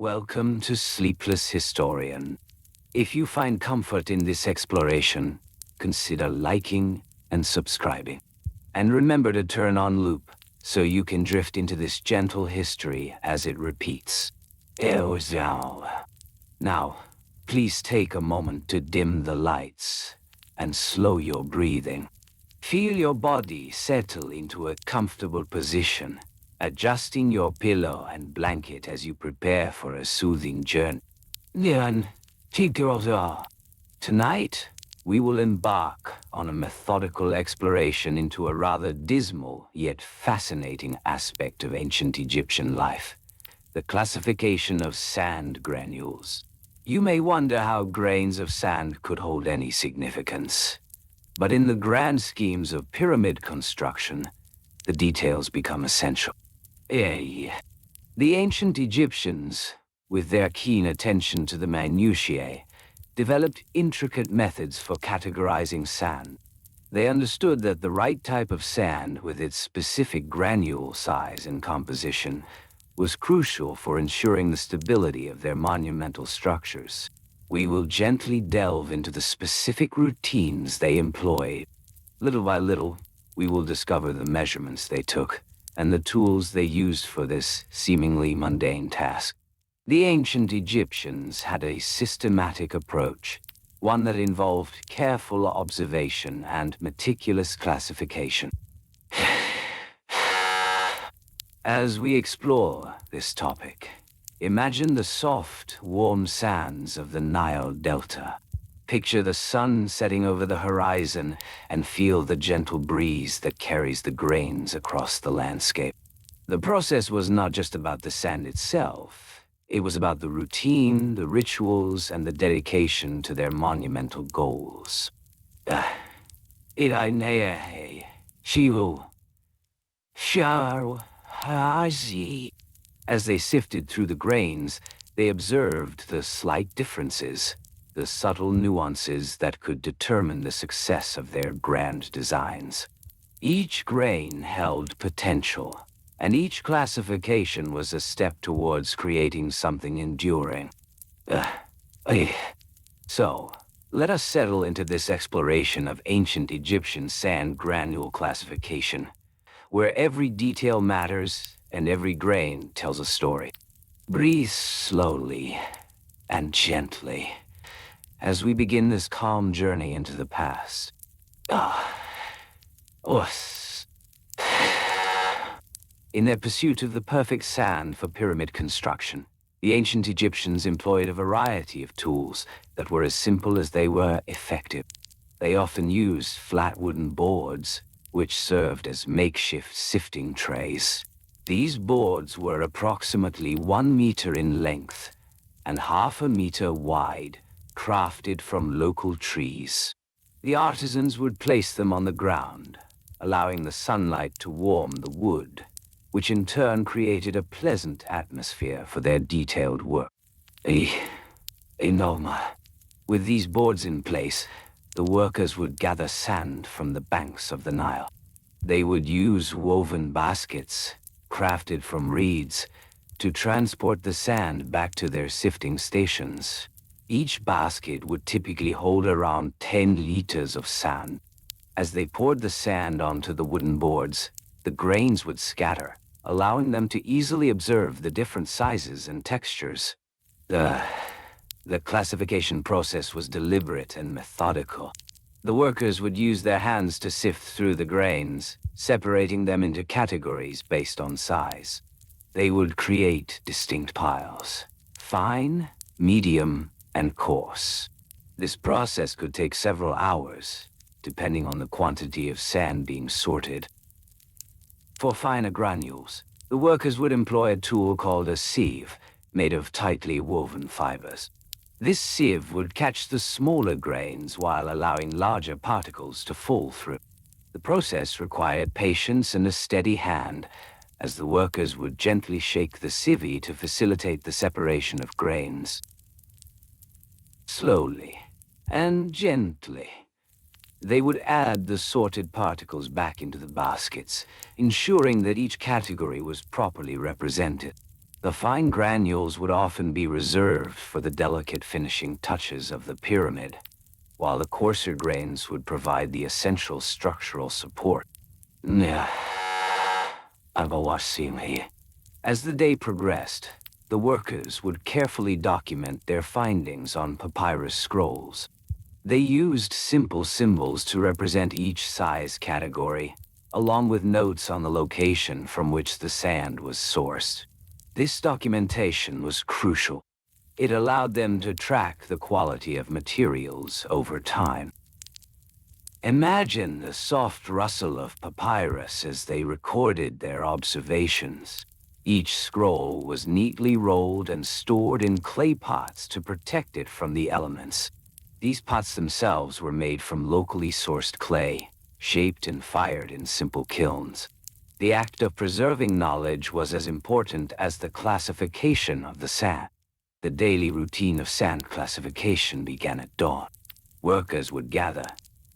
Welcome to Sleepless Historian. If you find comfort in this exploration, consider liking and subscribing. And remember to turn on loop so you can drift into this gentle history as it repeats. Now, please take a moment to dim the lights and slow your breathing. Feel your body settle into a comfortable position, adjusting your pillow and blanket as you prepare for a soothing journey. Tonight, we will embark on a methodical exploration into a rather dismal yet fascinating aspect of ancient Egyptian life: the classification of sand granules. You may wonder how grains of sand could hold any significance. But in the grand schemes of pyramid construction, the details become essential. The ancient Egyptians, with their keen attention to the minutiae, developed intricate methods for categorizing sand. They understood that the right type of sand, with its specific granule size and composition, was crucial for ensuring the stability of their monumental structures. We will gently delve into the specific routines they employed. Little by little, we will discover the measurements they took and the tools they used for this seemingly mundane task. The ancient Egyptians had a systematic approach, one that involved careful observation and meticulous classification. As we explore this topic, imagine the soft, warm sands of the Nile Delta. Picture the sun setting over the horizon and feel the gentle breeze that carries the grains across the landscape. The process was not just about the sand itself. It was about the routine, the rituals, and the dedication to their monumental goals. As they sifted through the grains, they observed the slight differences, the subtle nuances that could determine the success of their grand designs. Each grain held potential, and each classification was a step towards creating something enduring. So, let us settle into this exploration of ancient Egyptian sand granule classification, where every detail matters and every grain tells a story. Breathe slowly and gently as we begin this calm journey into the past. In their pursuit of the perfect sand for pyramid construction, the ancient Egyptians employed a variety of tools that were as simple as they were effective. They often used flat wooden boards, which served as makeshift sifting trays. These boards were approximately 1 meter in length and half a meter wide, crafted from local trees. The artisans would place them on the ground, allowing the sunlight to warm the wood, which in turn created a pleasant atmosphere for their detailed work. With these boards in place, the workers would gather sand from the banks of the Nile. They would use woven baskets, crafted from reeds, to transport the sand back to their sifting stations. Each basket would typically hold around 10 liters of sand. As they poured the sand onto the wooden boards, the grains would scatter, allowing them to easily observe the different sizes and textures. The classification process was deliberate and methodical. The workers would use their hands to sift through the grains, separating them into categories based on size. They would create distinct piles: fine, medium, and coarse. This process could take several hours, depending on the quantity of sand being sorted. For finer granules, the workers would employ a tool called a sieve, made of tightly woven fibers. This sieve would catch the smaller grains while allowing larger particles to fall through. The process required patience and a steady hand, as the workers would gently shake the sieve to facilitate the separation of grains. Slowly and gently, they would add the sorted particles back into the baskets, ensuring that each category was properly represented. The fine granules would often be reserved for the delicate finishing touches of the pyramid, while the coarser grains would provide the essential structural support. Yeah, as the day progressed, the workers would carefully document their findings on papyrus scrolls. They used simple symbols to represent each size category, along with notes on the location from which the sand was sourced. This documentation was crucial. It allowed them to track the quality of materials over time. Imagine the soft rustle of papyrus as they recorded their observations. Each scroll was neatly rolled and stored in clay pots to protect it from the elements. These pots themselves were made from locally sourced clay, shaped and fired in simple kilns. The act of preserving knowledge was as important as the classification of the sand. The daily routine of sand classification began at dawn. Workers would gather,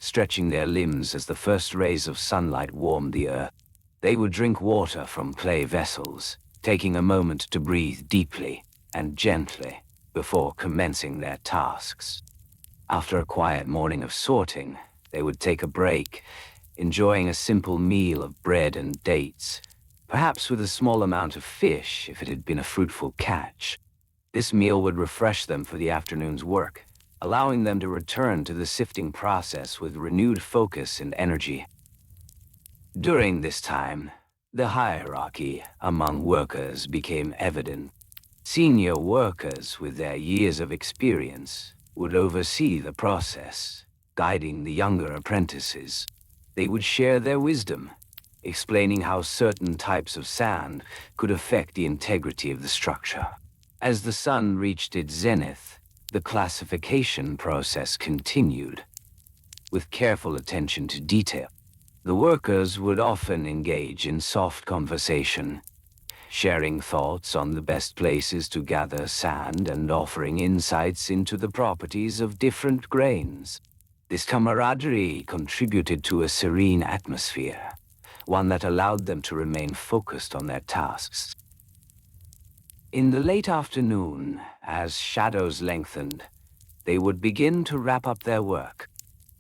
stretching their limbs as the first rays of sunlight warmed the earth. They would drink water from clay vessels, taking a moment to breathe deeply and gently before commencing their tasks. After a quiet morning of sorting, they would take a break, enjoying a simple meal of bread and dates, perhaps with a small amount of fish if it had been a fruitful catch. This meal would refresh them for the afternoon's work, allowing them to return to the sifting process with renewed focus and energy. During this time, the hierarchy among workers became evident. Senior workers with their years of experience would oversee the process, guiding the younger apprentices. They would share their wisdom, explaining how certain types of sand could affect the integrity of the structure. As the sun reached its zenith, the classification process continued. With careful attention to detail, the workers would often engage in soft conversation, sharing thoughts on the best places to gather sand and offering insights into the properties of different grains. This camaraderie contributed to a serene atmosphere, one that allowed them to remain focused on their tasks. In the late afternoon, as shadows lengthened, they would begin to wrap up their work.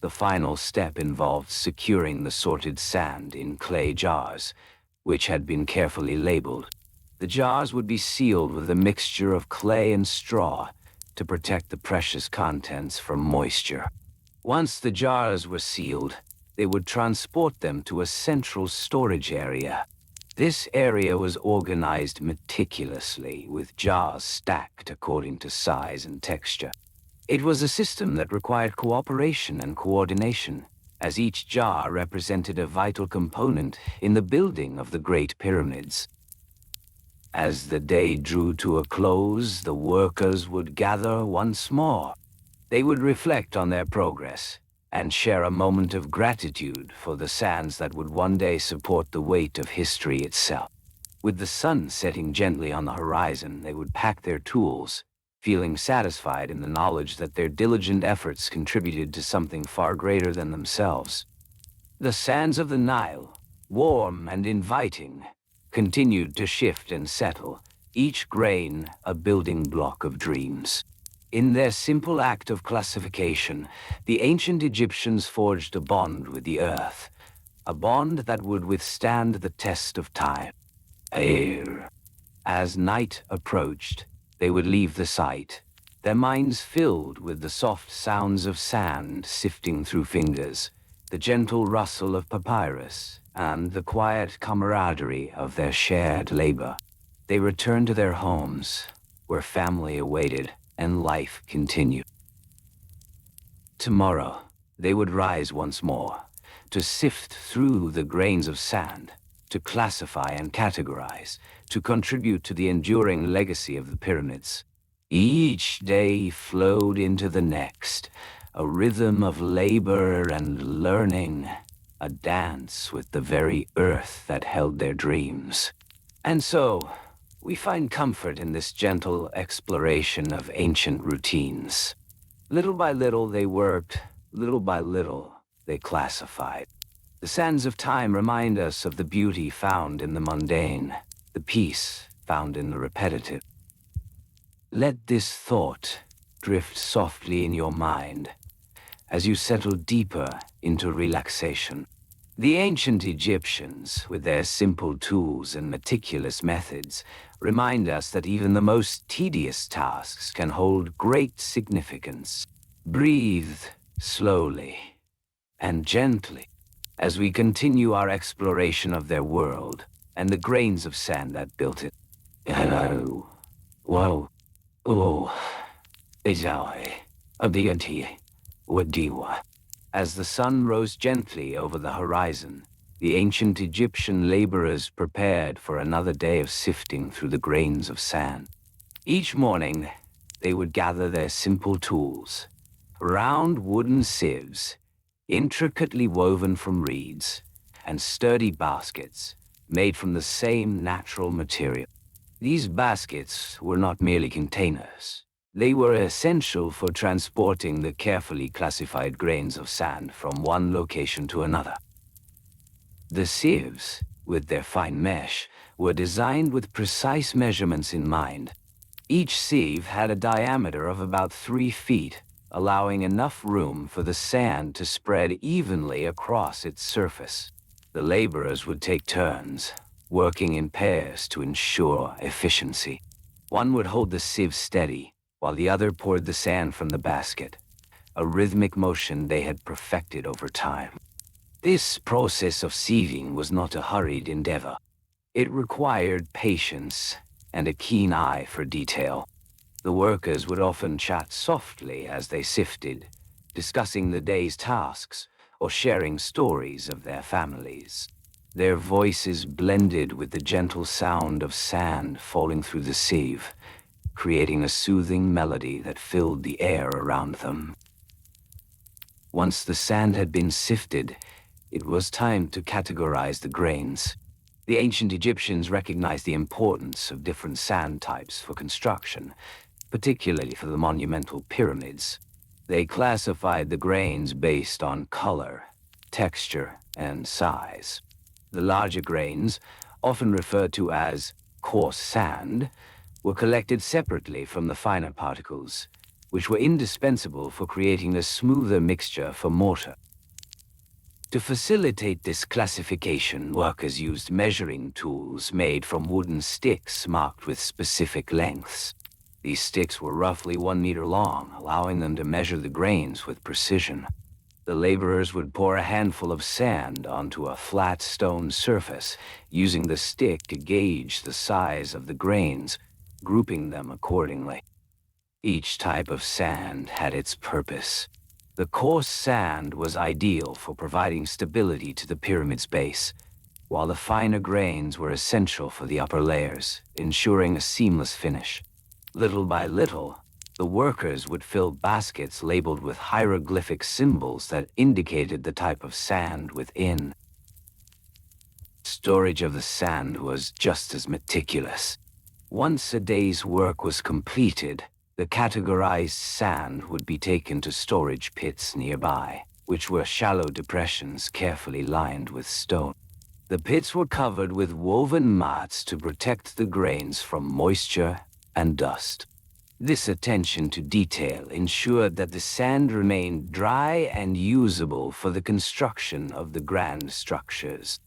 The final step involved securing the sorted sand in clay jars, which had been carefully labeled. The jars would be sealed with a mixture of clay and straw to protect the precious contents from moisture. Once the jars were sealed, they would transport them to a central storage area. This area was organized meticulously, with jars stacked according to size and texture. It was a system that required cooperation and coordination, as each jar represented a vital component in the building of the Great Pyramids. As the day drew to a close, the workers would gather once more. They would reflect on their progress and share a moment of gratitude for the sands that would one day support the weight of history itself. With the sun setting gently on the horizon, they would pack their tools, feeling satisfied in the knowledge that their diligent efforts contributed to something far greater than themselves. The sands of the Nile, warm and inviting, continued to shift and settle, each grain a building block of dreams. In their simple act of classification, the ancient Egyptians forged a bond with the earth, a bond that would withstand the test of time. As night approached, they would leave the site, their minds filled with the soft sounds of sand sifting through fingers, the gentle rustle of papyrus, and the quiet camaraderie of their shared labor. They returned to their homes, where family awaited and life continued. Tomorrow, they would rise once more, to sift through the grains of sand, to classify and categorize, to contribute to the enduring legacy of the pyramids. Each day flowed into the next, a rhythm of labor and learning, a dance with the very earth that held their dreams. And so, we find comfort in this gentle exploration of ancient routines. Little by little they worked, little by little they classified. The sands of time remind us of the beauty found in the mundane, the peace found in the repetitive. Let this thought drift softly in your mind as you settle deeper into relaxation. The ancient Egyptians, with their simple tools and meticulous methods, remind us that even the most tedious tasks can hold great significance. Breathe slowly and gently as we continue our exploration of their world and the grains of sand that built it. Hello. Whoa. Oh. Izai. Abiyanti. Wadiwa. As the sun rose gently over the horizon, the ancient Egyptian laborers prepared for another day of sifting through the grains of sand. Each morning, they would gather their simple tools, round wooden sieves, intricately woven from reeds, and sturdy baskets made from the same natural material. These baskets were not merely containers. They were essential for transporting the carefully classified grains of sand from one location to another. The sieves, with their fine mesh, were designed with precise measurements in mind. Each sieve had a diameter of about 3 feet, allowing enough room for the sand to spread evenly across its surface. The laborers would take turns, working in pairs to ensure efficiency. One would hold the sieve steady, while the other poured the sand from the basket, a rhythmic motion they had perfected over time. This process of sieving was not a hurried endeavor. It required patience and a keen eye for detail. The workers would often chat softly as they sifted, discussing the day's tasks or sharing stories of their families. Their voices blended with the gentle sound of sand falling through the sieve, creating a soothing melody that filled the air around them. Once the sand had been sifted, it was time to categorize the grains. The ancient Egyptians recognized the importance of different sand types for construction, particularly for the monumental pyramids. They classified the grains based on color, texture, and size. The larger grains, often referred to as coarse sand, were collected separately from the finer particles, which were indispensable for creating a smoother mixture for mortar. To facilitate this classification, workers used measuring tools made from wooden sticks marked with specific lengths. These sticks were roughly 1 meter long, allowing them to measure the grains with precision. The laborers would pour a handful of sand onto a flat stone surface, using the stick to gauge the size of the grains, grouping them accordingly. Each type of sand had its purpose. The coarse sand was ideal for providing stability to the pyramid's base, while the finer grains were essential for the upper layers, ensuring a seamless finish. Little by little, the workers would fill baskets labeled with hieroglyphic symbols that indicated the type of sand within. Storage of the sand was just as meticulous. Once a day's work was completed, the categorized sand would be taken to storage pits nearby, which were shallow depressions carefully lined with stone. The pits were covered with woven mats to protect the grains from moisture and dust. This attention to detail ensured that the sand remained dry and usable for the construction of the grand structures.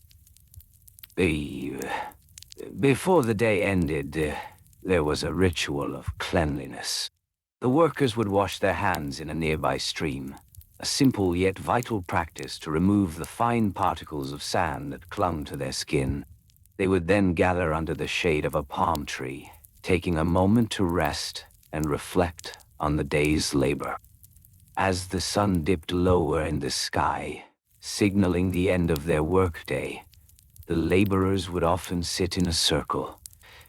Before the day ended, there was a ritual of cleanliness. The workers would wash their hands in a nearby stream, a simple yet vital practice to remove the fine particles of sand that clung to their skin. They would then gather under the shade of a palm tree, taking a moment to rest and reflect on the day's labor. As the sun dipped lower in the sky, signaling the end of their workday, the laborers would often sit in a circle,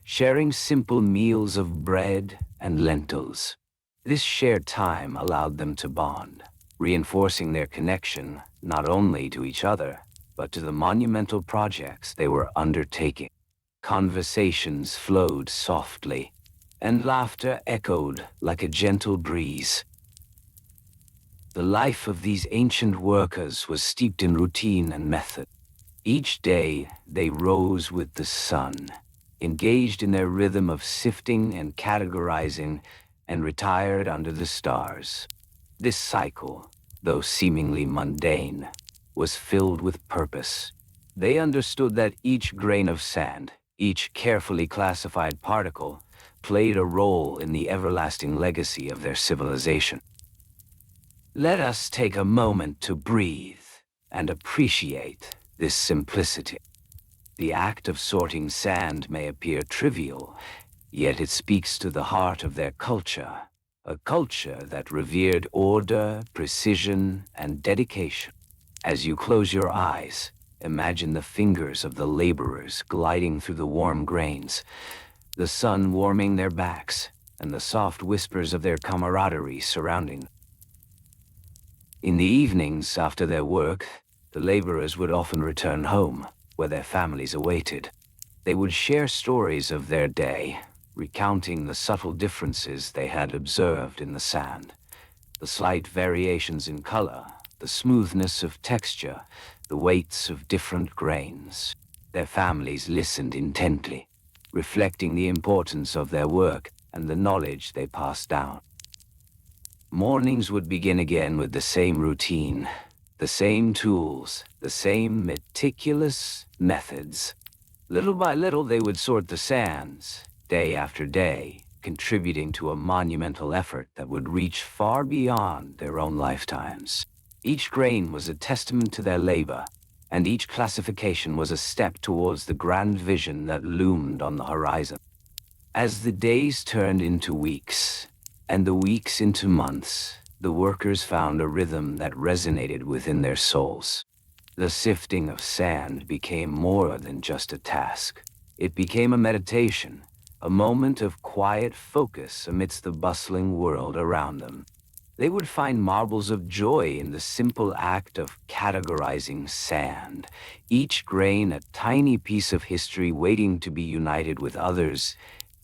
sharing simple meals of bread and lentils. This shared time allowed them to bond, reinforcing their connection not only to each other, but to the monumental projects they were undertaking. Conversations flowed softly, and laughter echoed like a gentle breeze. The life of these ancient workers was steeped in routine and method. Each day, they rose with the sun, engaged in their rhythm of sifting and categorizing, and retired under the stars. This cycle, though seemingly mundane, was filled with purpose. They understood that each grain of sand, each carefully classified particle, played a role in the everlasting legacy of their civilization. Let us take a moment to breathe and appreciate this simplicity. The act of sorting sand may appear trivial, yet it speaks to the heart of their culture, a culture that revered order, precision, and dedication. As you close your eyes, imagine the fingers of the laborers gliding through the warm grains, the sun warming their backs, and the soft whispers of their camaraderie surrounding them. In the evenings after their work, the laborers would often return home, where their families awaited. They would share stories of their day, recounting the subtle differences they had observed in the sand, the slight variations in color, the smoothness of texture, the weights of different grains. Their families listened intently, reflecting the importance of their work and the knowledge they passed down. Mornings would begin again with the same routine, the same tools, the same meticulous methods. Little by little, they would sort the sands, day after day, contributing to a monumental effort that would reach far beyond their own lifetimes. Each grain was a testament to their labor, and each classification was a step towards the grand vision that loomed on the horizon. As the days turned into weeks, and the weeks into months, the workers found a rhythm that resonated within their souls. The sifting of sand became more than just a task. It became a meditation, a moment of quiet focus amidst the bustling world around them. They would find marbles of joy in the simple act of categorizing sand, each grain a tiny piece of history waiting to be united with others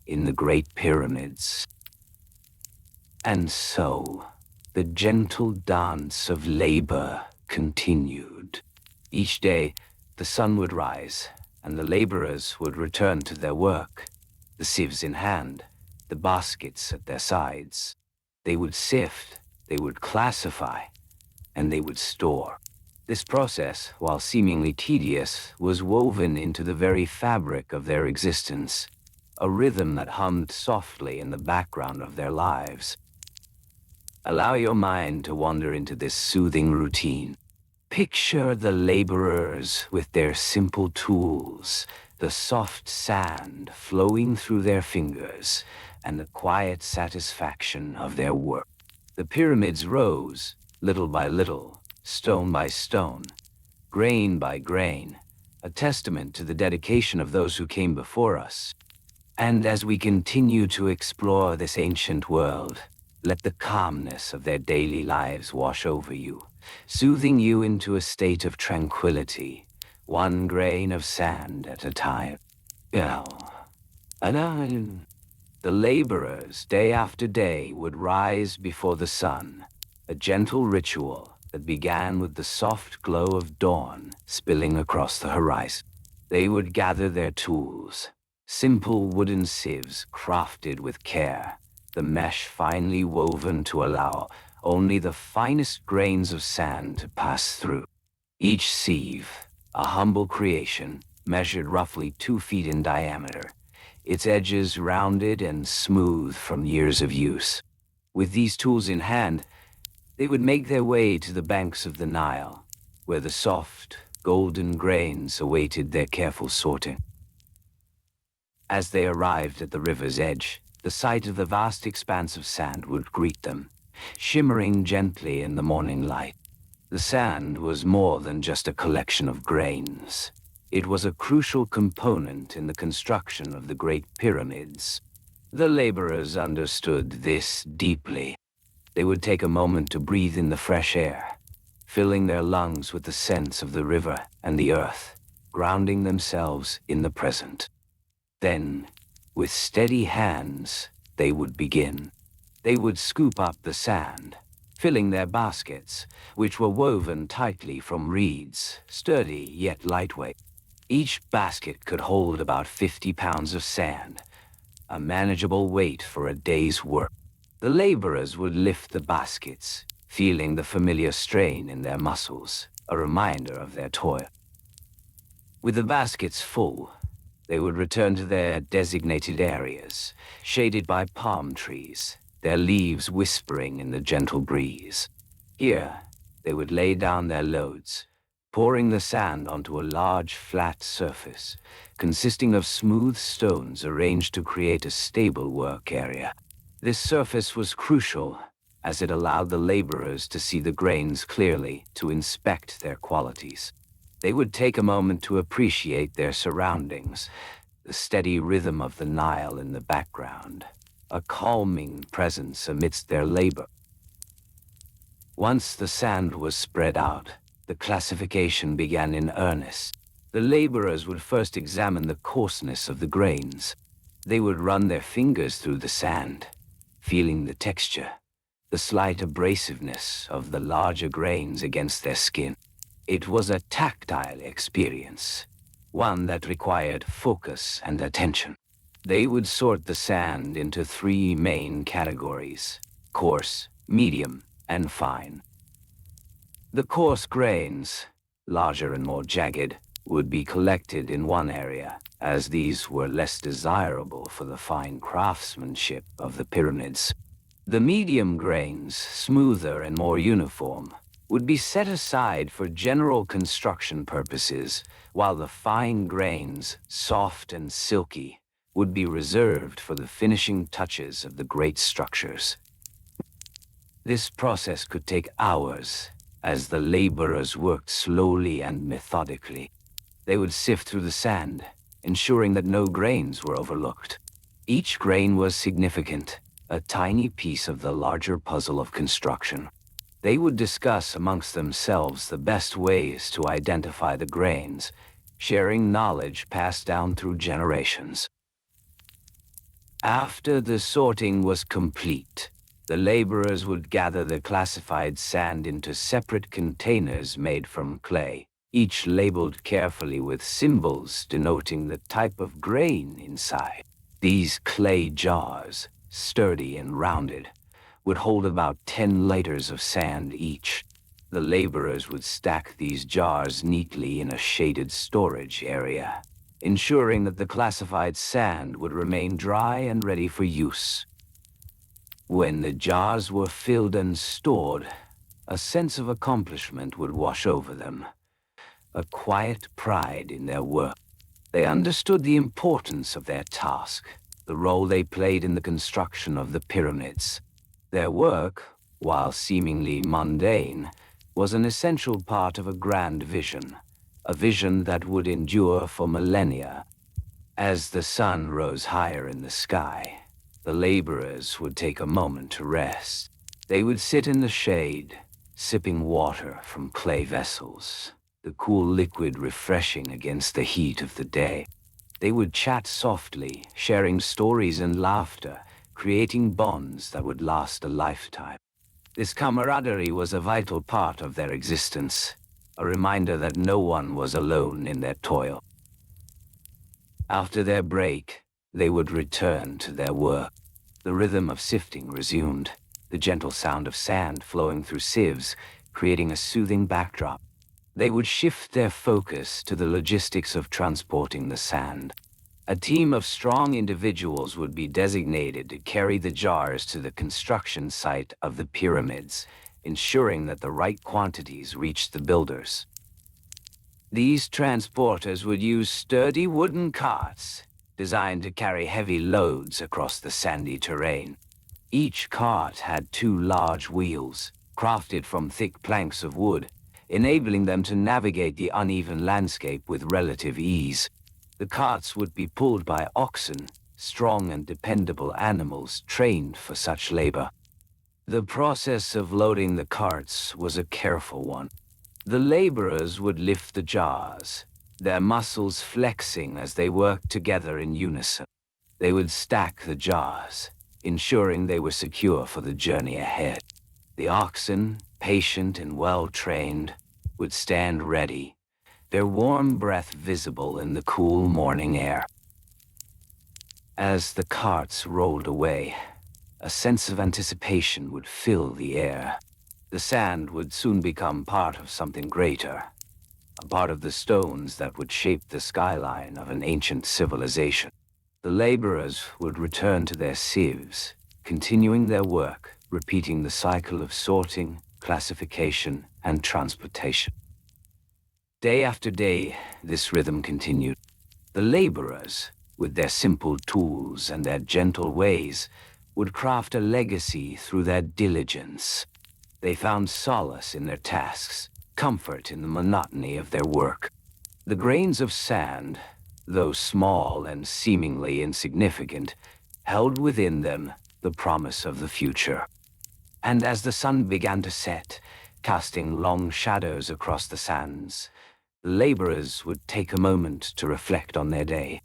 in the Great Pyramids. And so, the gentle dance of labor continued. Each day, the sun would rise, and the laborers would return to their work, the sieves in hand, the baskets at their sides. They would sift, they would classify, and they would store. This process, while seemingly tedious, was woven into the very fabric of their existence, a rhythm that hummed softly in the background of their lives. Allow your mind to wander into this soothing routine. Picture the laborers with their simple tools, the soft sand flowing through their fingers, and the quiet satisfaction of their work. The pyramids rose, little by little, stone by stone, grain by grain, a testament to the dedication of those who came before us. And as we continue to explore this ancient world, let the calmness of their daily lives wash over you, soothing you into a state of tranquility, one grain of sand at a time. The laborers, day after day, would rise before the sun, a gentle ritual that began with the soft glow of dawn spilling across the horizon. They would gather their tools, simple wooden sieves crafted with care, the mesh finely woven to allow only the finest grains of sand to pass through. Each sieve, a humble creation, measured roughly 2 feet in diameter, its edges rounded and smooth from years of use. With these tools in hand, they would make their way to the banks of the Nile, where the soft, golden grains awaited their careful sorting. As they arrived at the river's edge, the sight of the vast expanse of sand would greet them, shimmering gently in the morning light. The sand was more than just a collection of grains. It was a crucial component in the construction of the Great Pyramids. The laborers understood this deeply. They would take a moment to breathe in the fresh air, filling their lungs with the scents of the river and the earth, grounding themselves in the present. Then, with steady hands, they would begin. They would scoop up the sand, filling their baskets, which were woven tightly from reeds, sturdy yet lightweight. Each basket could hold about 50 pounds of sand, a manageable weight for a day's work. The laborers would lift the baskets, feeling the familiar strain in their muscles, a reminder of their toil. With the baskets full, they would return to their designated areas, shaded by palm trees, their leaves whispering in the gentle breeze. Here, they would lay down their loads, pouring the sand onto a large, flat surface, consisting of smooth stones arranged to create a stable work area. This surface was crucial, as it allowed the laborers to see the grains clearly, to inspect their qualities. They would take a moment to appreciate their surroundings, the steady rhythm of the Nile in the background, a calming presence amidst their labor. Once the sand was spread out, the classification began in earnest. The laborers would first examine the coarseness of the grains. They would run their fingers through the sand, feeling the texture, the slight abrasiveness of the larger grains against their skin. It was a tactile experience, one that required focus and attention. They would sort the sand into 3 main categories: coarse, medium, and fine. The coarse grains, larger and more jagged, would be collected in one area, as these were less desirable for the fine craftsmanship of the pyramids. The medium grains, smoother and more uniform, would be set aside for general construction purposes, while the fine grains, soft and silky, would be reserved for the finishing touches of the great structures. This process could take hours, as the laborers worked slowly and methodically. They would sift through the sand, ensuring that no grains were overlooked. Each grain was significant, a tiny piece of the larger puzzle of construction. They would discuss amongst themselves the best ways to identify the grains, sharing knowledge passed down through generations. After the sorting was complete, the laborers would gather the classified sand into separate containers made from clay, each labeled carefully with symbols denoting the type of grain inside. These clay jars, sturdy and rounded, would hold about 10 liters of sand each. The laborers would stack these jars neatly in a shaded storage area, ensuring that the classified sand would remain dry and ready for use. When the jars were filled and stored, a sense of accomplishment would wash over them, a quiet pride in their work. They understood the importance of their task, the role they played in the construction of the pyramids. Their work, while seemingly mundane, was an essential part of a grand vision, a vision that would endure for millennia. As the sun rose higher in the sky, the laborers would take a moment to rest. They would sit in the shade, sipping water from clay vessels, the cool liquid refreshing against the heat of the day. They would chat softly, sharing stories and laughter, creating bonds that would last a lifetime. This camaraderie was a vital part of their existence, a reminder that no one was alone in their toil. After their break, they would return to their work. The rhythm of sifting resumed, the gentle sound of sand flowing through sieves, creating a soothing backdrop. They would shift their focus to the logistics of transporting the sand. A team of strong individuals would be designated to carry the jars to the construction site of the pyramids, ensuring that the right quantities reached the builders. These transporters would use sturdy wooden carts, designed to carry heavy loads across the sandy terrain. Each cart had 2 large wheels, crafted from thick planks of wood, enabling them to navigate the uneven landscape with relative ease. The carts would be pulled by oxen, strong and dependable animals trained for such labor. The process of loading the carts was a careful one. The laborers would lift the jars, their muscles flexing as they worked together in unison. They would stack the jars, ensuring they were secure for the journey ahead. The oxen, patient and well-trained, would stand ready, their warm breath visible in the cool morning air. As the carts rolled away, a sense of anticipation would fill the air. The sand would soon become part of something greater, a part of the stones that would shape the skyline of an ancient civilization. The laborers would return to their sieves, continuing their work, repeating the cycle of sorting, classification, and transportation. Day after day, this rhythm continued. The laborers, with their simple tools and their gentle ways, would craft a legacy through their diligence. They found solace in their tasks, comfort in the monotony of their work. The grains of sand, though small and seemingly insignificant, held within them the promise of the future. And as the sun began to set, casting long shadows across the sands, the laborers would take a moment to reflect on their day.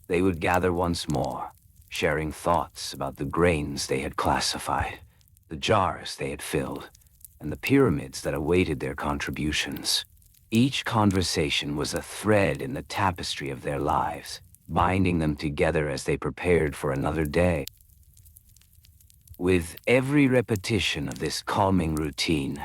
They would gather once more, sharing thoughts about the grains they had classified, the jars they had filled, and the pyramids that awaited their contributions. Each conversation was a thread in the tapestry of their lives, binding them together as they prepared for another day. With every repetition of this calming routine,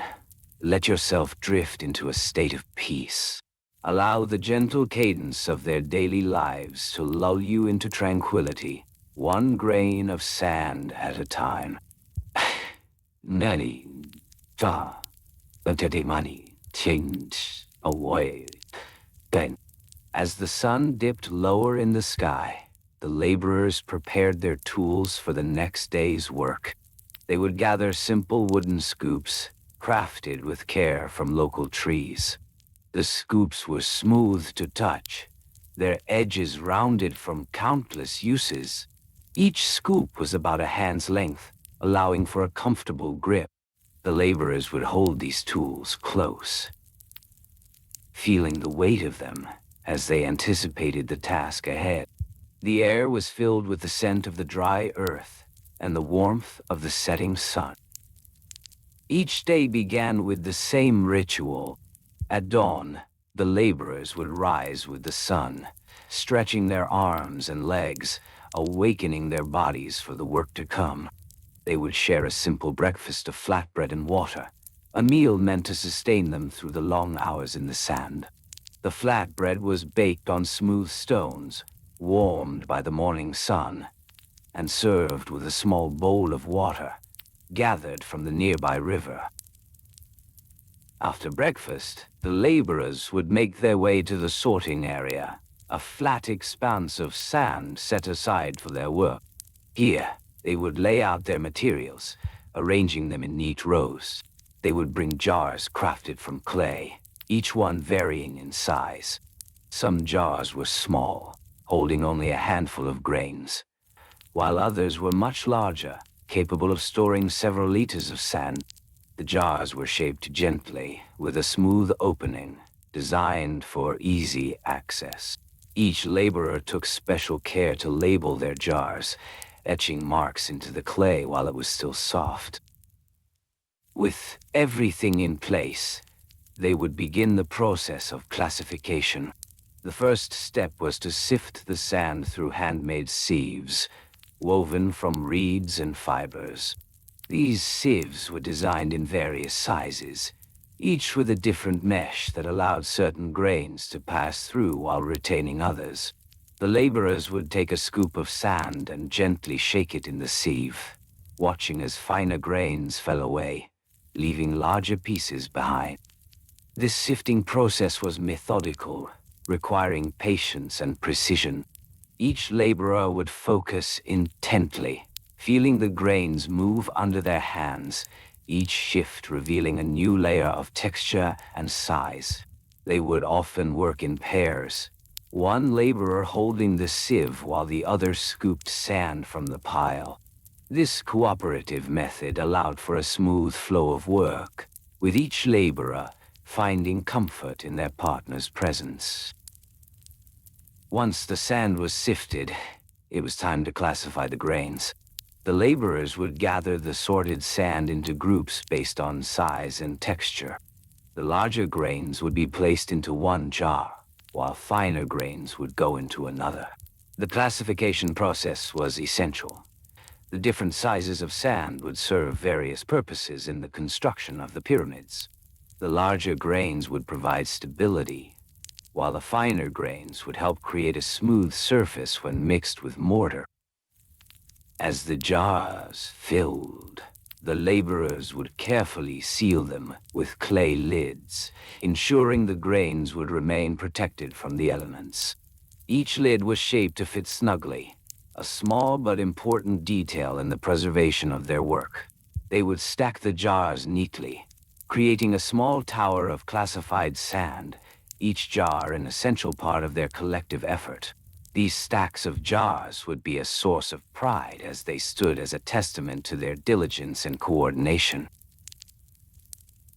let yourself drift into a state of peace. Allow the gentle cadence of their daily lives to lull you into tranquility, one grain of sand at a time. Nani, ta, mani, change away. Then, as the sun dipped lower in the sky, the laborers prepared their tools for the next day's work. They would gather simple wooden scoops, crafted with care from local trees. The scoops were smooth to touch, their edges rounded from countless uses. Each scoop was about a hand's length, allowing for a comfortable grip. The laborers would hold these tools close, feeling the weight of them as they anticipated the task ahead. The air was filled with the scent of the dry earth and the warmth of the setting sun. Each day began with the same ritual. At dawn, the laborers would rise with the sun, stretching their arms and legs, awakening their bodies for the work to come. They would share a simple breakfast of flatbread and water, a meal meant to sustain them through the long hours in the sand. The flatbread was baked on smooth stones, warmed by the morning sun, and served with a small bowl of water, gathered from the nearby river. After breakfast, the laborers would make their way to the sorting area, a flat expanse of sand set aside for their work. Here, they would lay out their materials, arranging them in neat rows. They would bring jars crafted from clay, each one varying in size. Some jars were small, holding only a handful of grains, while others were much larger, capable of storing several liters of sand. The jars were shaped gently, with a smooth opening, designed for easy access. Each laborer took special care to label their jars, etching marks into the clay while it was still soft. With everything in place, they would begin the process of classification. The first step was to sift the sand through handmade sieves, woven from reeds and fibers. These sieves were designed in various sizes, each with a different mesh that allowed certain grains to pass through while retaining others. The laborers would take a scoop of sand and gently shake it in the sieve, watching as finer grains fell away, leaving larger pieces behind. This sifting process was methodical, requiring patience and precision. Each laborer would focus intently, feeling the grains move under their hands, each shift revealing a new layer of texture and size. They would often work in pairs, one laborer holding the sieve while the other scooped sand from the pile. This cooperative method allowed for a smooth flow of work, with each laborer finding comfort in their partner's presence. Once the sand was sifted, it was time to classify the grains. The laborers would gather the sorted sand into groups based on size and texture. The larger grains would be placed into one jar, while finer grains would go into another. The classification process was essential. The different sizes of sand would serve various purposes in the construction of the pyramids. The larger grains would provide stability, while the finer grains would help create a smooth surface when mixed with mortar. As the jars filled, the laborers would carefully seal them with clay lids, ensuring the grains would remain protected from the elements. Each lid was shaped to fit snugly, a small but important detail in the preservation of their work. They would stack the jars neatly, creating a small tower of classified sand, each jar an essential part of their collective effort. These stacks of jars would be a source of pride as they stood as a testament to their diligence and coordination.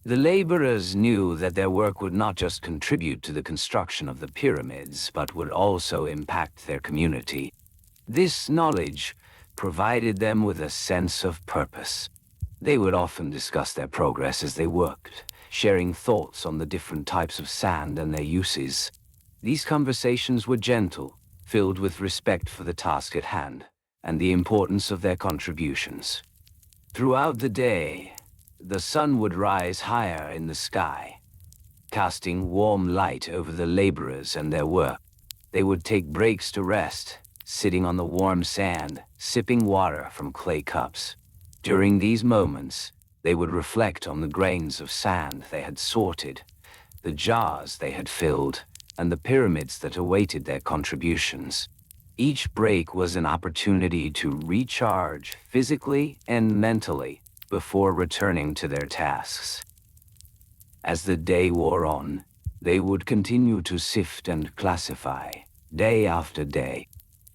The laborers knew that their work would not just contribute to the construction of the pyramids, but would also impact their community. This knowledge provided them with a sense of purpose. They would often discuss their progress as they worked, sharing thoughts on the different types of sand and their uses. These conversations were gentle, filled with respect for the task at hand and the importance of their contributions. Throughout the day, the sun would rise higher in the sky, casting warm light over the laborers and their work. They would take breaks to rest, sitting on the warm sand, sipping water from clay cups. During these moments, they would reflect on the grains of sand they had sorted, the jars they had filled, and the pyramids that awaited their contributions. Each break was an opportunity to recharge physically and mentally before returning to their tasks. As the day wore on, they would continue to sift and classify, day after day.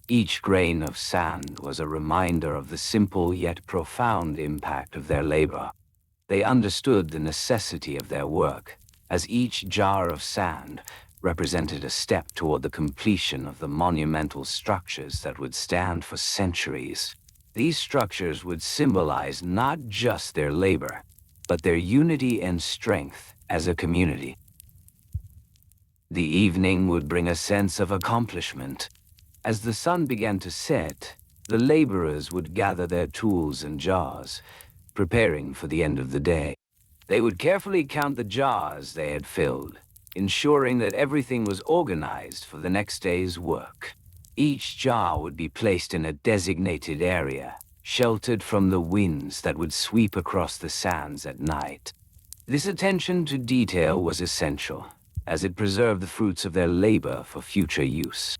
Each grain of sand was a reminder of the simple yet profound impact of their labor. They understood the necessity of their work, as each jar of sand represented a step toward the completion of the monumental structures that would stand for centuries. These structures would symbolize not just their labor, but their unity and strength as a community. The evening would bring a sense of accomplishment. As the sun began to set, the laborers would gather their tools and jars, preparing for the end of the day. They would carefully count the jars they had filled, ensuring that everything was organized for the next day's work. Each jar would be placed in a designated area, sheltered from the winds that would sweep across the sands at night. This attention to detail was essential, as it preserved the fruits of their labor for future use.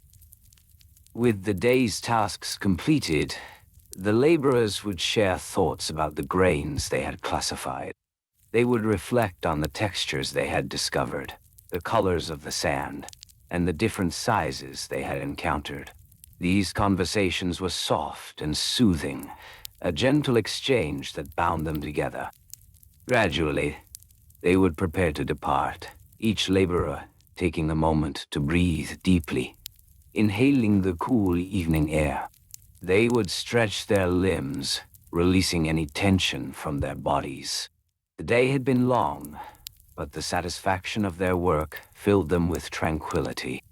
With the day's tasks completed, the laborers would share thoughts about the grains they had classified. They would reflect on the textures they had discovered, the colors of the sand, and the different sizes they had encountered. These conversations were soft and soothing, a gentle exchange that bound them together. Gradually, they would prepare to depart, each laborer taking a moment to breathe deeply, inhaling the cool evening air. They would stretch their limbs, releasing any tension from their bodies. The day had been long, but the satisfaction of their work filled them with tranquility.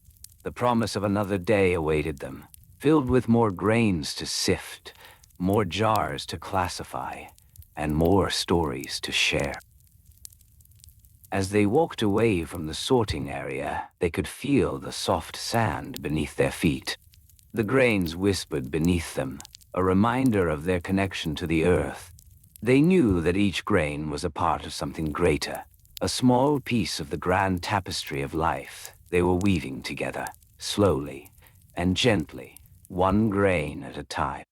The promise of another day awaited them, filled with more grains to sift, more jars to classify, and more stories to share. As they walked away from the sorting area, they could feel the soft sand beneath their feet. The grains whispered beneath them, a reminder of their connection to the earth. They knew that each grain was a part of something greater, a small piece of the grand tapestry of life they were weaving together, slowly and gently, one grain at a time.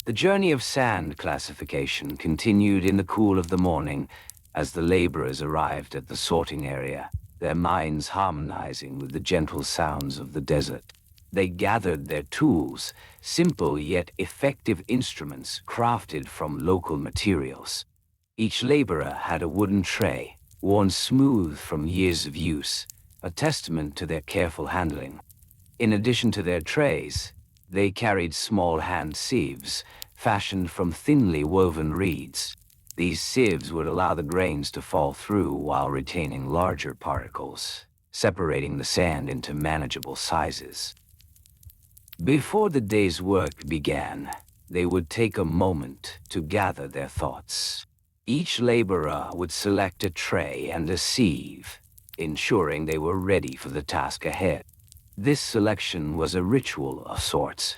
The journey of sand classification continued in the cool of the morning as the laborers arrived at the sorting area, their minds harmonizing with the gentle sounds of the desert. They gathered their tools, simple yet effective instruments crafted from local materials. Each laborer had a wooden tray, worn smooth from years of use, a testament to their careful handling. In addition to their trays, they carried small hand sieves, fashioned from thinly woven reeds. These sieves would allow the grains to fall through while retaining larger particles, separating the sand into manageable sizes. Before the day's work began, they would take a moment to gather their thoughts. Each laborer would select a tray and a sieve, ensuring they were ready for the task ahead. This selection was a ritual of sorts,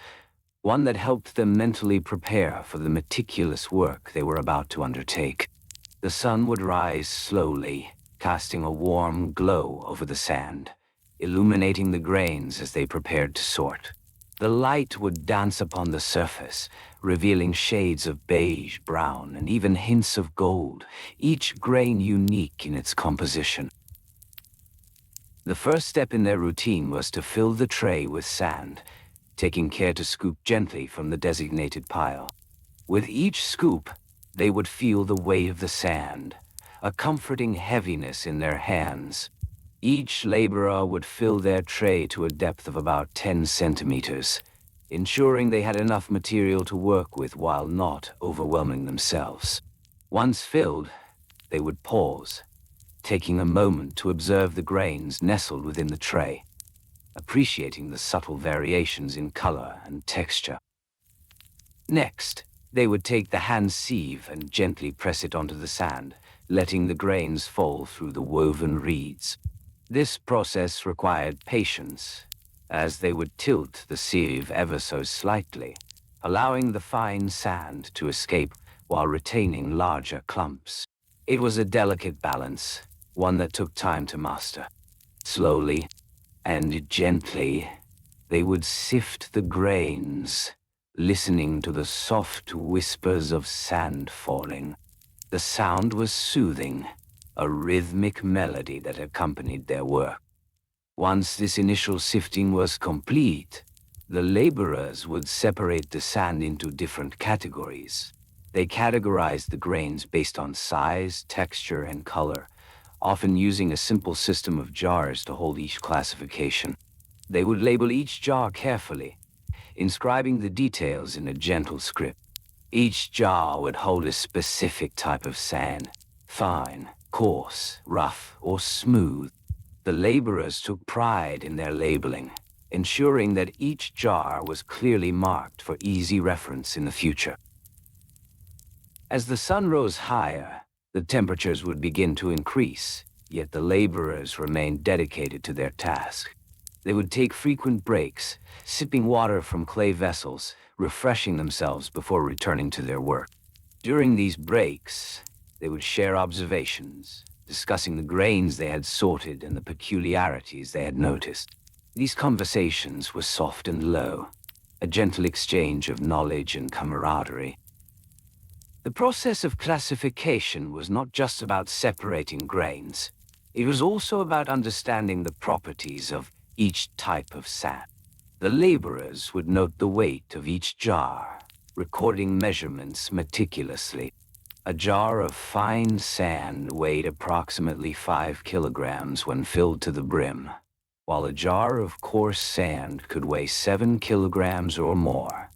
one that helped them mentally prepare for the meticulous work they were about to undertake. The sun would rise slowly, casting a warm glow over the sand, illuminating the grains as they prepared to sort. The light would dance upon the surface, revealing shades of beige, brown, and even hints of gold, each grain unique in its composition. The first step in their routine was to fill the tray with sand, taking care to scoop gently from the designated pile. With each scoop, they would feel the weight of the sand, a comforting heaviness in their hands. Each laborer would fill their tray to a depth of about 10 centimeters, ensuring they had enough material to work with while not overwhelming themselves. Once filled, they would pause, taking a moment to observe the grains nestled within the tray, appreciating the subtle variations in color and texture. Next, they would take the hand sieve and gently press it onto the sand, letting the grains fall through the woven reeds. This process required patience, as they would tilt the sieve ever so slightly, allowing the fine sand to escape while retaining larger clumps. It was a delicate balance, one that took time to master. Slowly and gently, they would sift the grains, listening to the soft whispers of sand falling. The sound was soothing, a rhythmic melody that accompanied their work. Once this initial sifting was complete, the laborers would separate the sand into different categories. They categorized the grains based on size, texture, and color, often using a simple system of jars to hold each classification. They would label each jar carefully, inscribing the details in a gentle script. Each jar would hold a specific type of sand: fine, coarse, rough, or smooth. The laborers took pride in their labeling, ensuring that each jar was clearly marked for easy reference in the future. As the sun rose higher, the temperatures would begin to increase, yet the laborers remained dedicated to their task. They would take frequent breaks, sipping water from clay vessels, refreshing themselves before returning to their work. During these breaks, they would share observations, discussing the grains they had sorted and the peculiarities they had noticed. These conversations were soft and low, a gentle exchange of knowledge and camaraderie. The process of classification was not just about separating grains. It was also about understanding the properties of each type of sand. The laborers would note the weight of each jar, recording measurements meticulously. A jar of fine sand weighed approximately 5 kilograms when filled to the brim, while a jar of coarse sand could weigh 7 kilograms or more,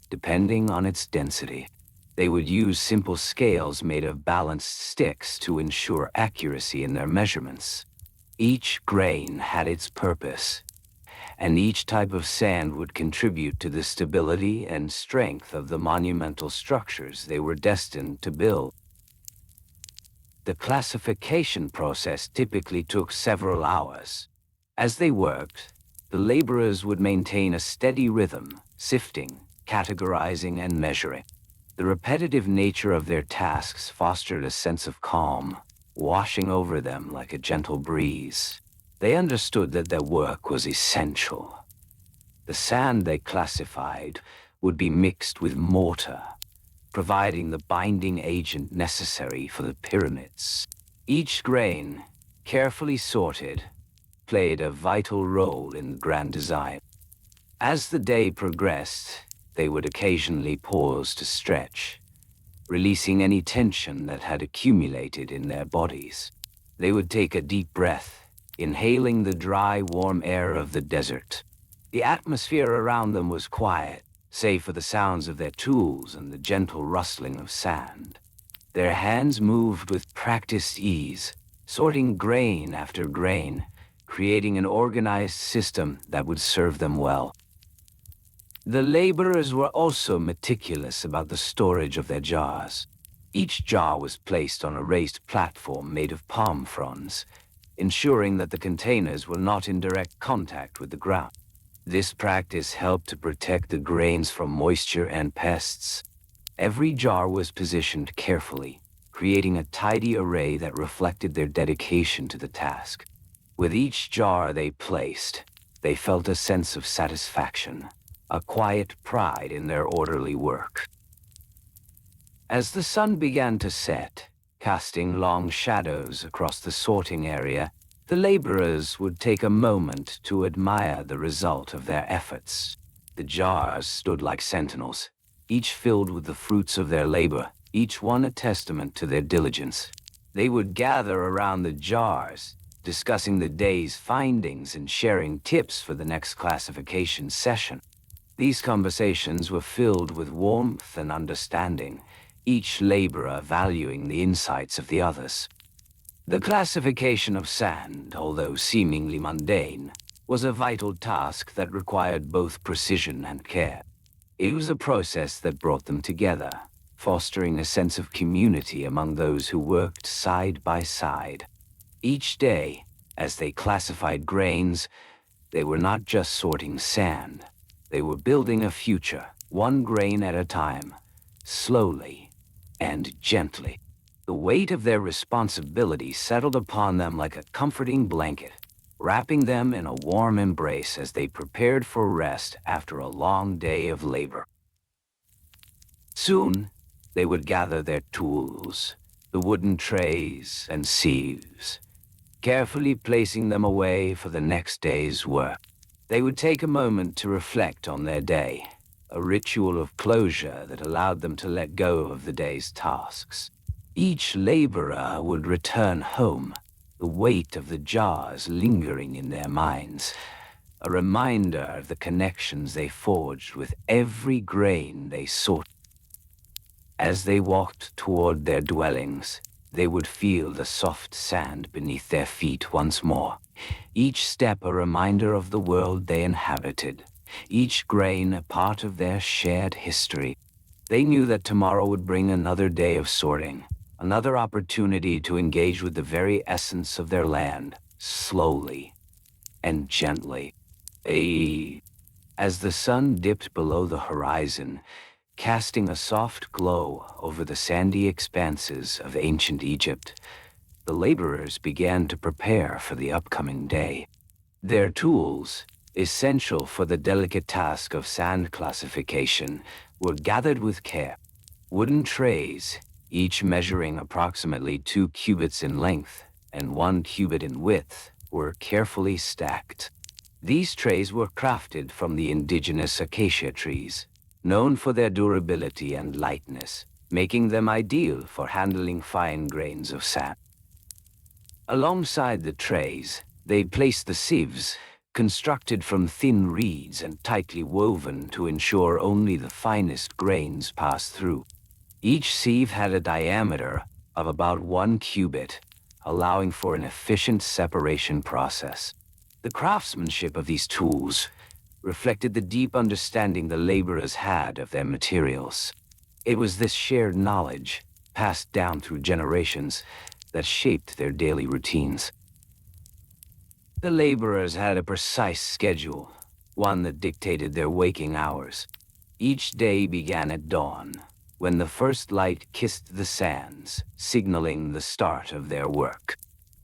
depending on its density. They would use simple scales made of balanced sticks to ensure accuracy in their measurements. Each grain had its purpose, and each type of sand would contribute to the stability and strength of the monumental structures they were destined to build. The classification process typically took several hours. As they worked, the laborers would maintain a steady rhythm, sifting, categorizing, and measuring. The repetitive nature of their tasks fostered a sense of calm, washing over them like a gentle breeze. They understood that their work was essential. The sand they classified would be mixed with mortar, providing the binding agent necessary for the pyramids. Each grain, carefully sorted, played a vital role in the grand design. As the day progressed, they would occasionally pause to stretch, releasing any tension that had accumulated in their bodies. They would take a deep breath, inhaling the dry, warm air of the desert. The atmosphere around them was quiet, save for the sounds of their tools and the gentle rustling of sand. Their hands moved with practiced ease, sorting grain after grain, creating an organized system that would serve them well. The laborers were also meticulous about the storage of their jars. Each jar was placed on a raised platform made of palm fronds, ensuring that the containers were not in direct contact with the ground. This practice helped to protect the grains from moisture and pests. Every jar was positioned carefully, creating a tidy array that reflected their dedication to the task. With each jar they placed, they felt a sense of satisfaction, a quiet pride in their orderly work. As the sun began to set, casting long shadows across the sorting area, the laborers would take a moment to admire the result of their efforts. The jars stood like sentinels, each filled with the fruits of their labor, each one a testament to their diligence. They would gather around the jars, discussing the day's findings and sharing tips for the next classification session. These conversations were filled with warmth and understanding, each laborer valuing the insights of the others. The classification of sand, although seemingly mundane, was a vital task that required both precision and care. It was a process that brought them together, fostering a sense of community among those who worked side by side. Each day, as they classified grains, they were not just sorting sand. They were building a future, one grain at a time, slowly and gently. The weight of their responsibility settled upon them like a comforting blanket, wrapping them in a warm embrace as they prepared for rest after a long day of labor. Soon, they would gather their tools, the wooden trays and sieves, carefully placing them away for the next day's work. They would take a moment to reflect on their day, a ritual of closure that allowed them to let go of the day's tasks. Each laborer would return home, the weight of the jars lingering in their minds, a reminder of the connections they forged with every grain they sorted. As they walked toward their dwellings, they would feel the soft sand beneath their feet once more, each step a reminder of the world they inhabited, each grain a part of their shared history. They knew that tomorrow would bring another day of sorting, another opportunity to engage with the very essence of their land, slowly and gently. As the sun dipped below the horizon, casting a soft glow over the sandy expanses of ancient Egypt, the laborers began to prepare for the upcoming day. Their tools, essential for the delicate task of sand classification, were gathered with care. Wooden trays, each measuring approximately 2 cubits in length and 1 cubit in width, were carefully stacked. These trays were crafted from the indigenous acacia trees, known for their durability and lightness, making them ideal for handling fine grains of sand. Alongside the trays, they placed the sieves, constructed from thin reeds and tightly woven to ensure only the finest grains passed through. Each sieve had a diameter of about 1 cubit, allowing for an efficient separation process. The craftsmanship of these tools reflected the deep understanding the laborers had of their materials. It was this shared knowledge, passed down through generations, that shaped their daily routines. The laborers had a precise schedule, one that dictated their waking hours. Each day began at dawn, when the first light kissed the sands, signaling the start of their work.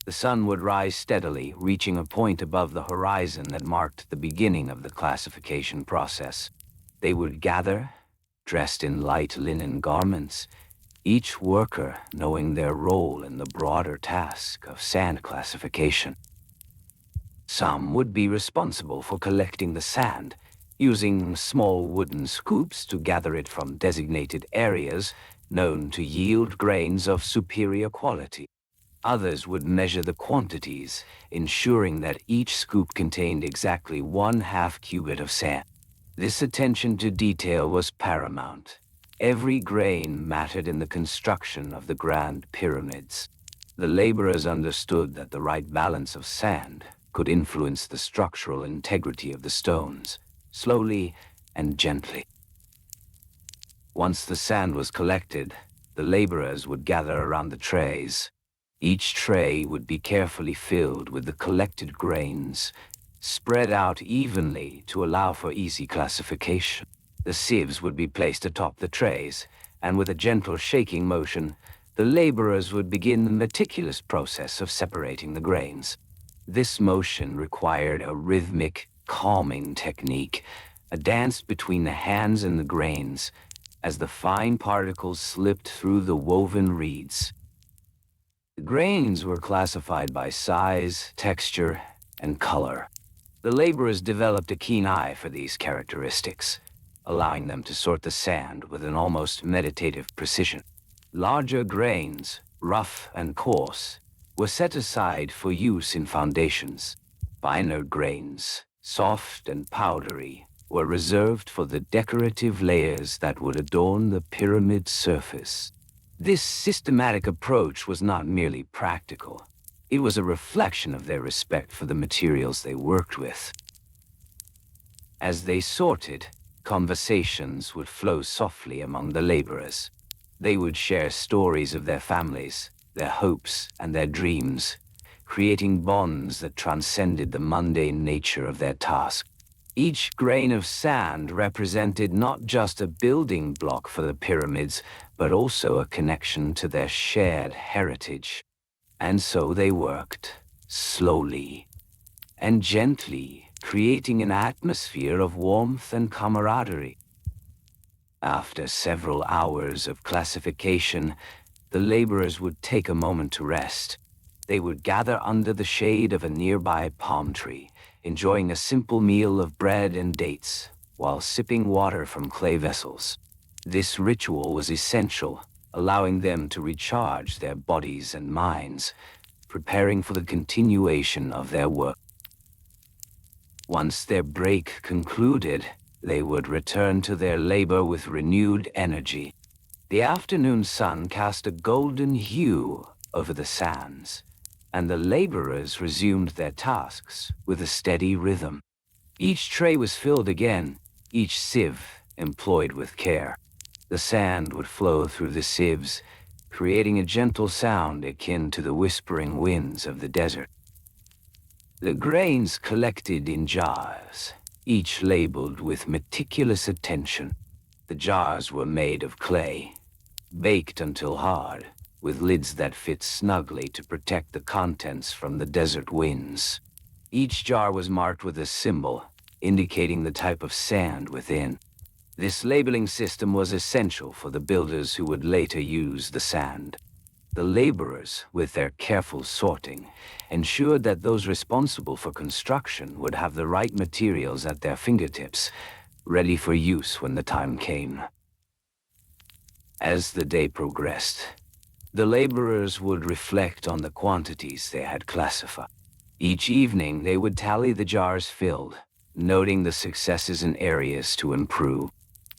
The sun would rise steadily, reaching a point above the horizon that marked the beginning of the classification process. They would gather, dressed in light linen garments, each worker knowing their role in the broader task of sand classification. Some would be responsible for collecting the sand, using small wooden scoops to gather it from designated areas known to yield grains of superior quality. Others would measure the quantities, ensuring that each scoop contained exactly 1/2 cubit of sand. This attention to detail was paramount, Every grain mattered in the construction of the Grand Pyramids. The laborers understood that the right balance of sand could influence the structural integrity of the stones, slowly and gently. Once the sand was collected, the laborers would gather around the trays. Each tray would be carefully filled with the collected grains, spread out evenly to allow for easy classification. The sieves would be placed atop the trays, and with a gentle shaking motion, the laborers would begin the meticulous process of separating the grains. This motion required a rhythmic, calming technique, a dance between the hands and the grains, as the fine particles slipped through the woven reeds. The grains were classified by size, texture, and color. The laborers developed a keen eye for these characteristics, allowing them to sort the sand with an almost meditative precision. Larger grains, rough and coarse, were set aside for use in foundations. Finer grains, soft and powdery, were reserved for the decorative layers that would adorn the pyramid surface. This systematic approach was not merely practical. It was a reflection of their respect for the materials they worked with. As they sorted, conversations would flow softly among the laborers. They would share stories of their families, their hopes, and their dreams, creating bonds that transcended the mundane nature of their task. Each grain of sand represented not just a building block for the pyramids, but also a connection to their shared heritage. And so they worked, slowly and gently, creating an atmosphere of warmth and camaraderie. After several hours of classification, the laborers would take a moment to rest. They would gather under the shade of a nearby palm tree, enjoying a simple meal of bread and dates, while sipping water from clay vessels. This ritual was essential, allowing them to recharge their bodies and minds, preparing for the continuation of their work. Once their break concluded, they would return to their labor with renewed energy. The afternoon sun cast a golden hue over the sands, and the laborers resumed their tasks with a steady rhythm. Each tray was filled again, each sieve employed with care. The sand would flow through the sieves, creating a gentle sound akin to the whispering winds of the desert. The grains collected in jars, each labeled with meticulous attention. The jars were made of clay, baked until hard, with lids that fit snugly to protect the contents from the desert winds. Each jar was marked with a symbol, indicating the type of sand within. This labeling system was essential for the builders who would later use the sand. The laborers, with their careful sorting, ensured that those responsible for construction would have the right materials at their fingertips, ready for use when the time came. As the day progressed, the laborers would reflect on the quantities they had classified. Each evening, they would tally the jars filled, noting the successes and areas to improve.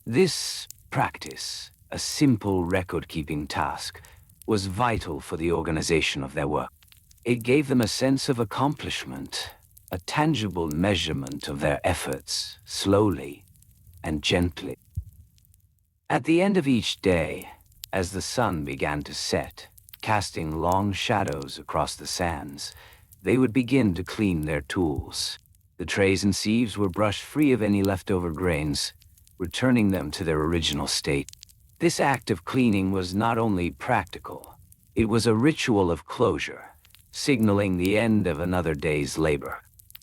This practice, a simple record-keeping task, was vital for the organization of their work. It gave them a sense of accomplishment, a tangible measurement of their efforts, slowly and gently. At the end of each day, as the sun began to set, casting long shadows across the sands, they would begin to clean their tools. The trays and sieves were brushed free of any leftover grains, returning them to their original state. This act of cleaning was not only practical, it was a ritual of closure, signaling the end of another day's labor.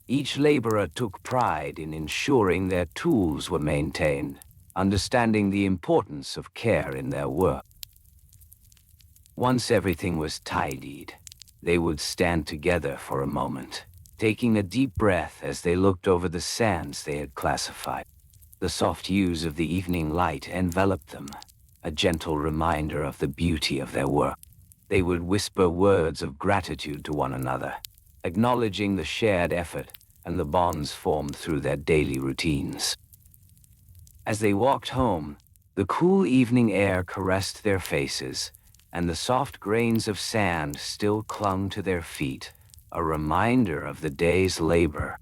Each laborer took pride in ensuring their tools were maintained, understanding the importance of care in their work. Once everything was tidied, they would stand together for a moment, taking a deep breath as they looked over the sands they had classified. The soft hues of the evening light enveloped them, a gentle reminder of the beauty of their work. They would whisper words of gratitude to one another, acknowledging the shared effort and the bonds formed through their daily routines. As they walked home, The cool evening air caressed their faces, and the soft grains of sand still clung to their feet, a reminder of the day's labor.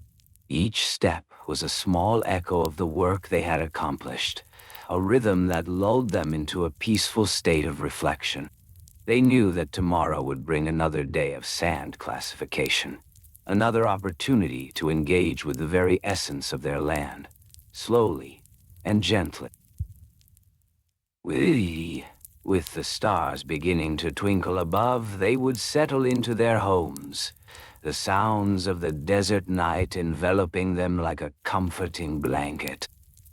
Each step was a small echo of the work they had accomplished, a rhythm that lulled them into a peaceful state of reflection. They knew that tomorrow would bring another day of sand classification, another opportunity to engage with the very essence of their land, slowly and gently. With the stars beginning to twinkle above, they would settle into their homes, the sounds of the desert night enveloping them like a comforting blanket.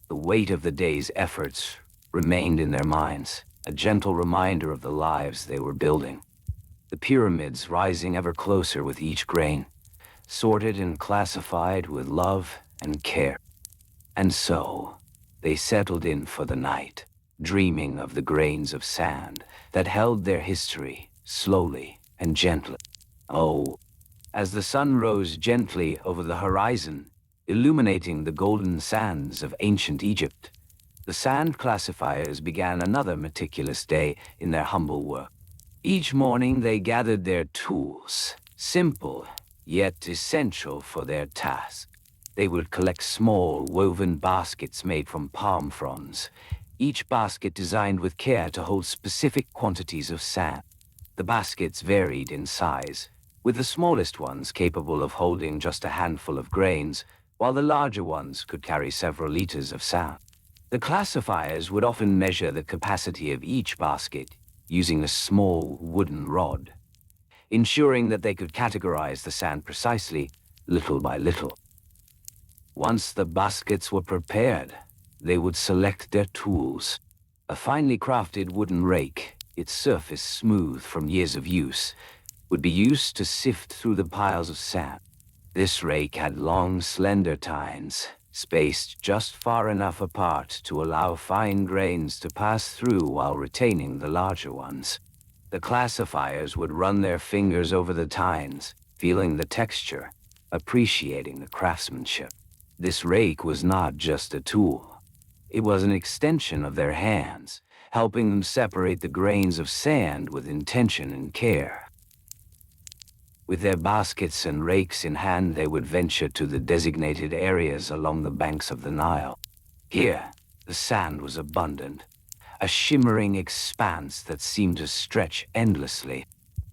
The weight of the day's efforts remained in their minds, a gentle reminder of the lives they were building. The pyramids rising ever closer with each grain, sorted and classified with love and care. And so, they settled in for the night, dreaming of the grains of sand that held their history slowly and gently. Oh, as the sun rose gently over the horizon, illuminating the golden sands of ancient Egypt, the sand classifiers began another meticulous day in their humble work. Each morning they gathered their tools, simple yet essential for their task. They would collect small woven baskets made from palm fronds, each basket designed with care to hold specific quantities of sand. The baskets varied in size, with the smallest ones capable of holding just a handful of grains, while the larger ones could carry several liters of sand. The classifiers would often measure the capacity of each basket using a small wooden rod, ensuring that they could categorize the sand precisely, little by little. Once the baskets were prepared, they would select their tools. A finely crafted wooden rake, its surface smooth from years of use, would be used to sift through the piles of sand. This rake had long, slender tines, spaced just far enough apart to allow fine grains to pass through while retaining the larger ones. The classifiers would run their fingers over the tines, feeling the texture, appreciating the craftsmanship. This rake was not just a tool. It was an extension of their hands, helping them separate the grains of sand with intention and care. With their baskets and rakes in hand, they would venture to the designated areas along the banks of the Nile. Here, the sand was abundant, a shimmering expanse that seemed to stretch endlessly.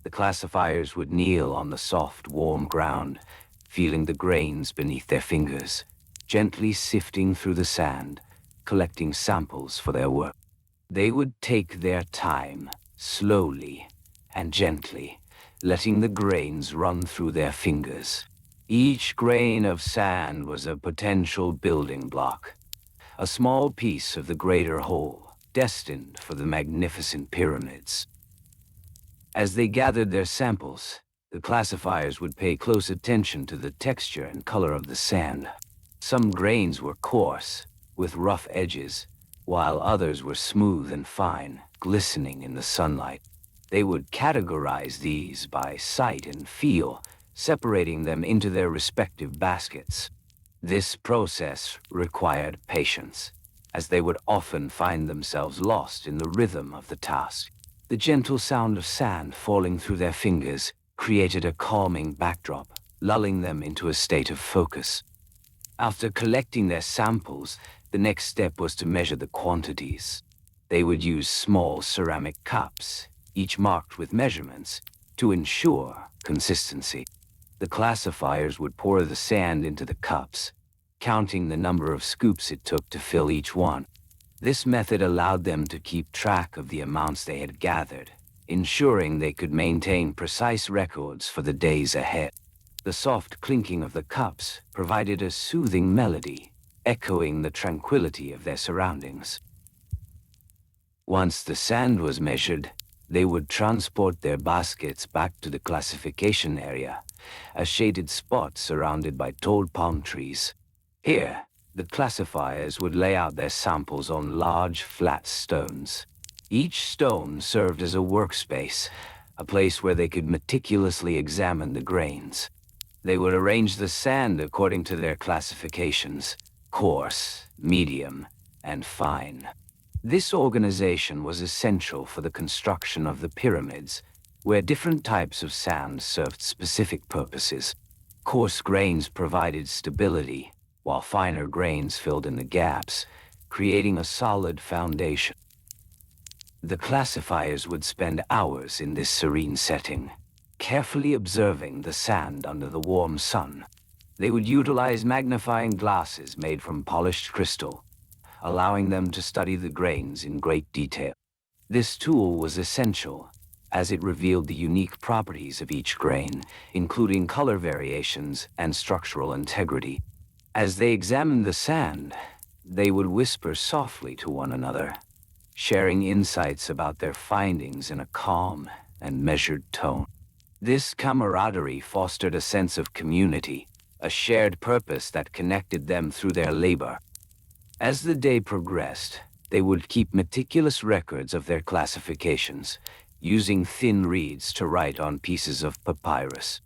The classifiers would kneel on the soft, warm ground, feeling the grains beneath their fingers, gently sifting through the sand, collecting samples for their work. They would take their time, slowly and gently, letting the grains run through their fingers. Each grain of sand was a potential building block, a small piece of the greater whole, destined for the magnificent pyramids. As they gathered their samples, the classifiers would pay close attention to the texture and color of the sand. Some grains were coarse, with rough edges, while others were smooth and fine, glistening in the sunlight. They would categorize these by sight and feel, separating them into their respective baskets. This process required patience, as they would often find themselves lost in the rhythm of the task. The gentle sound of sand falling through their fingers created a calming backdrop, lulling them into a state of focus. After collecting their samples, the next step was to measure the quantities. They would use small ceramic cups, each marked with measurements, to ensure consistency. The classifiers would pour the sand into the cups, counting the number of scoops it took to fill each one. This method allowed them to keep track of the amounts they had gathered, ensuring they could maintain precise records for the days ahead. The soft clinking of the cups provided a soothing melody, echoing the tranquility of their surroundings. Once the sand was measured, they would transport their baskets back to the classification area, a shaded spot surrounded by tall palm trees. Here, the classifiers would lay out their samples on large, flat stones. Each stone served as a workspace, a place where they could meticulously examine the grains. They would arrange the sand according to their classifications: coarse, medium, and fine. This organization was essential for the construction of the pyramids, where different types of sand served specific purposes. Coarse grains provided stability, while finer grains filled in the gaps, creating a solid foundation. The classifiers would spend hours in this serene setting, carefully observing the sand under the warm sun. They would utilize magnifying glasses made from polished crystal, allowing them to study the grains in great detail. This tool was essential, as it revealed the unique properties of each grain, including color variations and structural integrity. As they examined the sand, they would whisper softly to one another, sharing insights about their findings in a calm and measured tone. This camaraderie fostered a sense of community, a shared purpose that connected them through their labor. As the day progressed, they would keep meticulous records of their classifications, using thin reeds to write on pieces of papyrus.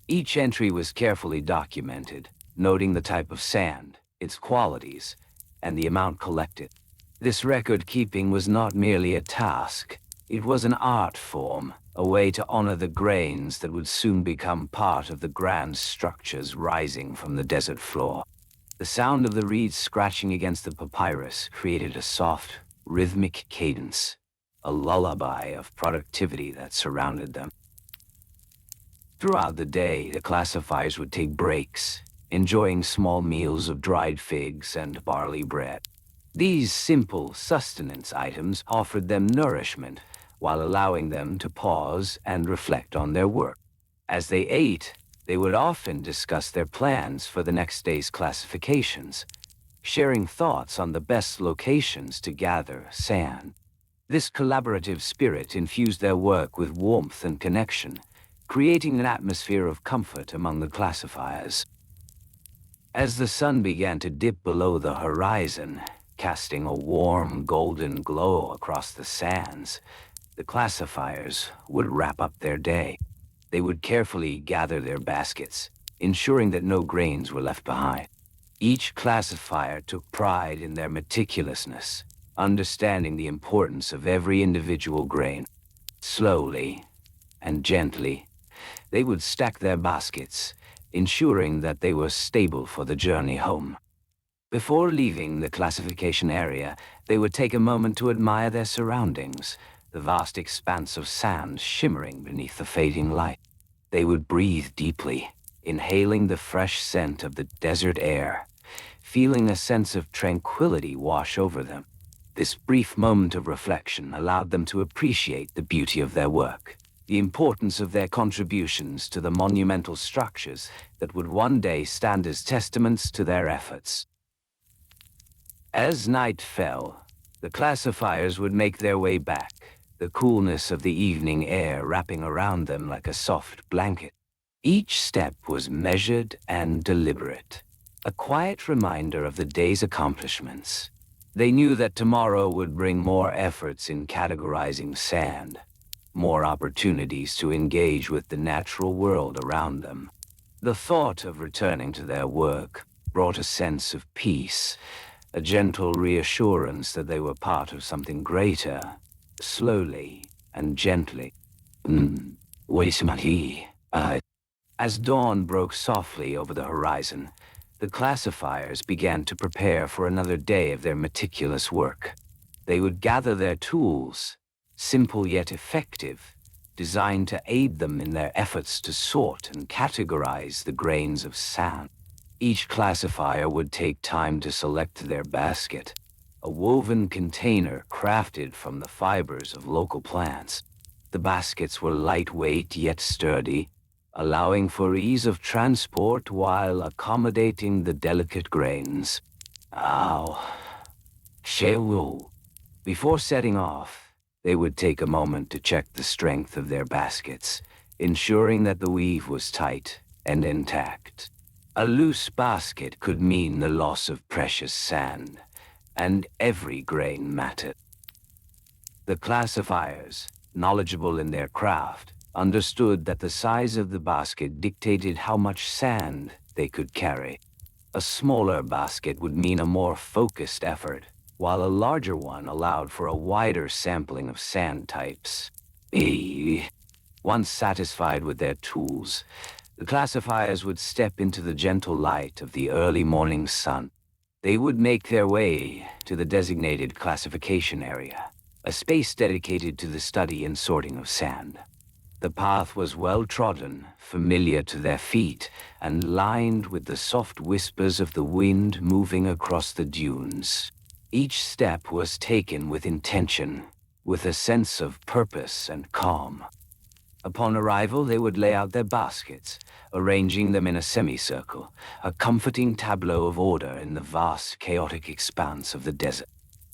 Each entry was carefully documented, noting the type of sand, its qualities, and the amount collected. This record-keeping was not merely a task, it was an art form, a way to honor the grains that would soon become part of the grand structures rising from the desert floor. The sound of the reeds scratching against the papyrus created a soft, rhythmic cadence, a lullaby of productivity that surrounded them. Throughout the day, the classifiers would take breaks, enjoying small meals of dried figs and barley bread. These simple sustenance items offered them nourishment while allowing them to pause and reflect on their work. As they ate, they would often discuss their plans for the next day's classifications, sharing thoughts on the best locations to gather sand. This collaborative spirit infused their work with warmth and connection, creating an atmosphere of comfort among the classifiers. As the sun began to dip below the horizon, casting a warm golden glow across the sands, the classifiers would wrap up their day. They would carefully gather their baskets, ensuring that no grains were left behind. Each classifier took pride in their meticulousness, understanding the importance of every individual grain. Slowly and gently, they would stack their baskets, ensuring that they were stable for the journey home. Before leaving the classification area, they would take a moment to admire their surroundings, the vast expanse of sand shimmering beneath the fading light. They would breathe deeply, inhaling the fresh scent of the desert air, feeling a sense of tranquility wash over them. This brief moment of reflection allowed them to appreciate the beauty of their work, the importance of their contributions to the monumental structures that would one day stand as testaments to their efforts. As night fell, the classifiers would make their way back, the coolness of the evening air wrapping around them like a soft blanket. Each step was measured and deliberate, a quiet reminder of the day's accomplishments. They knew that tomorrow would bring more efforts in categorizing sand, more opportunities to engage with the natural world around them. The thought of returning to their work brought a sense of peace, a gentle reassurance that they were part of something greater. Slowly and gently. As dawn broke softly over the horizon, the classifiers began to prepare for another day of their meticulous work. They would gather their tools, simple yet effective, designed to aid them in their efforts to sort and categorize the grains of sand. Each classifier would take time to select their basket, a woven container crafted from the fibers of local plants. The baskets were lightweight yet sturdy, allowing for ease of transport while accommodating the delicate grains. Before setting off, they would take a moment to check the strength of their baskets, ensuring that the weave was tight and intact. A loose basket could mean the loss of precious sand, and every grain mattered. The classifiers, knowledgeable in their craft, understood that the size of the basket dictated how much sand they could carry. A smaller basket would mean a more focused effort, while a larger one allowed for a wider sampling of sand types. Once satisfied with their tools, the classifiers would step into the gentle light of the early morning sun. They would make their way to the designated classification area, a space dedicated to the study and sorting of sand. The path was well-trodden, familiar to their feet, and lined with the soft whispers of the wind moving across the dunes. Each step was taken with intention, with a sense of purpose and calm. Upon arrival, they would lay out their baskets, arranging them in a semicircle, a comforting tableau of order in the vast, chaotic expanse of the desert.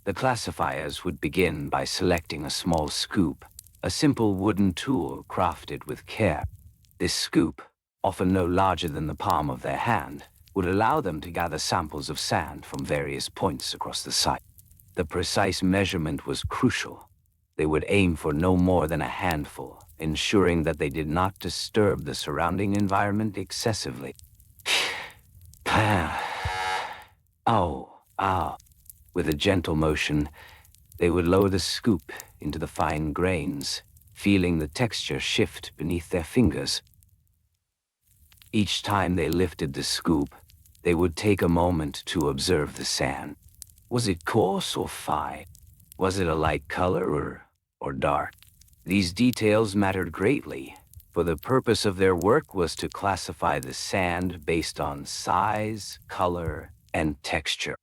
The classifiers would begin by selecting a small scoop, a simple wooden tool crafted with care. This scoop, often no larger than the palm of their hand, would allow them to gather samples of sand from various points across the site. The precise measurement was crucial. They would aim for no more than a handful, ensuring that they did not disturb the surrounding environment excessively. Ow. With a gentle motion, they would lower the scoop into the fine grains, feeling the texture shift beneath their fingers. Each time they lifted the scoop, they would take a moment to observe the sand. Was it coarse or fine? Was it a light color or dark? These details mattered greatly, for the purpose of their work was to classify the sand based on size, color, and texture.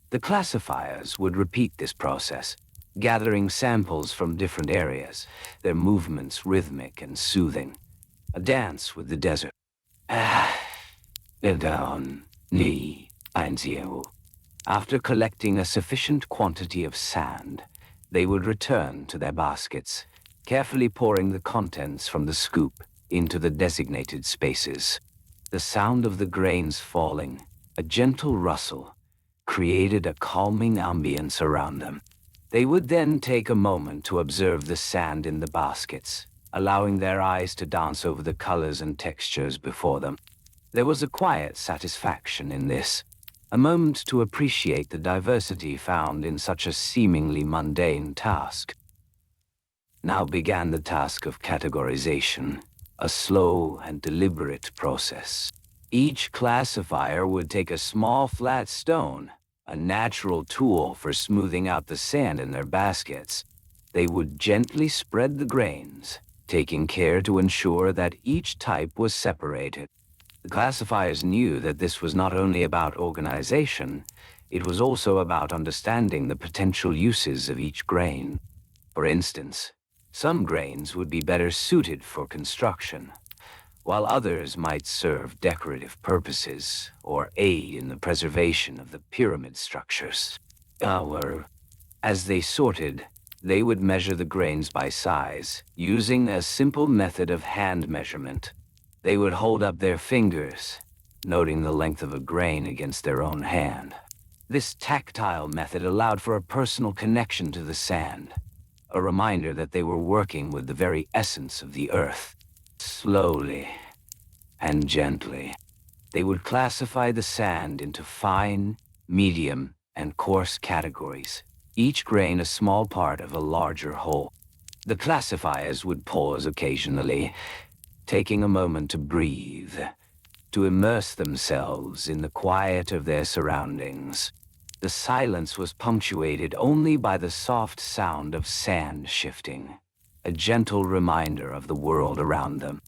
The classifiers would repeat this process, gathering samples from different areas, their movements rhythmic and soothing. A dance with the desert. After collecting a sufficient quantity of sand, they would return to their baskets, carefully pouring the contents from the scoop into the designated spaces. The sound of the grains falling, a gentle rustle, created a calming ambience around them. They would then take a moment to observe the sand in the baskets, allowing their eyes to dance over the colors and textures before them. There was a quiet satisfaction in this, a moment to appreciate the diversity found in such a seemingly mundane task. Now began the task of categorization, a slow and deliberate process. Each classifier would take a small flat stone, a natural tool for smoothing out the sand in their baskets. They would gently spread the grains, taking care to ensure that each type was separated. The classifiers knew that this was not only about organization, it was also about understanding the potential uses of each grain. For instance, some grains would be better suited for construction, while others might serve decorative purposes or aid in the preservation of the pyramid structures. As they sorted, they would measure the grains by size, using a simple method of hand measurement. They would hold up their fingers, noting the length of a grain against their own hand. This tactile method allowed for a personal connection to the sand, a reminder that they were working with the very essence of the earth. Slowly and gently, they would classify the sand into fine, medium, and coarse categories, each grain a small part of a larger whole. The classifiers would pause occasionally, taking a moment to breathe, to immerse themselves in the quiet of their surroundings. The silence was punctuated only by the soft sound of sand shifting, a gentle reminder of the world around them.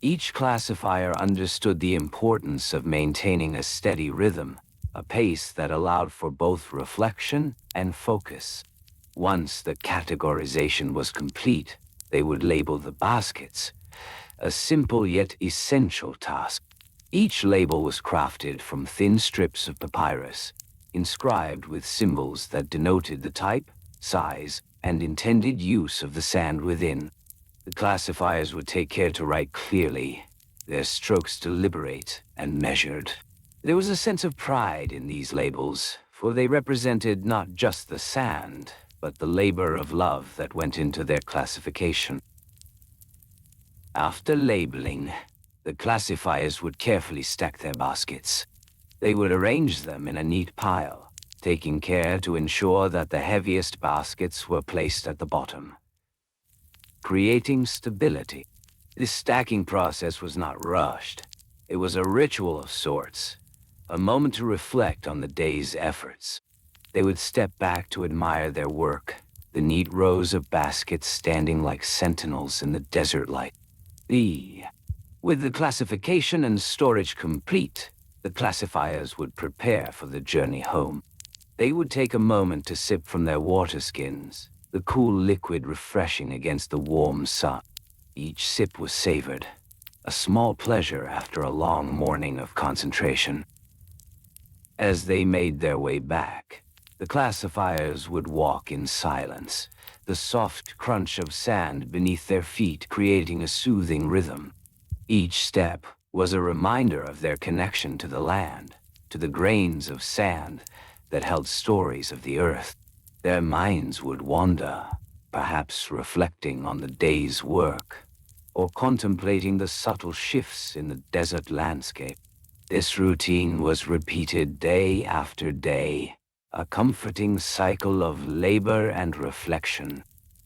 Each classifier understood the importance of maintaining a steady rhythm, a pace that allowed for both reflection and focus. Once the categorization was complete, they would label the baskets, a simple yet essential task. Each label was crafted from thin strips of papyrus, inscribed with symbols that denoted the type, size, and intended use of the sand within. The classifiers would take care to write clearly, their strokes deliberate and measured. There was a sense of pride in these labels, for they represented not just the sand, but the labor of love that went into their classification. After labeling, the classifiers would carefully stack their baskets. They would arrange them in a neat pile, taking care to ensure that the heaviest baskets were placed at the bottom. Creating stability. This stacking process was not rushed. It was a ritual of sorts, a moment to reflect on the day's efforts. They would step back to admire their work, the neat rows of baskets standing like sentinels in the desert light. With the classification and storage complete, the classifiers would prepare for the journey home. They would take a moment to sip from their water skins, the cool liquid refreshing against the warm sun. Each sip was savored, a small pleasure after a long morning of concentration. As they made their way back, the classifiers would walk in silence, the soft crunch of sand beneath their feet creating a soothing rhythm. Each step was a reminder of their connection to the land, to the grains of sand that held stories of the earth. Their minds would wander, perhaps reflecting on the day's work, or contemplating the subtle shifts in the desert landscape. This routine was repeated day after day, a comforting cycle of labor and reflection.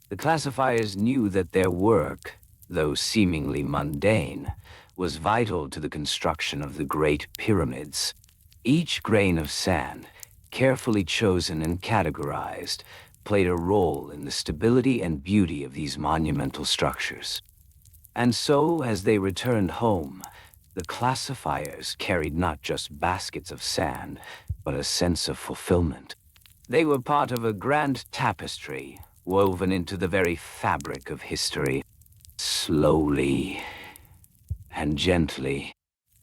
The classifiers knew that their work, though seemingly mundane, was vital to the construction of the Great Pyramids. Each grain of sand, carefully chosen and categorized, played a role in the stability and beauty of these monumental structures. And so, as they returned home, the classifiers carried not just baskets of sand, but a sense of fulfillment. They were part of a grand tapestry, woven into the very fabric of history. Slowly and gently,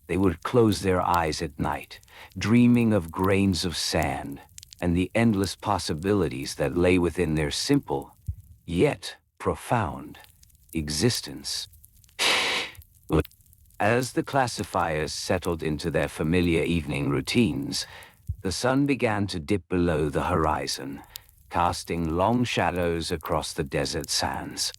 they would close their eyes at night, dreaming of grains of sand and the endless possibilities that lay within their simple, yet profound, existence. As the classifiers settled into their familiar evening routines, the sun began to dip below the horizon, casting long shadows across the desert sands.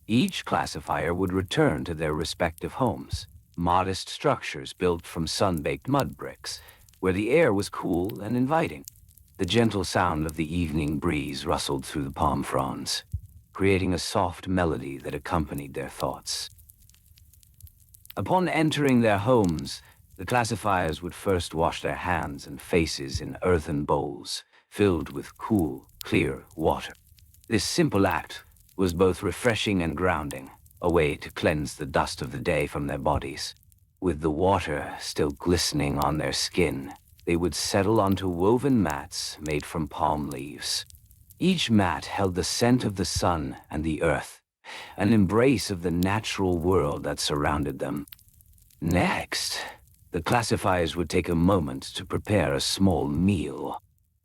Each classifier would return to their respective homes, modest structures built from sun-baked mud bricks, where the air was cool and inviting. The gentle sound of the evening breeze rustled through the palm fronds, creating a soft melody that accompanied their thoughts. Upon entering their homes, the classifiers would first wash their hands and faces in earthen bowls filled with cool, clear water. This simple act was both refreshing and grounding, a way to cleanse the dust of the day from their bodies. With the water still glistening on their skin, they would settle onto woven mats made from palm leaves. Each mat held the scent of the sun and the earth, an embrace of the natural world that surrounded them. Next, the classifiers would take a moment to prepare a small meal.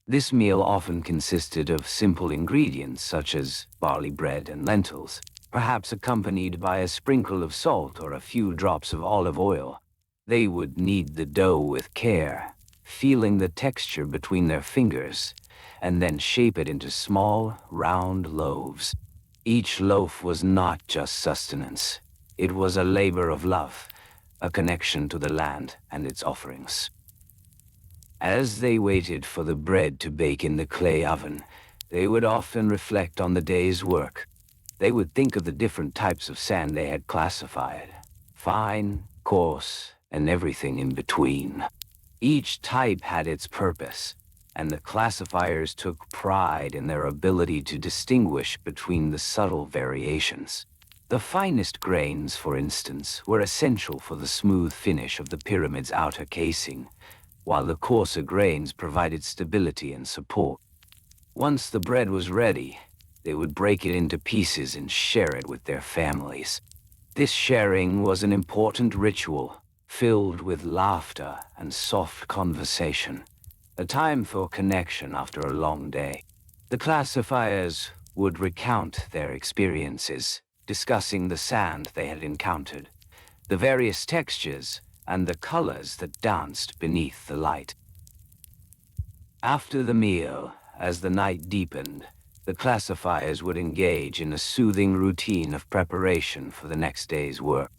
This meal often consisted of simple ingredients such as barley bread and lentils, perhaps accompanied by a sprinkle of salt or a few drops of olive oil. They would knead the dough with care, feeling the texture between their fingers, and then shape it into small, round loaves. Each loaf was not just sustenance. It was a labor of love, a connection to the land and its offerings. As they waited for the bread to bake in the clay oven, they would often reflect on the day's work. They would think of the different types of sand they had classified, fine, coarse, and everything in between. Each type had its purpose, and the classifiers took pride in their ability to distinguish between the subtle variations. The finest grains, for instance, were essential for the smooth finish of the pyramid's outer casing, while the coarser grains provided stability and support. Once the bread was ready, they would break it into pieces and share it with their families. This sharing was an important ritual, filled with laughter and soft conversation, a time for connection after a long day. The classifiers would recount their experiences, discussing the sand they had encountered, the various textures, and the colors that danced beneath the light. After the meal, as the night deepened, the classifiers would engage in a soothing routine of preparation for the next day's work.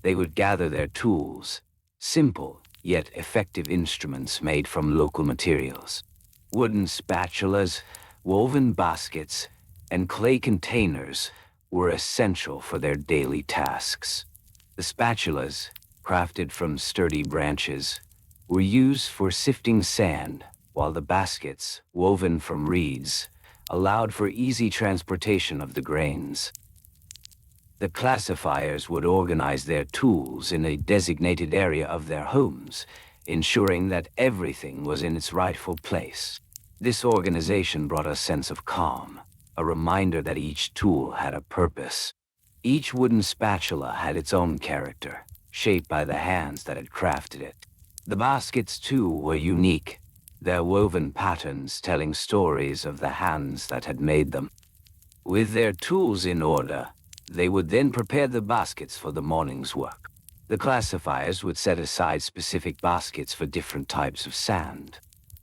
They would gather their tools, simple yet effective instruments made from local materials. Wooden spatulas, woven baskets, and clay containers were essential for their daily tasks. The spatulas, crafted from sturdy branches, were used for sifting sand, while the baskets, woven from reeds, allowed for easy transportation of the grains. The classifiers would organize their tools in a designated area of their homes, ensuring that everything was in its rightful place. This organization brought a sense of calm, a reminder that each tool had a purpose. Each wooden spatula had its own character, shaped by the hands that had crafted it. The baskets, too, were unique, their woven patterns telling stories of the hands that had made them. With their tools in order, they would then prepare the baskets for the morning's work. The classifiers would set aside specific baskets for different types of sand.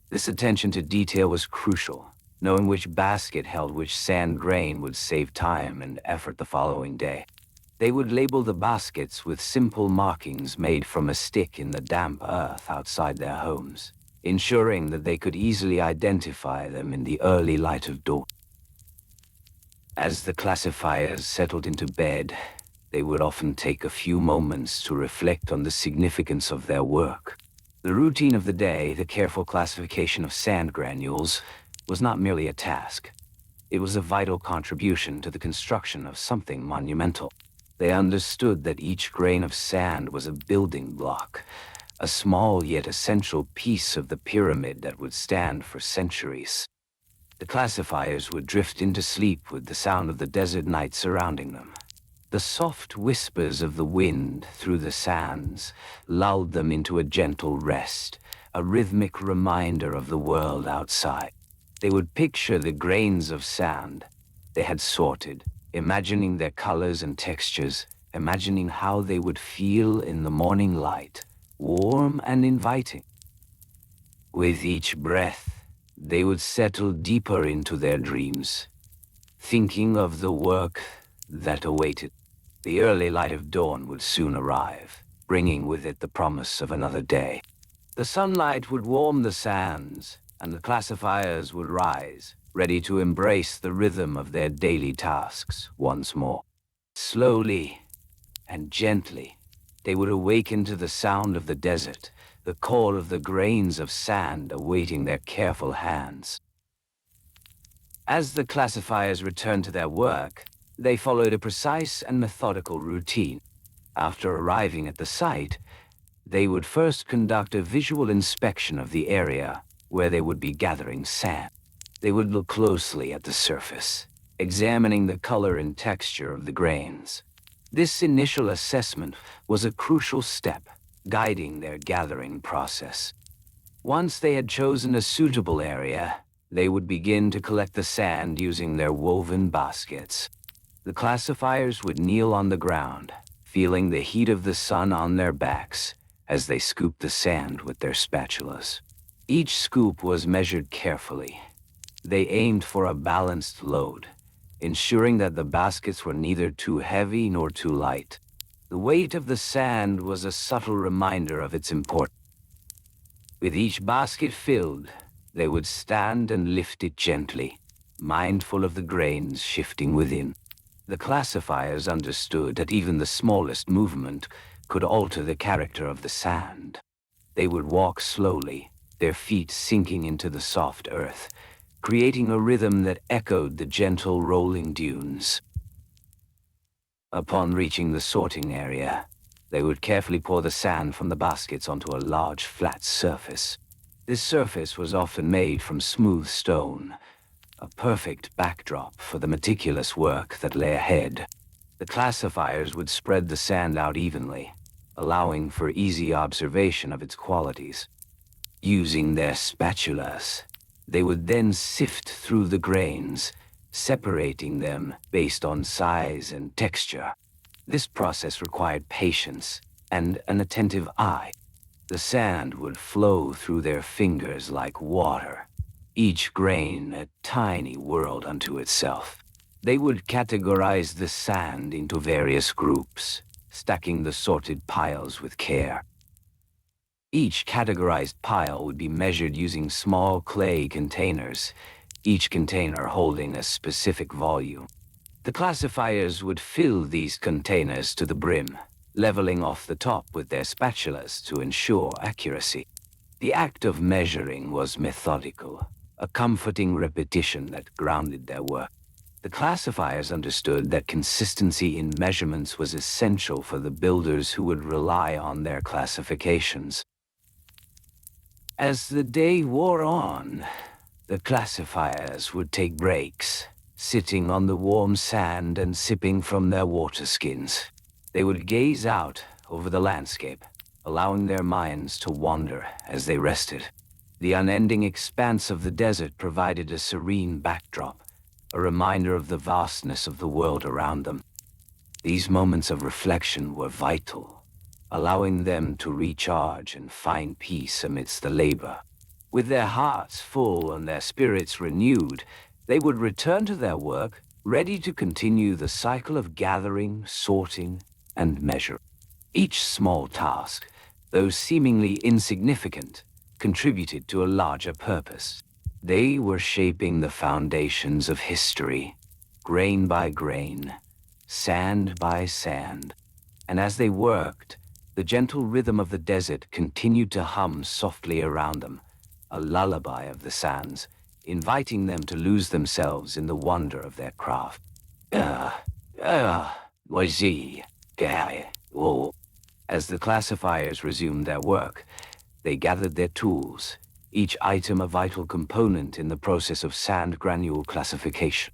This attention to detail was crucial. Knowing which basket held which sand grain would save time and effort the following day. They would label the baskets with simple markings made from a stick in the damp earth outside their homes, ensuring that they could easily identify them in the early light of dawn. As the classifiers settled into bed, they would often take a few moments to reflect on the significance of their work. The routine of the day, the careful classification of sand granules, was not merely a task. It was a vital contribution to the construction of something monumental. They understood that each grain of sand was a building block, a small yet essential piece of the pyramid that would stand for centuries. The classifiers would drift into sleep with the sound of the desert night surrounding them. The soft whispers of the wind through the sands lulled them into a gentle rest, a rhythmic reminder of the world outside. They would picture the grains of sand they had sorted, imagining their colors and textures, imagining how they would feel in the morning light, warm and inviting. With each breath, they would settle deeper into their dreams, thinking of the work that awaited. The early light of dawn would soon arrive, bringing with it the promise of another day. The sunlight would warm the sands, and the classifiers would rise, ready to embrace the rhythm of their daily tasks once more. Slowly and gently, they would awaken to the sound of the desert, the call of the grains of sand awaiting their careful hands. As the classifiers returned to their work, they followed a precise and methodical routine. After arriving at the site, they would first conduct a visual inspection of the area where they would be gathering sand. They would look closely at the surface, examining the color and texture of the grains. This initial assessment was a crucial step, guiding their gathering process. Once they had chosen a suitable area, they would begin to collect the sand using their woven baskets. The classifiers would kneel on the ground, feeling the heat of the sun on their backs as they scooped the sand with their spatulas. Each scoop was measured carefully. They aimed for a balanced load, ensuring that the baskets were neither too heavy nor too light. The weight of the sand was a subtle reminder of its importance. With each basket filled, they would stand and lift it gently, mindful of the grains shifting within. The classifiers understood that even the smallest movement could alter the character of the sand. They would walk slowly, their feet sinking into the soft earth, creating a rhythm that echoed the gentle rolling dunes. Upon reaching the sorting area, they would carefully pour the sand from the baskets onto a large flat surface. This surface was often made from smooth stone, a perfect backdrop for the meticulous work that lay ahead. The classifiers would spread the sand out evenly, allowing for easy observation of its qualities. Using their spatulas, they would then sift through the grains, separating them based on size and texture. This process required patience and an attentive eye. The sand would flow through their fingers like water, each grain a tiny world unto itself. They would categorize the sand into various groups, stacking the sorted piles with care. Each categorized pile would be measured using small clay containers, each container holding a specific volume. The classifiers would fill these containers to the brim, leveling off the top with their spatulas to ensure accuracy. The act of measuring was methodical, a comforting repetition that grounded their work. The classifiers understood that consistency in measurements was essential for the builders who would rely on their classifications. As the day wore on, the classifiers would take breaks, sitting on the warm sand and sipping from their water skins. They would gaze out over the landscape, allowing their minds to wander as they rested. The unending expanse of the desert provided a serene backdrop, a reminder of the vastness of the world around them. These moments of reflection were vital, allowing them to recharge and find peace amidst the labor. With their hearts full and their spirits renewed, they would return to their work, ready to continue the cycle of gathering, sorting, and measuring. Each small task, though seemingly insignificant, contributed to a larger purpose. They were shaping the foundations of history, grain by grain, sand by sand. And as they worked, the gentle rhythm of the desert continued to hum softly around them, a lullaby of the sands, inviting them to lose themselves in the wonder of their craft. As the classifiers resumed their work, they gathered their tools, each item a vital component in the process of sand granule classification.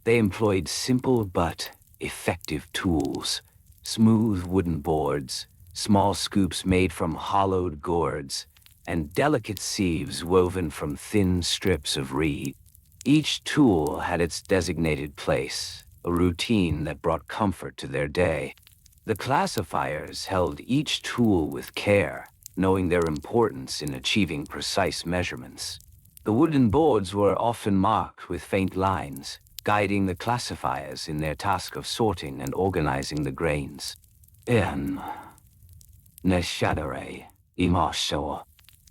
They employed simple but effective tools, smooth wooden boards, small scoops made from hollowed gourds, and delicate sieves woven from thin strips of reed. Each tool had its designated place, a routine that brought comfort to their day. The classifiers held each tool with care, knowing their importance in achieving precise measurements. The wooden boards were often marked with faint lines, guiding the classifiers in their task of sorting and organizing the grains. Neshadare, Imasho.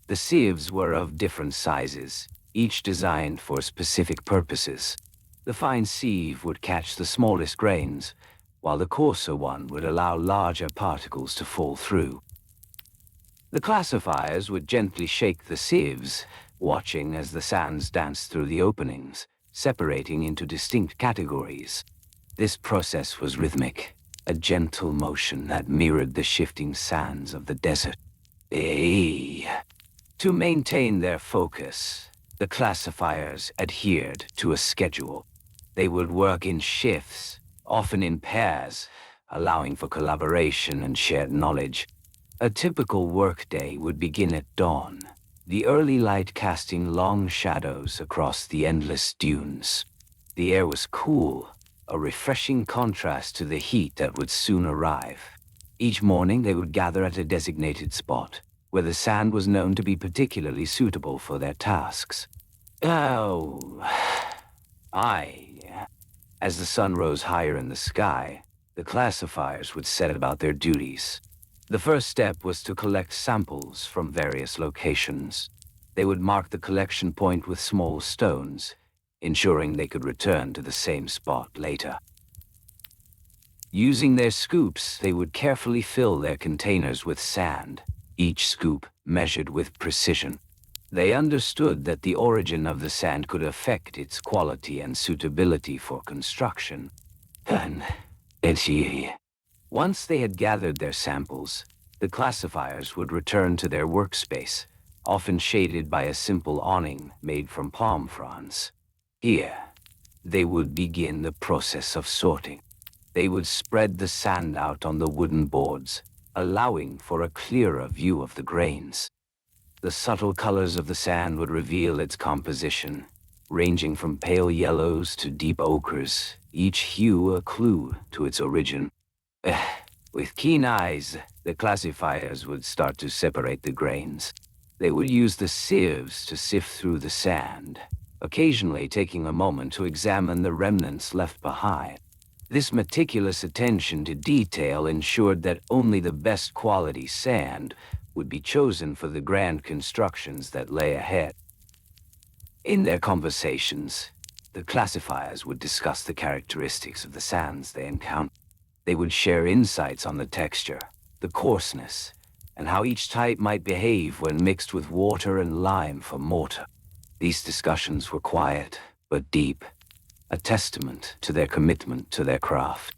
The sieves were of different sizes, each designed for specific purposes. The fine sieve would catch the smallest grains, while the coarser one would allow larger particles to fall through. The classifiers would gently shake the sieves, watching as the sands danced through the openings, separating into distinct categories. This process was rhythmic, a gentle motion that mirrored the shifting sands of the desert. To maintain their focus, the classifiers adhered to a schedule. They would work in shifts, often in pairs, allowing for collaboration and shared knowledge. A typical workday would begin at dawn, the early light casting long shadows across the endless dunes. The air was cool, a refreshing contrast to the heat that would soon arrive. Each morning they would gather at a designated spot, where the sand was known to be particularly suitable for their tasks. As the sun rose higher in the sky, the classifiers would set about their duties. The first step was to collect samples from various locations. They would mark the collection point with small stones, ensuring they could return to the same spot later. Using their scoops, they would carefully fill their containers with sand, each scoop measured with precision. They understood that the origin of the sand could affect its quality and suitability for construction. Once they had gathered their samples, the classifiers would return to their workspace, often shaded by a simple awning made from palm fronds. Here, they would begin the process of sorting. They would spread the sand out on the wooden boards, allowing for a clearer view of the grains. The subtle colors of the sand would reveal its composition, ranging from pale yellows to deep ochres, each hue a clue to its origin. With keen eyes, the classifiers would start to separate the grains. They would use the sieves to sift through the sand, occasionally taking a moment to examine the remnants left behind. This meticulous attention to detail ensured that only the best quality sand would be chosen for the grand constructions that lay ahead. In their conversations, the classifiers would discuss the characteristics of the sands they encountered. They would share insights on the texture, the coarseness, and how each type might behave when mixed with water and lime for mortar. These discussions were quiet, but deep, a testament to their commitment to their craft.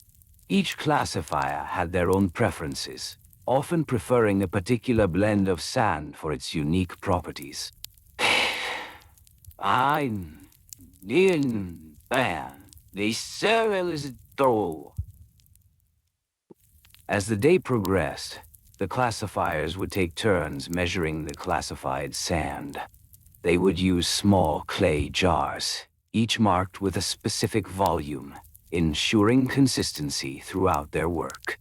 Each classifier had their own preferences, often preferring a particular blend of sand for its unique properties. I'm in the cell is door. As the day progressed, the classifiers would take turns measuring the classified sand. They would use small clay jars, each marked with a specific volume, ensuring consistency throughout their work.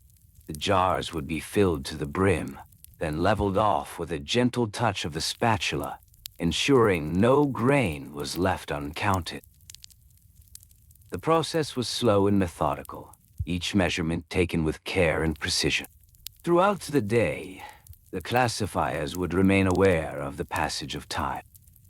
The jars would be filled to the brim, then leveled off with a gentle touch of the spatula, ensuring no grain was left uncounted. The process was slow and methodical, each measurement taken with care and precision. Throughout the day, the classifiers would remain aware of the passage of time.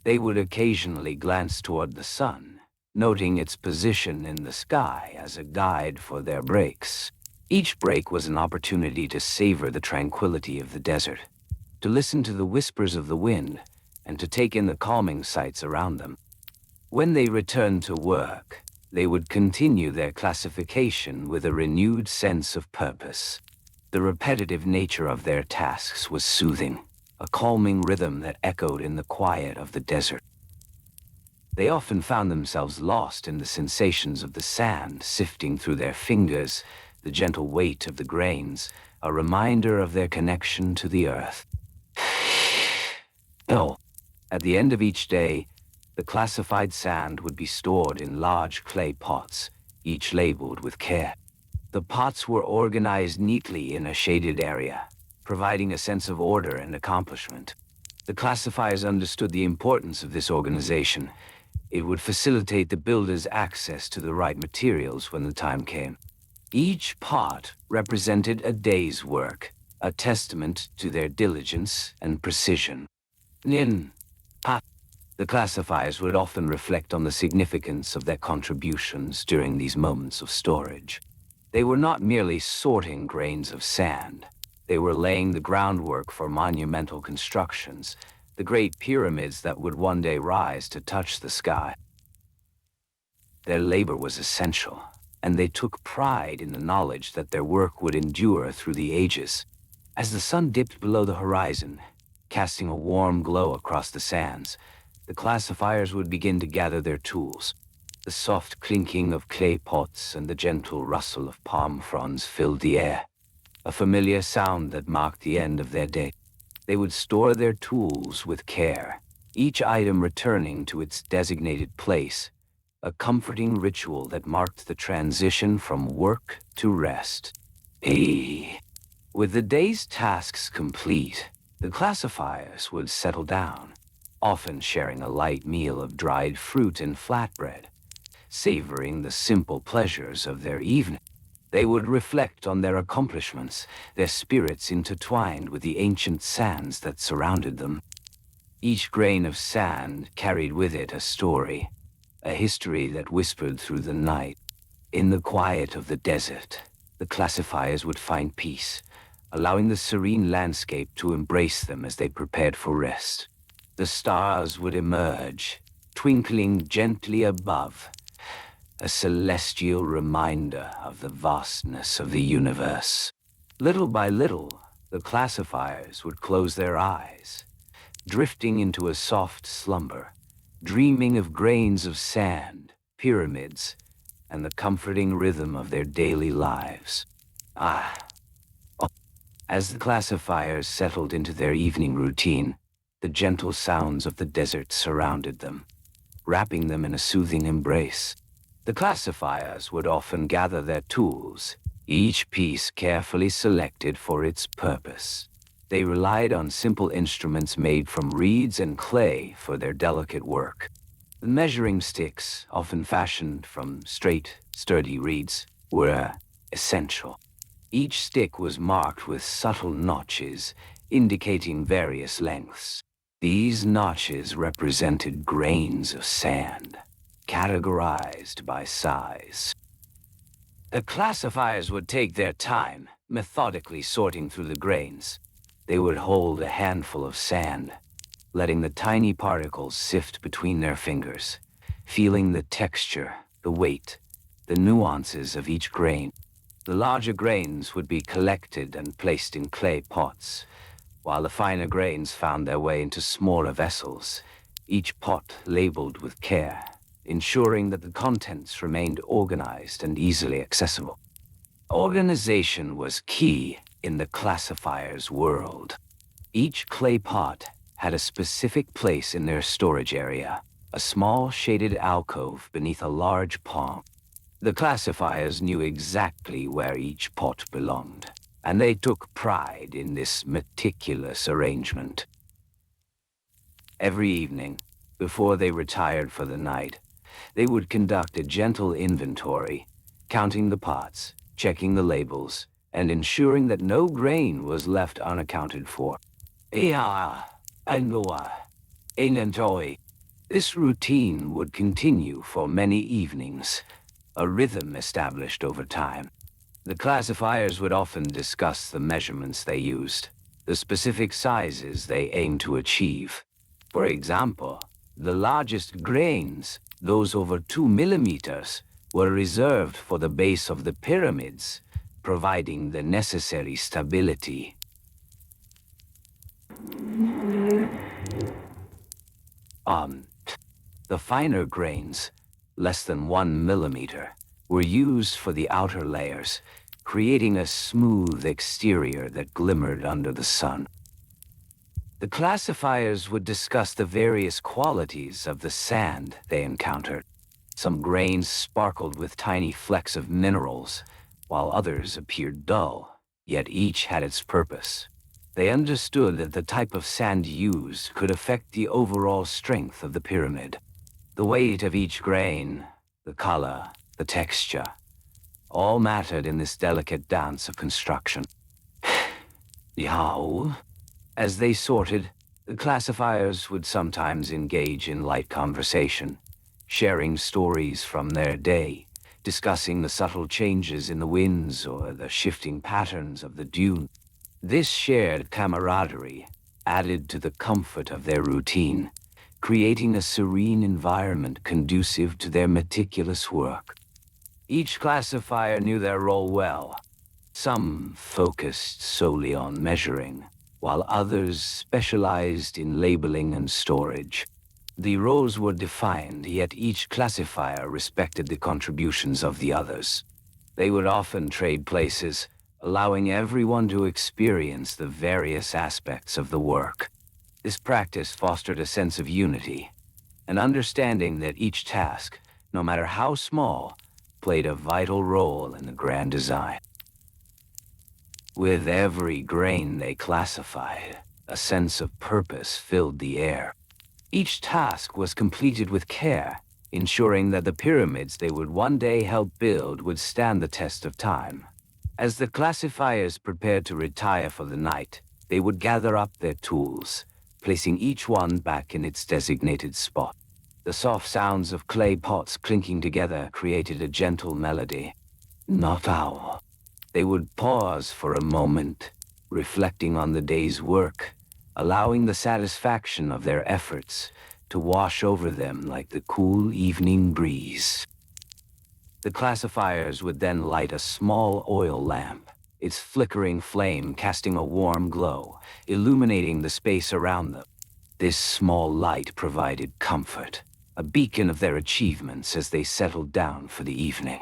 They would occasionally glance toward the sun, noting its position in the sky as a guide for their breaks. Each break was an opportunity to savor the tranquility of the desert, to listen to the whispers of the wind, and to take in the calming sights around them. When they returned to work, they would continue their classification with a renewed sense of purpose. The repetitive nature of their tasks was soothing, a calming rhythm that echoed in the quiet of the desert. They often found themselves lost in the sensations of the sand sifting through their fingers, the gentle weight of the grains, a reminder of their connection to the earth. At the end of each day, the classified sand would be stored in large clay pots, each labeled with care. The pots were organized neatly in a shaded area, providing a sense of order and accomplishment. The classifiers understood the importance of this organization. It would facilitate the builders' access to the right materials when the time came. Each pot represented a day's work, a testament to their diligence and precision. The classifiers would often reflect on the significance of their contributions during these moments of storage. They were not merely sorting grains of sand. They were laying the groundwork for monumental constructions, the great pyramids that would one day rise to touch the sky. Their labor was essential, and they took pride in the knowledge that their work would endure through the ages. As the sun dipped below the horizon, casting a warm glow across the sands, the classifiers would begin to gather their tools. The soft clinking of clay pots and the gentle rustle of palm fronds filled the air, a familiar sound that marked the end of their day. They would store their tools with care, each item returning to its designated place, a comforting ritual that marked the transition from work to rest. With the day's tasks complete, the classifiers would settle down, often sharing a light meal of dried fruit and flatbread, savoring the simple pleasures of their evening. They would reflect on their accomplishments, their spirits intertwined with the ancient sands that surrounded them. Each grain of sand carried with it a story, a history that whispered through the night. In the quiet of the desert, the classifiers would find peace, allowing the serene landscape to embrace them as they prepared for rest. The stars would emerge, twinkling gently above, a celestial reminder of the vastness of the universe. Little by little, the classifiers would close their eyes, drifting into a soft slumber, dreaming of grains of sand, pyramids, and the comforting rhythm of their daily lives. As the classifiers settled into their evening routine, the gentle sounds of the desert surrounded them, wrapping them in a soothing embrace. The classifiers would often gather their tools, each piece carefully selected for its purpose. They relied on simple instruments made from reeds and clay for their delicate work. The measuring sticks, often fashioned from straight, sturdy reeds, were essential. Each stick was marked with subtle notches, indicating various lengths. These notches represented grains of sand, categorized by size. The classifiers would take their time, methodically sorting through the grains. They would hold a handful of sand, letting the tiny particles sift between their fingers, feeling the texture, the weight, the nuances of each grain. The larger grains would be collected and placed in clay pots, while the finer grains found their way into smaller vessels, each pot labeled with care, ensuring that the contents remained organized and easily accessible. Organization was key in the classifier's world. Each clay pot had a specific place in their storage area, a small shaded alcove beneath a large palm. The classifiers knew exactly where each pot belonged, and they took pride in this meticulous arrangement. Every evening, before they retired for the night, they would conduct a gentle inventory, counting the pots, checking the labels, and ensuring that no grain was left unaccounted for. Inventory. This routine would continue for many evenings, a rhythm established over time. The classifiers would often discuss the measurements they used, the specific sizes they aimed to achieve. For example, the largest grains, those over 2 millimeters, were reserved for the base of the pyramids, providing the necessary stability. The finer grains, less than 1 millimeter, were used for the outer layers, creating a smooth exterior that glimmered under the sun. The classifiers would discuss the various qualities of the sand they encountered. Some grains sparkled with tiny flecks of minerals, while others appeared dull, yet each had its purpose. They understood that the type of sand used could affect the overall strength of the pyramid. The weight of each grain, the color, the texture, all mattered in this delicate dance of construction. Yow. As they sorted, the classifiers would sometimes engage in light conversation, sharing stories from their day, discussing the subtle changes in the winds or the shifting patterns of the dune. This shared camaraderie added to the comfort of their routine, creating a serene environment conducive to their meticulous work. Each classifier knew their role well. Some focused solely on measuring, while others specialized in labeling and storage. The roles were defined, yet each classifier respected the contributions of the others. They would often trade places, allowing everyone to experience the various aspects of the work. This practice fostered a sense of unity, an understanding that each task, no matter how small, played a vital role in the grand design. With every grain they classified, a sense of purpose filled the air. Each task was completed with care, ensuring that the pyramids they would one day help build would stand the test of time. As the classifiers prepared to retire for the night, they would gather up their tools, placing each one back in its designated spot. The soft sounds of clay pots clinking together created a gentle melody. Not owl. They would pause for a moment, reflecting on the day's work, allowing the satisfaction of their efforts to wash over them like the cool evening breeze. The classifiers would then light a small oil lamp, its flickering flame casting a warm glow, illuminating the space around them. This small light provided comfort, a beacon of their achievements as they settled down for the evening.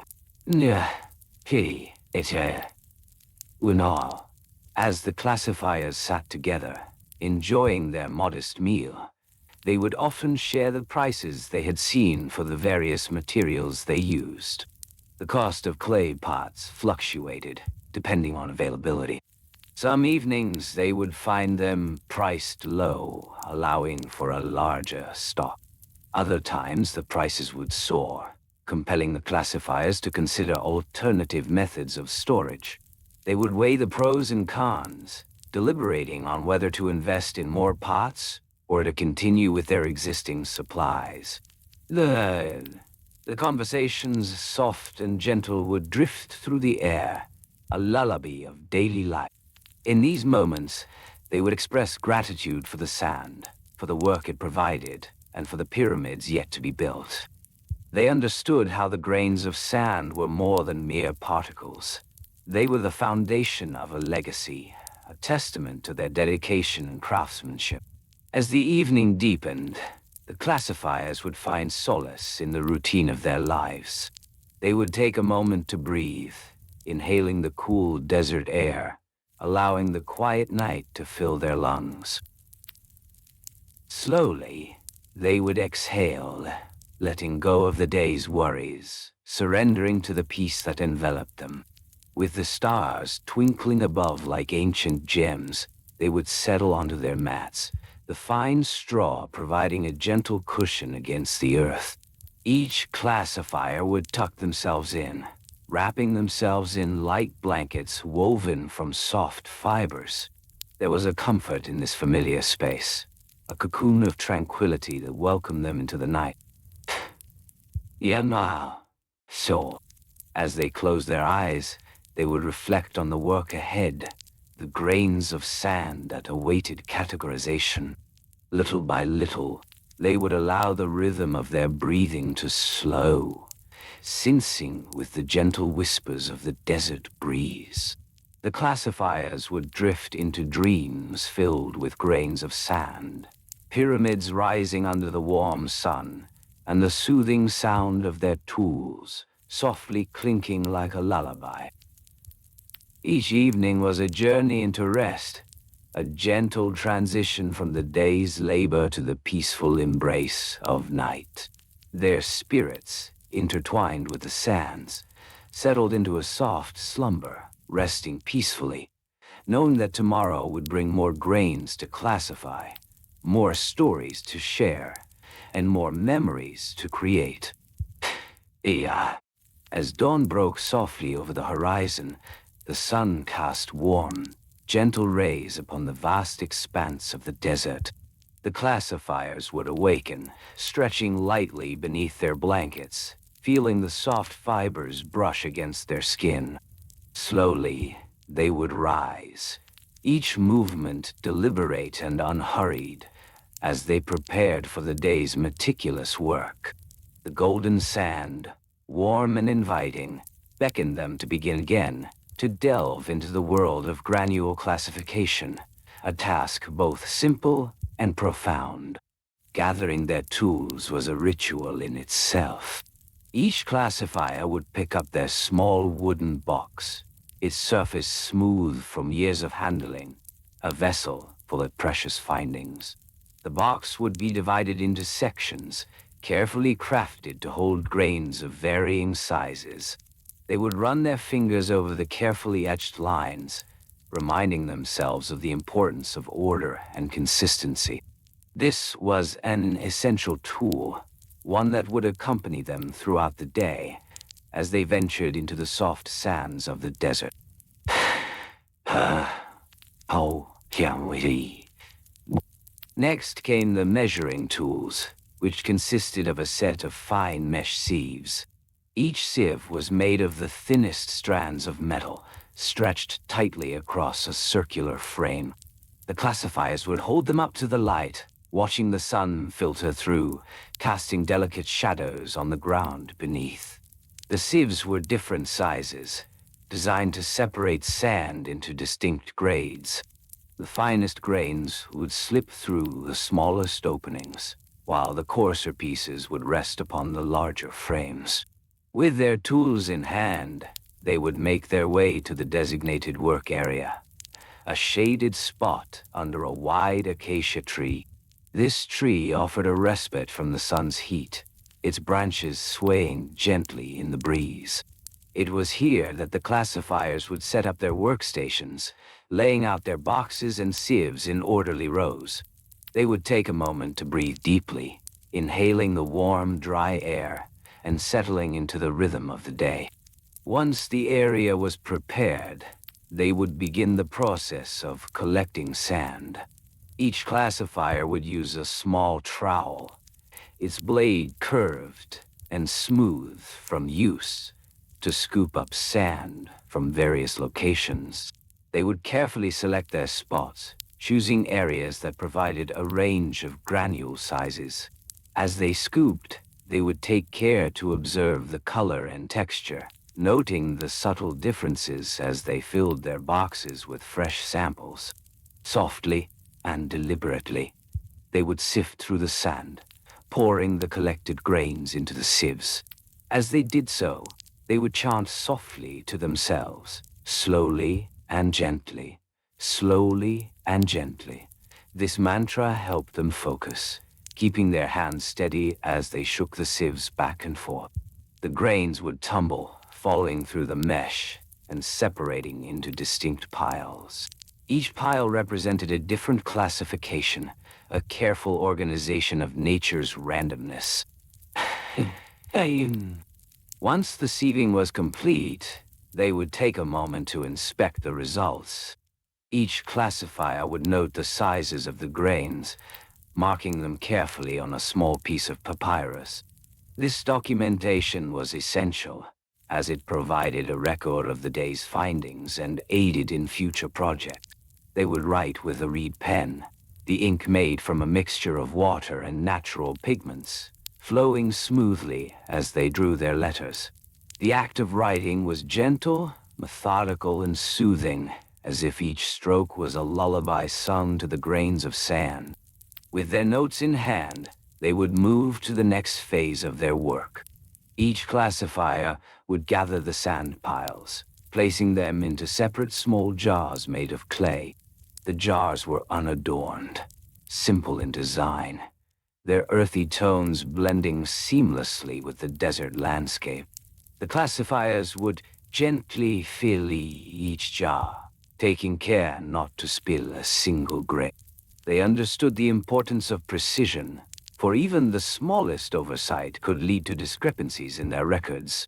As the classifiers sat together, enjoying their modest meal, they would often share the prices they had seen for the various materials they used. The cost of clay pots fluctuated, depending on availability. Some evenings they would find them priced low, allowing for a larger stock. Other times the prices would soar, compelling the classifiers to consider alternative methods of storage. They would weigh the pros and cons, deliberating on whether to invest in more pots or to continue with their existing supplies. The conversations, soft and gentle, would drift through the air, a lullaby of daily life. In these moments, they would express gratitude for the sand, for the work it provided, and for the pyramids yet to be built. They understood how the grains of sand were more than mere particles. They were the foundation of a legacy, a testament to their dedication and craftsmanship. As the evening deepened, the classifiers would find solace in the routine of their lives. They would take a moment to breathe, inhaling the cool desert air, allowing the quiet night to fill their lungs. Slowly, they would exhale, letting go of the day's worries, surrendering to the peace that enveloped them. With the stars twinkling above like ancient gems, they would settle onto their mats, the fine straw providing a gentle cushion against the earth. Each classifier would tuck themselves in, wrapping themselves in light blankets woven from soft fibers. There was a comfort in this familiar space, a cocoon of tranquility that welcomed them into the night. So, as they closed their eyes, they would reflect on the work ahead, the grains of sand that awaited categorization. Little by little, they would allow the rhythm of their breathing to slow, sensing with the gentle whispers of the desert breeze. The classifiers would drift into dreams filled with grains of sand, pyramids rising under the warm sun, and the soothing sound of their tools, softly clinking like a lullaby. Each evening was a journey into rest, a gentle transition from the day's labor to the peaceful embrace of night. Their spirits, intertwined with the sands, settled into a soft slumber, resting peacefully, knowing that tomorrow would bring more grains to classify, more stories to share, and more memories to create. As dawn broke softly over the horizon, the sun cast warm, gentle rays upon the vast expanse of the desert. The classifiers would awaken, stretching lightly beneath their blankets, feeling the soft fibers brush against their skin. Slowly, they would rise, each movement deliberate and unhurried, as they prepared for the day's meticulous work. The golden sand, warm and inviting, beckoned them to begin again, to delve into the world of granule classification, a task both simple and profound. Gathering their tools was a ritual in itself. Each classifier would pick up their small wooden box, its surface smooth from years of handling, a vessel full of precious findings. The box would be divided into sections, carefully crafted to hold grains of varying sizes. They would run their fingers over the carefully etched lines, reminding themselves of the importance of order and consistency. This was an essential tool, one that would accompany them throughout the day as they ventured into the soft sands of the desert. Next came the measuring tools, which consisted of a set of fine mesh sieves. Each sieve was made of the thinnest strands of metal, stretched tightly across a circular frame. The classifiers would hold them up to the light, watching the sun filter through, casting delicate shadows on the ground beneath. The sieves were different sizes, designed to separate sand into distinct grades. The finest grains would slip through the smallest openings, while the coarser pieces would rest upon the larger frames. With their tools in hand, they would make their way to the designated work area, a shaded spot under a wide acacia tree. This tree offered a respite from the sun's heat, its branches swaying gently in the breeze. It was here that the classifiers would set up their workstations, laying out their boxes and sieves in orderly rows. They would take a moment to breathe deeply, inhaling the warm, dry air and settling into the rhythm of the day. Once the area was prepared, they would begin the process of collecting sand. Each classifier would use a small trowel, its blade curved and smooth from use, to scoop up sand from various locations. They would carefully select their spots, choosing areas that provided a range of granule sizes. As they scooped, they would take care to observe the color and texture, noting the subtle differences as they filled their boxes with fresh samples. Softly and deliberately, they would sift through the sand, pouring the collected grains into the sieves. As they did so, they would chant softly to themselves, slowly and gently, slowly and gently. This mantra helped them focus, keeping their hands steady as they shook the sieves back and forth. The grains would tumble, falling through the mesh and separating into distinct piles. Each pile represented a different classification, a careful organization of nature's randomness. Once the sieving was complete, they would take a moment to inspect the results. Each classifier would note the sizes of the grains, marking them carefully on a small piece of papyrus. This documentation was essential, as it provided a record of the day's findings and aided in future projects. They would write with a reed pen, the ink made from a mixture of water and natural pigments, flowing smoothly as they drew their letters. The act of writing was gentle, methodical, and soothing, as if each stroke was a lullaby sung to the grains of sand. With their notes in hand, they would move to the next phase of their work. Each classifier would gather the sand piles, placing them into separate small jars made of clay. The jars were unadorned, simple in design, their earthy tones blending seamlessly with the desert landscape. The classifiers would gently fill each jar, taking care not to spill a single grain. They understood the importance of precision, for even the smallest oversight could lead to discrepancies in their records.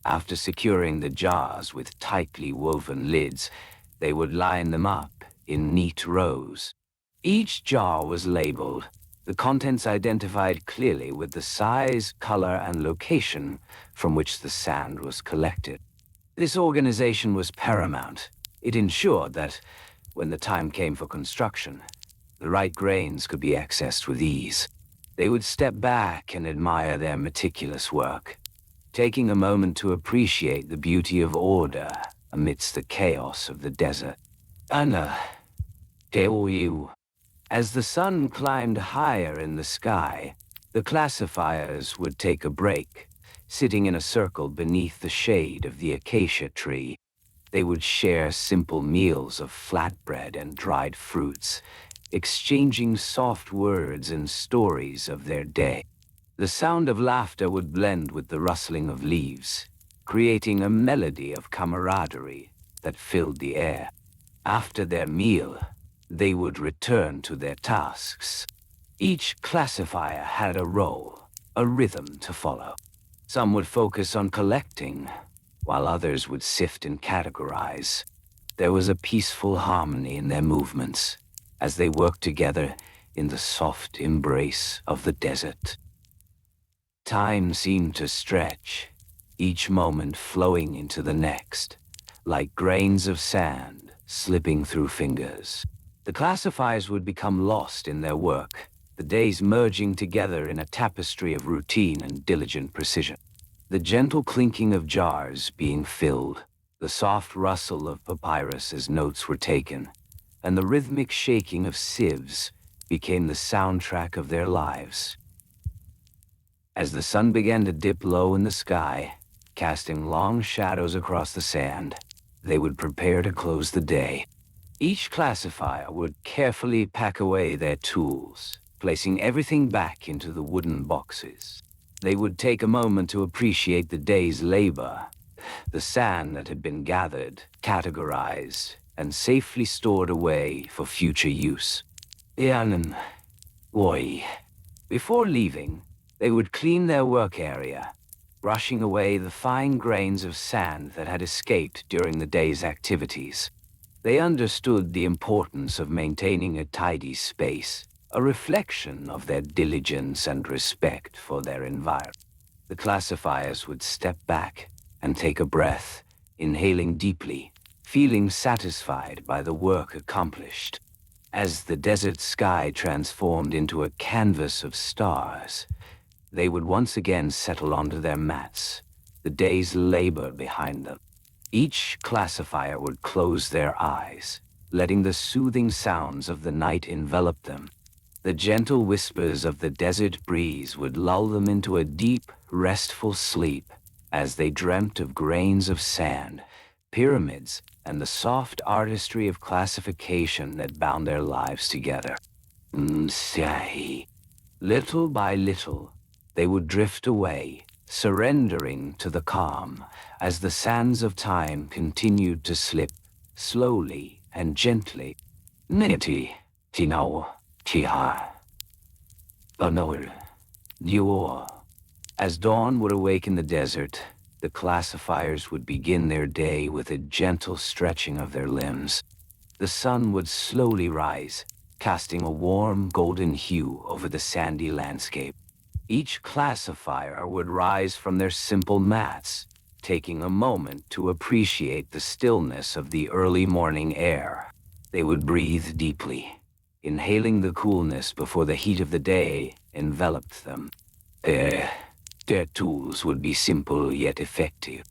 After securing the jars with tightly woven lids, they would line them up in neat rows. Each jar was labeled, the contents identified clearly with the size, color, and location from which the sand was collected. This organization was paramount. It ensured that, when the time came for construction, the right grains could be accessed with ease. They would step back and admire their meticulous work, taking a moment to appreciate the beauty of order amidst the chaos of the desert. As the sun climbed higher in the sky, the classifiers would take a break, sitting in a circle beneath the shade of the acacia tree. They would share simple meals of flatbread and dried fruits, exchanging soft words and stories of their day. The sound of laughter would blend with the rustling of leaves, creating a melody of camaraderie that filled the air. After their meal, they would return to their tasks. Each classifier had a role, a rhythm to follow. Some would focus on collecting, while others would sift and categorize. There was a peaceful harmony in their movements, as they worked together in the soft embrace of the desert. Time seemed to stretch, each moment flowing into the next, like grains of sand slipping through fingers. The classifiers would become lost in their work, the days merging together in a tapestry of routine and diligent precision. The gentle clinking of jars being filled, the soft rustle of papyrus as notes were taken, and the rhythmic shaking of sieves became the soundtrack of their lives. As the sun began to dip low in the sky, casting long shadows across the sand, they would prepare to close the day. Each classifier would carefully pack away their tools, placing everything back into the wooden boxes. They would take a moment to appreciate the day's labor, the sand that had been gathered, categorized, and safely stored away for future use. Before leaving, they would clean their work area, brushing away the fine grains of sand that had escaped during the day's activities. They understood the importance of maintaining a tidy space, a reflection of their diligence and respect for their environment. The classifiers would step back and take a breath, inhaling deeply, feeling satisfied by the work accomplished. As the desert sky transformed into a canvas of stars, they would once again settle onto their mats, the day's labor behind them. Each classifier would close their eyes, letting the soothing sounds of the night envelop them. The gentle whispers of the desert breeze would lull them into a deep, restful sleep as they dreamt of grains of sand, pyramids, and the soft artistry of classification that bound their lives together. Little by little, they would drift away, surrendering to the calm as the sands of time continued to slip, slowly and gently. Niti, Tinao, Tiha, Banor, Dior. As dawn would awake in the desert, the classifiers would begin their day with a gentle stretching of their limbs. The sun would slowly rise, casting a warm golden hue over the sandy landscape. Each classifier would rise from their simple mats, taking a moment to appreciate the stillness of the early morning air. They would breathe deeply, inhaling the coolness before the heat of the day enveloped them. Their tools would be simple yet effective.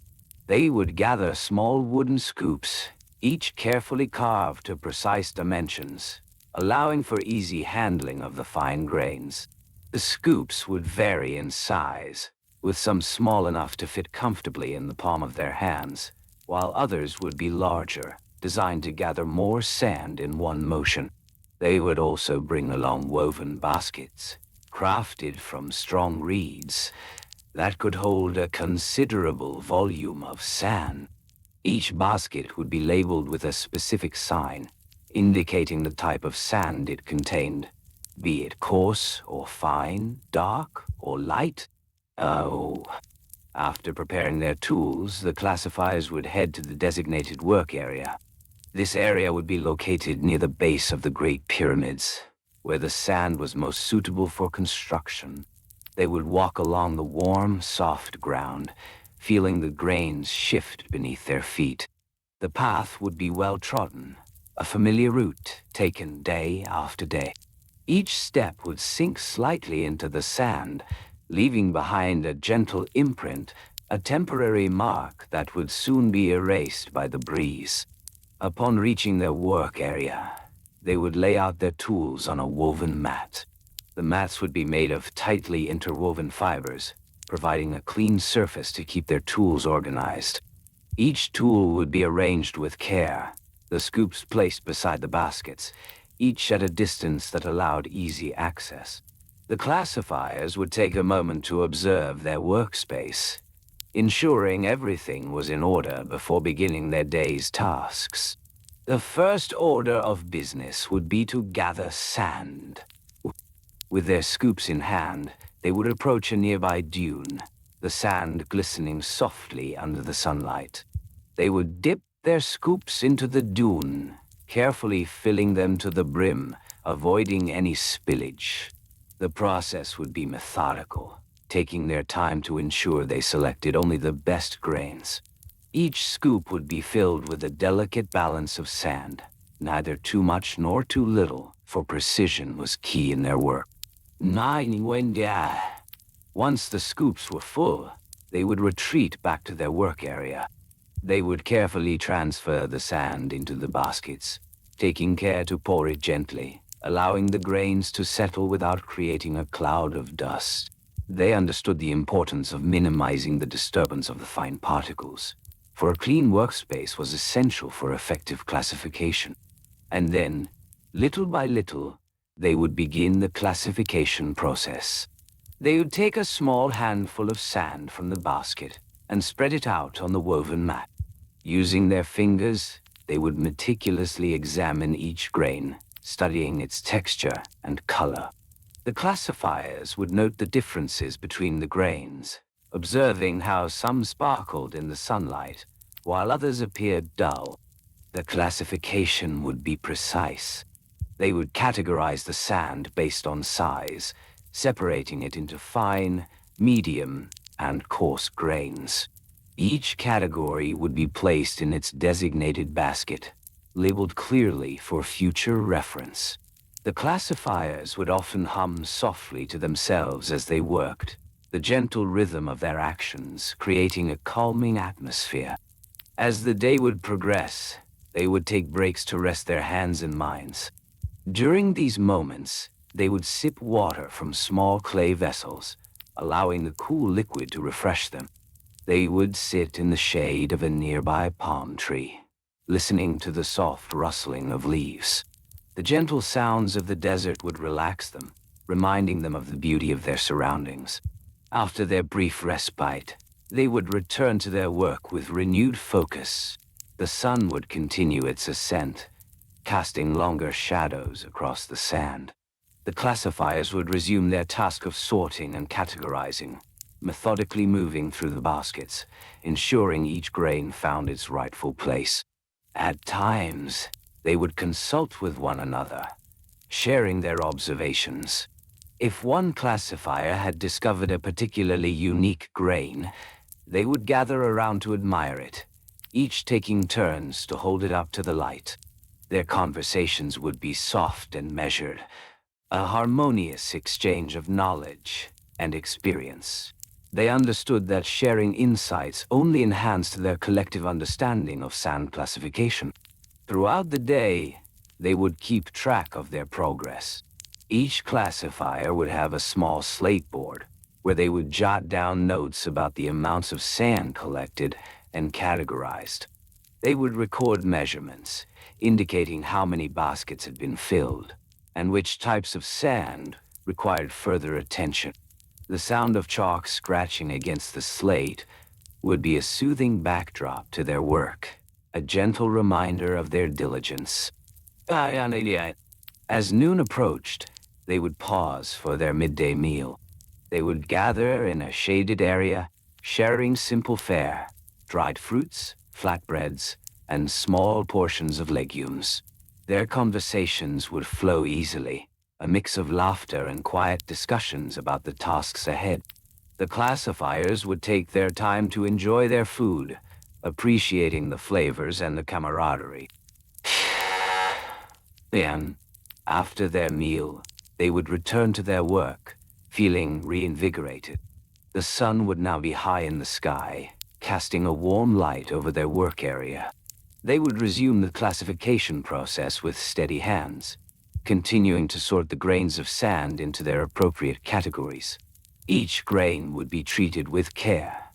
They would gather small wooden scoops, each carefully carved to precise dimensions, allowing for easy handling of the fine grains. The scoops would vary in size, with some small enough to fit comfortably in the palm of their hands, while others would be larger, designed to gather more sand in one motion. They would also bring along woven baskets, crafted from strong reeds, that could hold a considerable volume of sand. Each basket would be labeled with a specific sign, indicating the type of sand it contained, be it coarse or fine, dark or light. After preparing their tools, the classifiers would head to the designated work area. This area would be located near the base of the Great Pyramids, where the sand was most suitable for construction. They would walk along the warm, soft ground, feeling the grains shift beneath their feet. The path would be well trodden, a familiar route taken day after day. Each step would sink slightly into the sand, leaving behind a gentle imprint, a temporary mark that would soon be erased by the breeze. Upon reaching their work area, they would lay out their tools on a woven mat. The mats would be made of tightly interwoven fibers, providing a clean surface to keep their tools organized. Each tool would be arranged with care, the scoops placed beside the baskets, each at a distance that allowed easy access. The classifiers would take a moment to observe their workspace, ensuring everything was in order before beginning their day's tasks. The first order of business would be to gather sand. With their scoops in hand, they would approach a nearby dune, the sand glistening softly under the sunlight. They would dip their scoops into the dune, carefully filling them to the brim, avoiding any spillage. The process would be methodical, taking their time to ensure they selected only the best grains. Each scoop would be filled with a delicate balance of sand, neither too much nor too little, for precision was key in their work. Once the scoops were full, they would retreat back to their work area. They would carefully transfer the sand into the baskets, taking care to pour it gently, allowing the grains to settle without creating a cloud of dust. They understood the importance of minimizing the disturbance of the fine particles, for a clean workspace was essential for effective classification. And then, little by little, they would begin the classification process. They would take a small handful of sand from the basket and spread it out on the woven mat. Using their fingers, they would meticulously examine each grain, studying its texture and color. The classifiers would note the differences between the grains, observing how some sparkled in the sunlight, while others appeared dull. The classification would be precise. They would categorize the sand based on size, separating it into fine, medium, and coarse grains. Each category would be placed in its designated basket, labeled clearly for future reference. The classifiers would often hum softly to themselves as they worked, the gentle rhythm of their actions creating a calming atmosphere. As the day would progress, they would take breaks to rest their hands and minds. During these moments, they would sip water from small clay vessels, allowing the cool liquid to refresh them. They would sit in the shade of a nearby palm tree, listening to the soft rustling of leaves. The gentle sounds of the desert would relax them, reminding them of the beauty of their surroundings. After their brief respite, they would return to their work with renewed focus. The sun would continue its ascent, casting longer shadows across the sand. The classifiers would resume their task of sorting and categorizing, methodically moving through the baskets, ensuring each grain found its rightful place. At times, they would consult with one another, sharing their observations. If one classifier had discovered a particularly unique grain, they would gather around to admire it, each taking turns to hold it up to the light. Their conversations would be soft and measured, a harmonious exchange of knowledge and experience. They understood that sharing insights only enhanced their collective understanding of sand classification. Throughout the day, they would keep track of their progress. Each classifier would have a small slate board where they would jot down notes about the amounts of sand collected and categorized. They would record measurements, indicating how many baskets had been filled and which types of sand required further attention. The sound of chalk scratching against the slate would be a soothing backdrop to their work, a gentle reminder of their diligence. As noon approached, they would pause for their midday meal. They would gather in a shaded area, sharing simple fare, dried fruits, flatbreads, and small portions of legumes. Their conversations would flow easily, a mix of laughter and quiet discussions about the tasks ahead. The classifiers would take their time to enjoy their food, appreciating the flavors and the camaraderie. Then, after their meal, they would return to their work, feeling reinvigorated. The sun would now be high in the sky, casting a warm light over their work area. They would resume the classification process with steady hands, continuing to sort the grains of sand into their appropriate categories. Each grain would be treated with care,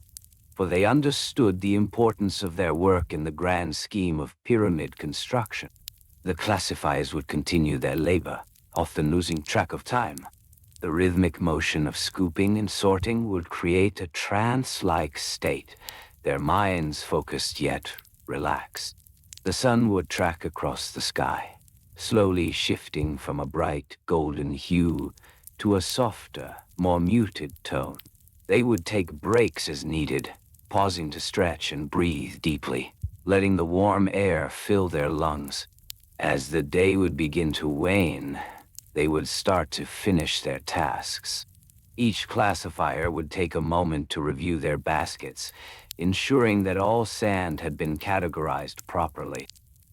for they understood the importance of their work in the grand scheme of pyramid construction. The classifiers would continue their labor, often losing track of time. The rhythmic motion of scooping and sorting would create a trance-like state, their minds focused yet relaxed. The sun would track across the sky, slowly shifting from a bright golden hue to a softer, more muted tone. They would take breaks as needed, pausing to stretch and breathe deeply, letting the warm air fill their lungs. As the day would begin to wane, they would start to finish their tasks. Each classifier would take a moment to review their baskets, ensuring that all sand had been categorized properly.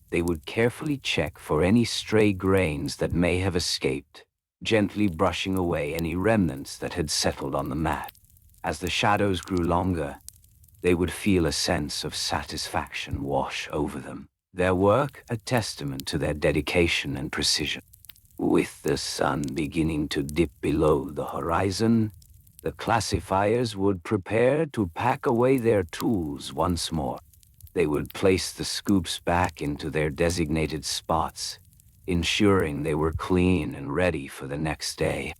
They would carefully check for any stray grains that may have escaped, gently brushing away any remnants that had settled on the mat. As the shadows grew longer, they would feel a sense of satisfaction wash over them, their work a testament to their dedication and precision. With the sun beginning to dip below the horizon, the classifiers would prepare to pack away their tools once more. They would place the scoops back into their designated spots, ensuring they were clean and ready for the next day.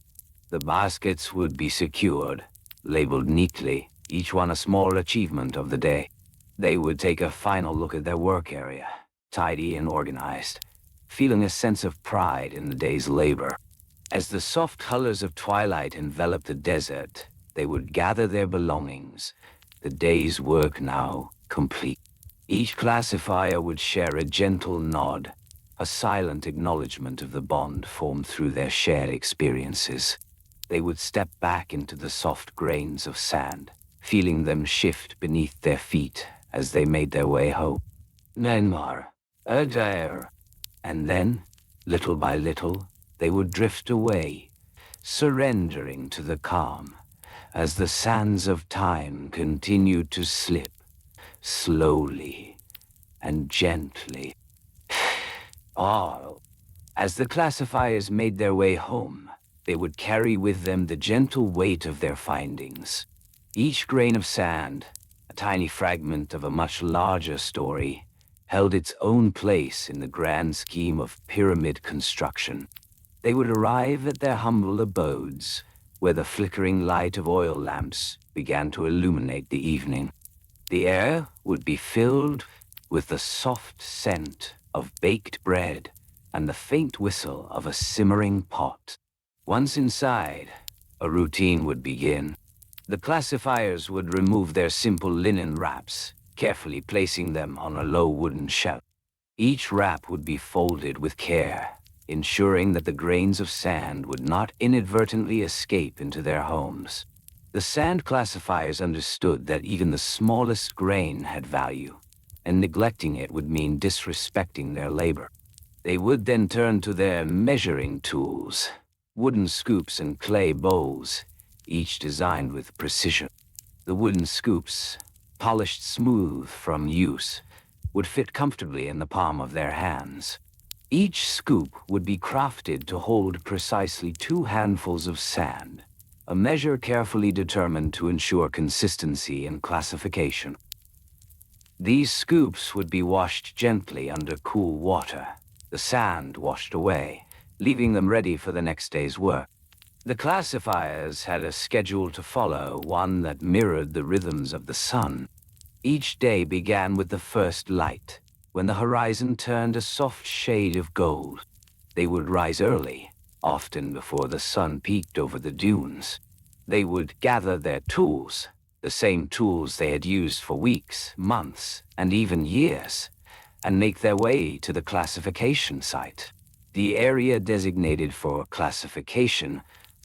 The baskets would be secured, labeled neatly, each one a small achievement of the day. They would take a final look at their work area, tidy and organized, feeling a sense of pride in the day's labor. As the soft colors of twilight enveloped the desert, they would gather their belongings, the day's work now complete. Each classifier would share a gentle nod, a silent acknowledgement of the bond formed through their shared experiences. They would step back into the soft grains of sand, feeling them shift beneath their feet as they made their way home. Nenmar, Adair. And then, little by little, they would drift away, surrendering to the calm, as the sands of time continued to slip, slowly and gently. All. As the classifiers made their way home, they would carry with them the gentle weight of their findings. Each grain of sand, a tiny fragment of a much larger story, held its own place in the grand scheme of pyramid construction. They would arrive at their humble abodes, where the flickering light of oil lamps began to illuminate the evening. The air would be filled with the soft scent of baked bread and the faint whistle of a simmering pot. Once inside, a routine would begin. The classifiers would remove their simple linen wraps, carefully placing them on a low wooden shelf. Each wrap would be folded with care, ensuring that the grains of sand would not inadvertently escape into their homes. The sand classifiers understood that even the smallest grain had value, and neglecting it would mean disrespecting their labor. They would then turn to their measuring tools, wooden scoops and clay bowls, each designed with precision. The wooden scoops, polished smooth from use, would fit comfortably in the palm of their hands. Each scoop would be crafted to hold precisely 2 handfuls of sand, a measure carefully determined to ensure consistency and classification. These scoops would be washed gently under cool water, the sand washed away, leaving them ready for the next day's work. The classifiers had a schedule to follow, one that mirrored the rhythms of the sun. Each day began with the first light, when the horizon turned a soft shade of gold. They would rise early, often before the sun peeked over the dunes. They would gather their tools, the same tools they had used for weeks, months, and even years, and make their way to the classification site. The area designated for classification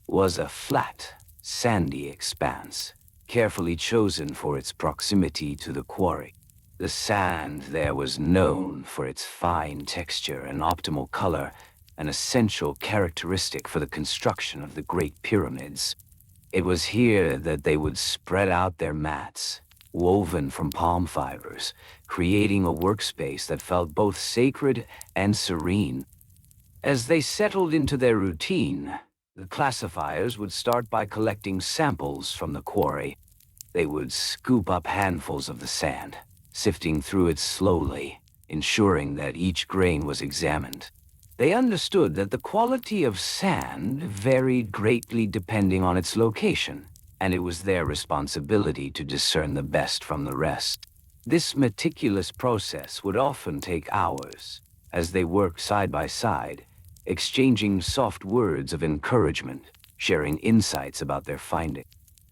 was a flat, sandy expanse, carefully chosen for its proximity to the quarry. The sand there was known for its fine texture and optimal color, an essential characteristic for the construction of the Great Pyramids. It was here that they would spread out their mats, woven from palm fibers, creating a workspace that felt both sacred and serene. As they settled into their routine, the classifiers would start by collecting samples from the quarry. They would scoop up handfuls of the sand, sifting through it slowly, ensuring that each grain was examined. They understood that the quality of sand varied greatly depending on its location, and it was their responsibility to discern the best from the rest. This meticulous process would often take hours, as they worked side by side, exchanging soft words of encouragement, sharing insights about their findings.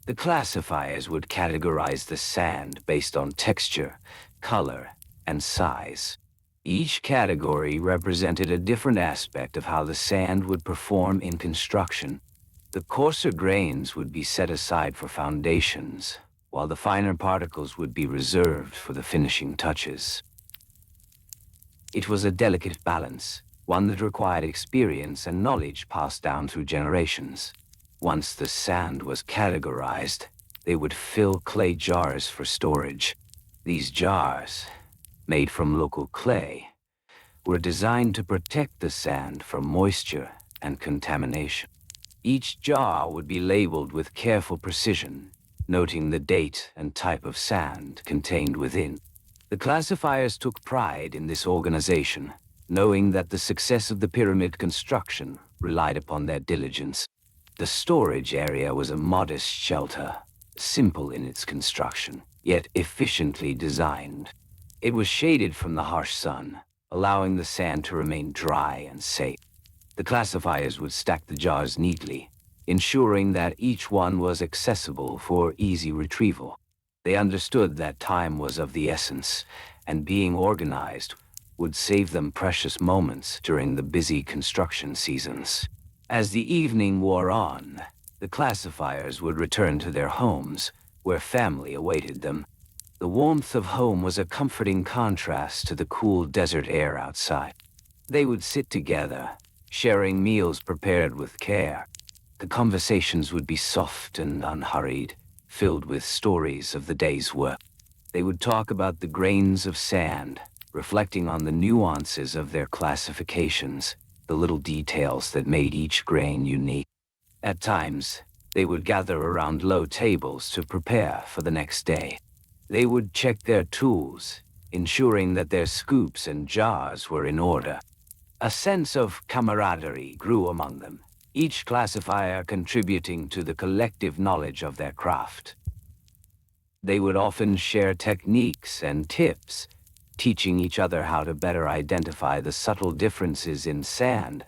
The classifiers would categorize the sand based on texture, color, and size. Each category represented a different aspect of how the sand would perform in construction. The coarser grains would be set aside for foundations, while the finer particles would be reserved for the finishing touches. It was a delicate balance, one that required experience and knowledge passed down through generations. Once the sand was categorized, they would fill clay jars for storage. These jars, made from local clay, were designed to protect the sand from moisture and contamination. Each jar would be labeled with careful precision, noting the date and type of sand contained within. The classifiers took pride in this organization, knowing that the success of the pyramid construction relied upon their diligence. The storage area was a modest shelter, simple in its construction, yet efficiently designed. It was shaded from the harsh sun, allowing the sand to remain dry and safe. The classifiers would stack the jars neatly, ensuring that each one was accessible for easy retrieval. They understood that time was of the essence, and being organized would save them precious moments during the busy construction seasons. As the evening wore on, the classifiers would return to their homes, where family awaited them. The warmth of home was a comforting contrast to the cool desert air outside. They would sit together, sharing meals prepared with care. The conversations would be soft and unhurried, filled with stories of the day's work. They would talk about the grains of sand, reflecting on the nuances of their classifications, the little details that made each grain unique. At times, they would gather around low tables to prepare for the next day. They would check their tools, ensuring that their scoops and jars were in order. A sense of camaraderie grew among them, each classifier contributing to the collective knowledge of their craft. They would often share techniques and tips, teaching each other how to better identify the subtle differences in sand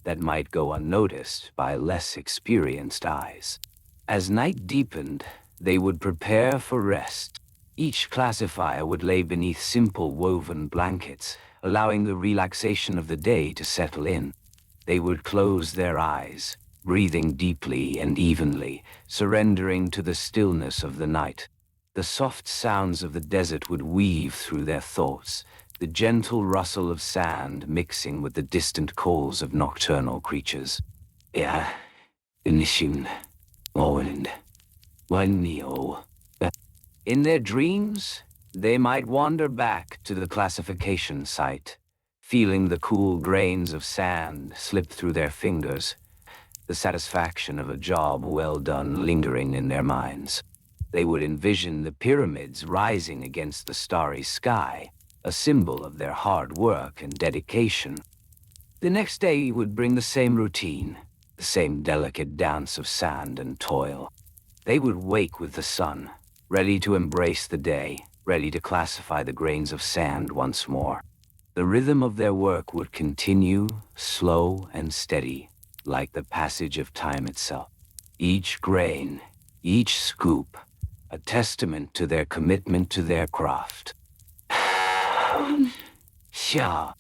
that might go unnoticed by less experienced eyes. As night deepened, they would prepare for rest. Each classifier would lay beneath simple woven blankets, allowing the relaxation of the day to settle in. They would close their eyes, breathing deeply and evenly, surrendering to the stillness of the night. The soft sounds of the desert would weave through their thoughts, the gentle rustle of sand mixing with the distant calls of nocturnal creatures. Yeah, Inishin, Owind, Wanio. In their dreams, they might wander back to the classification site, feeling the cool grains of sand slip through their fingers, the satisfaction of a job well done lingering in their minds. They would envision the pyramids rising against the starry sky, a symbol of their hard work and dedication. The next day would bring the same routine, the same delicate dance of sand and toil. They would wake with the sun, ready to embrace the day, ready to classify the grains of sand once more. The rhythm of their work would continue, slow and steady, like the passage of time itself. Each grain, each scoop, a testament to their commitment to their craft. Sha.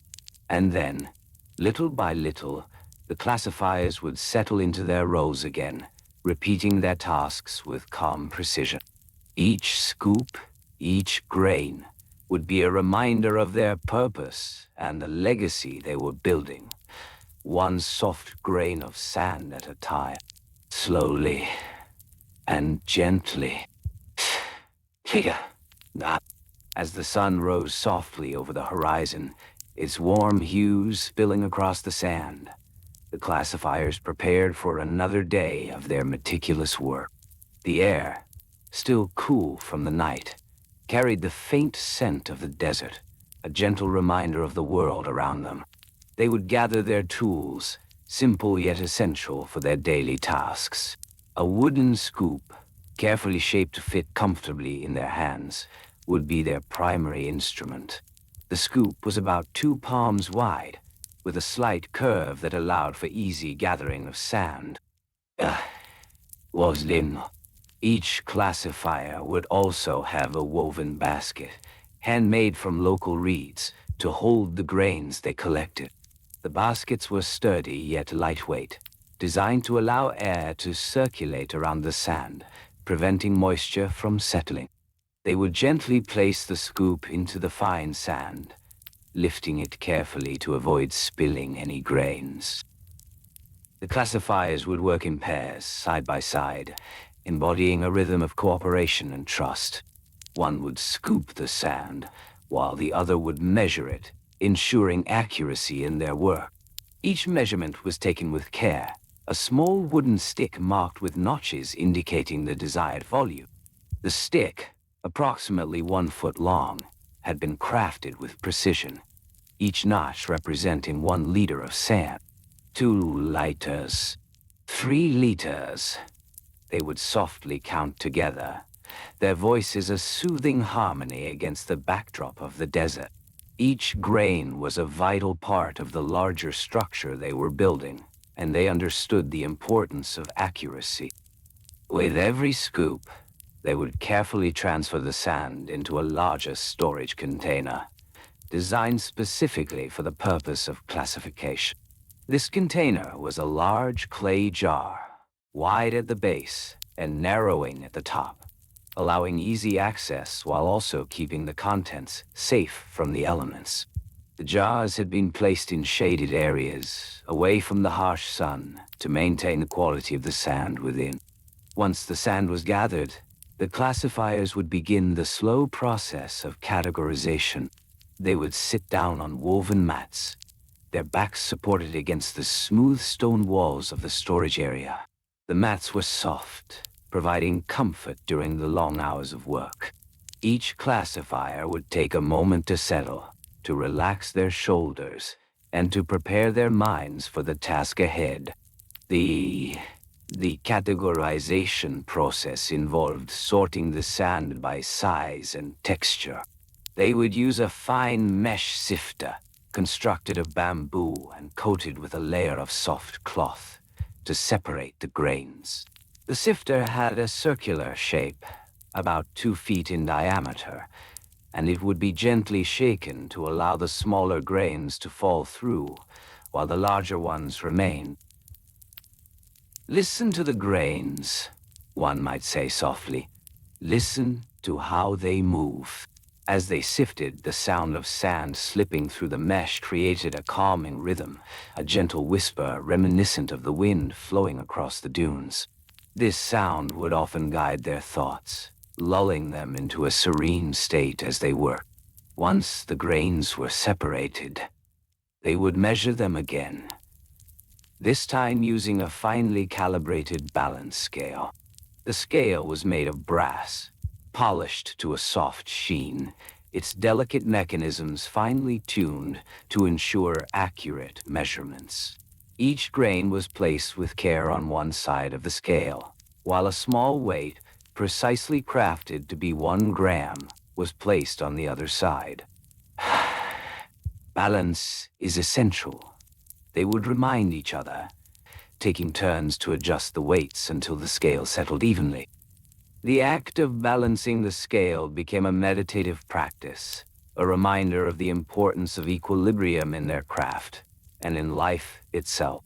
And then, little by little, the classifiers would settle into their roles again, repeating their tasks with calm precision. Each scoop, each grain, would be a reminder of their purpose and the legacy they were building. One soft grain of sand at a time, slowly and gently. As the sun rose softly over the horizon, its warm hues spilling across the sand, the classifiers prepared for another day of their meticulous work. The air, still cool from the night, carried the faint scent of the desert, a gentle reminder of the world around them. They would gather their tools, simple yet essential for their daily tasks. A wooden scoop, carefully shaped to fit comfortably in their hands, would be their primary instrument. The scoop was about 2 palms wide, with a slight curve that allowed for easy gathering of sand. Each classifier would also have a woven basket, handmade from local reeds, to hold the grains they collected. The baskets were sturdy yet lightweight, designed to allow air to circulate around the sand, preventing moisture from settling. They would gently place the scoop into the fine sand, lifting it carefully to avoid spilling any grains. The classifiers would work in pairs, side by side, embodying a rhythm of cooperation and trust. One would scoop the sand, while the other would measure it, ensuring accuracy in their work. Each measurement was taken with care, a small wooden stick marked with notches indicating the desired volume. The stick, approximately 1 foot long, had been crafted with precision, each notch representing 1 liter of sand. 2 liters, 3 liters. They would softly count together, their voices a soothing harmony against the backdrop of the desert. Each grain was a vital part of the larger structure they were building, and they understood the importance of accuracy. With every scoop, they would carefully transfer the sand into a larger storage container, designed specifically for the purpose of classification. This container was a large clay jar, wide at the base and narrowing at the top, allowing easy access while also keeping the contents safe from the elements. The jars had been placed in shaded areas, away from the harsh sun, to maintain the quality of the sand within. Once the sand was gathered, the classifiers would begin the slow process of categorization. They would sit down on woven mats, their backs supported against the smooth stone walls of the storage area. The mats were soft, providing comfort during the long hours of work. Each classifier would take a moment to settle, to relax their shoulders, and to prepare their minds for the task ahead. The categorization process involved sorting the sand by size and texture. They would use a fine mesh sifter, constructed of bamboo and coated with a layer of soft cloth, to separate the grains. The sifter had a circular shape, about 2 feet in diameter, and it would be gently shaken to allow the smaller grains to fall through, while the larger ones remained. Listen to the grains, one might say softly. Listen to how they move. As they sifted, the sound of sand slipping through the mesh created a calming rhythm, a gentle whisper reminiscent of the wind flowing across the dunes. This sound would often guide their thoughts, lulling them into a serene state as they worked. Once the grains were separated, they would measure them again, this time using a finely calibrated balance scale. The scale was made of brass, polished to a soft sheen, its delicate mechanisms finely tuned to ensure accurate measurements. Each grain was placed with care on one side of the scale, while a small weight, precisely crafted to be 1 gram, was placed on the other side. Balance is essential. They would remind each other, taking turns to adjust the weights until the scale settled evenly. The act of balancing the scale became a meditative practice, a reminder of the importance of equilibrium in their craft and in life itself.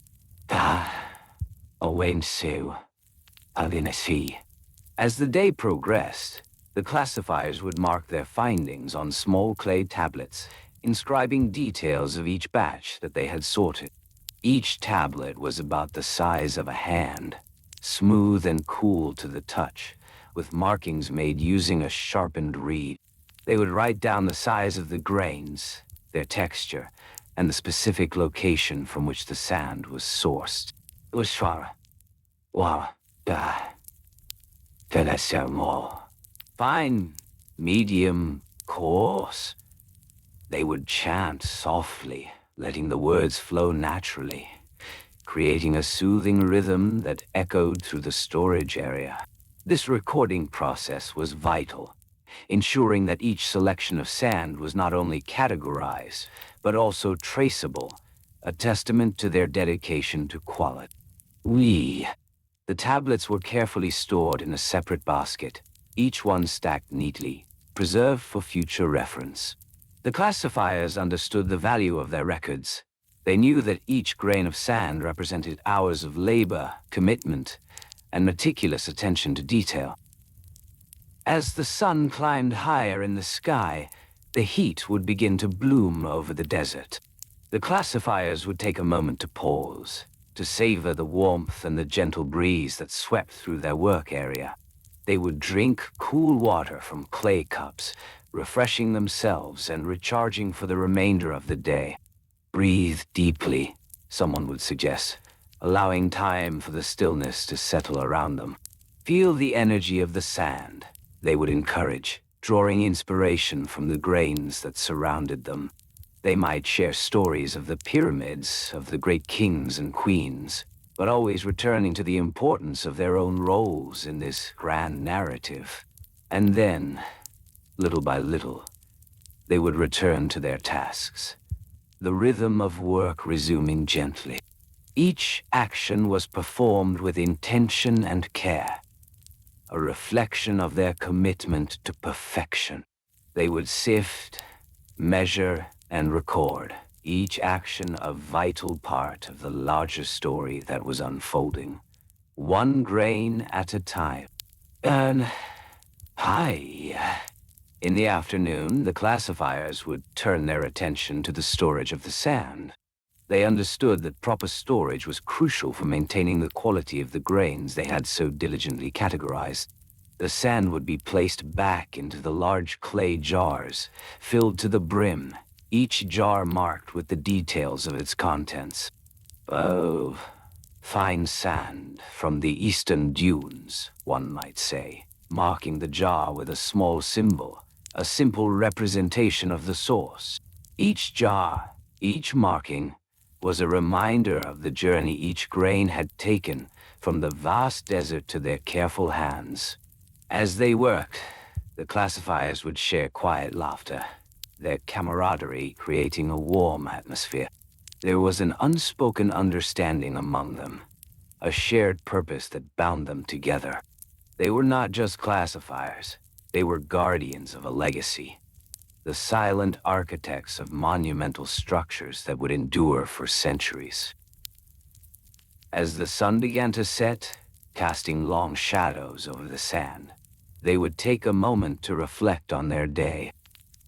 As the day progressed, the classifiers would mark their findings on small clay tablets, inscribing details of each batch that they had sorted. Each tablet was about the size of a hand, smooth and cool to the touch, with markings made using a sharpened reed. They would write down the size of the grains, their texture, and the specific location from which the sand was sourced. It was fine, medium, coarse. They would chant softly, letting the words flow naturally, creating a soothing rhythm that echoed through the storage area. This recording process was vital, ensuring that each selection of sand was not only categorized, but also traceable, a testament to their dedication to quality. The tablets were carefully stored in a separate basket, each one stacked neatly, preserved for future reference. The classifiers understood the value of their records. They knew that each grain of sand represented hours of labor, commitment, and meticulous attention to detail. As the sun climbed higher in the sky, the heat would begin to bloom over the desert. The classifiers would take a moment to pause, to savor the warmth and the gentle breeze that swept through their work area. They would drink cool water from clay cups, refreshing themselves and recharging for the remainder of the day. Breathe deeply, someone would suggest, allowing time for the stillness to settle around them. Feel the energy of the sand, they would encourage, drawing inspiration from the grains that surrounded them. They might share stories of the pyramids, of the great kings and queens, but always returning to the importance of their own roles in this grand narrative. And then, little by little, they would return to their tasks, the rhythm of work resuming gently. Each action was performed with intention and care, a reflection of their commitment to perfection. They would sift, measure, and record, each action a vital part of the larger story that was unfolding, one grain at a time. And hi. In the afternoon, the classifiers would turn their attention to the storage of the sand. They understood that proper storage was crucial for maintaining the quality of the grains they had so diligently categorized. The sand would be placed back into the large clay jars, filled to the brim, each jar marked with the details of its contents. Oh, fine sand from the eastern dunes, one might say, marking the jar with a small symbol, a simple representation of the source. Each jar, each marking, was a reminder of the journey each grain had taken from the vast desert to their careful hands. As they worked, the classifiers would share quiet laughter, their camaraderie creating a warm atmosphere. There was an unspoken understanding among them, a shared purpose that bound them together. They were not just classifiers, they were guardians of a legacy, the silent architects of monumental structures that would endure for centuries. As the sun began to set, casting long shadows over the sand, they would take a moment to reflect on their day.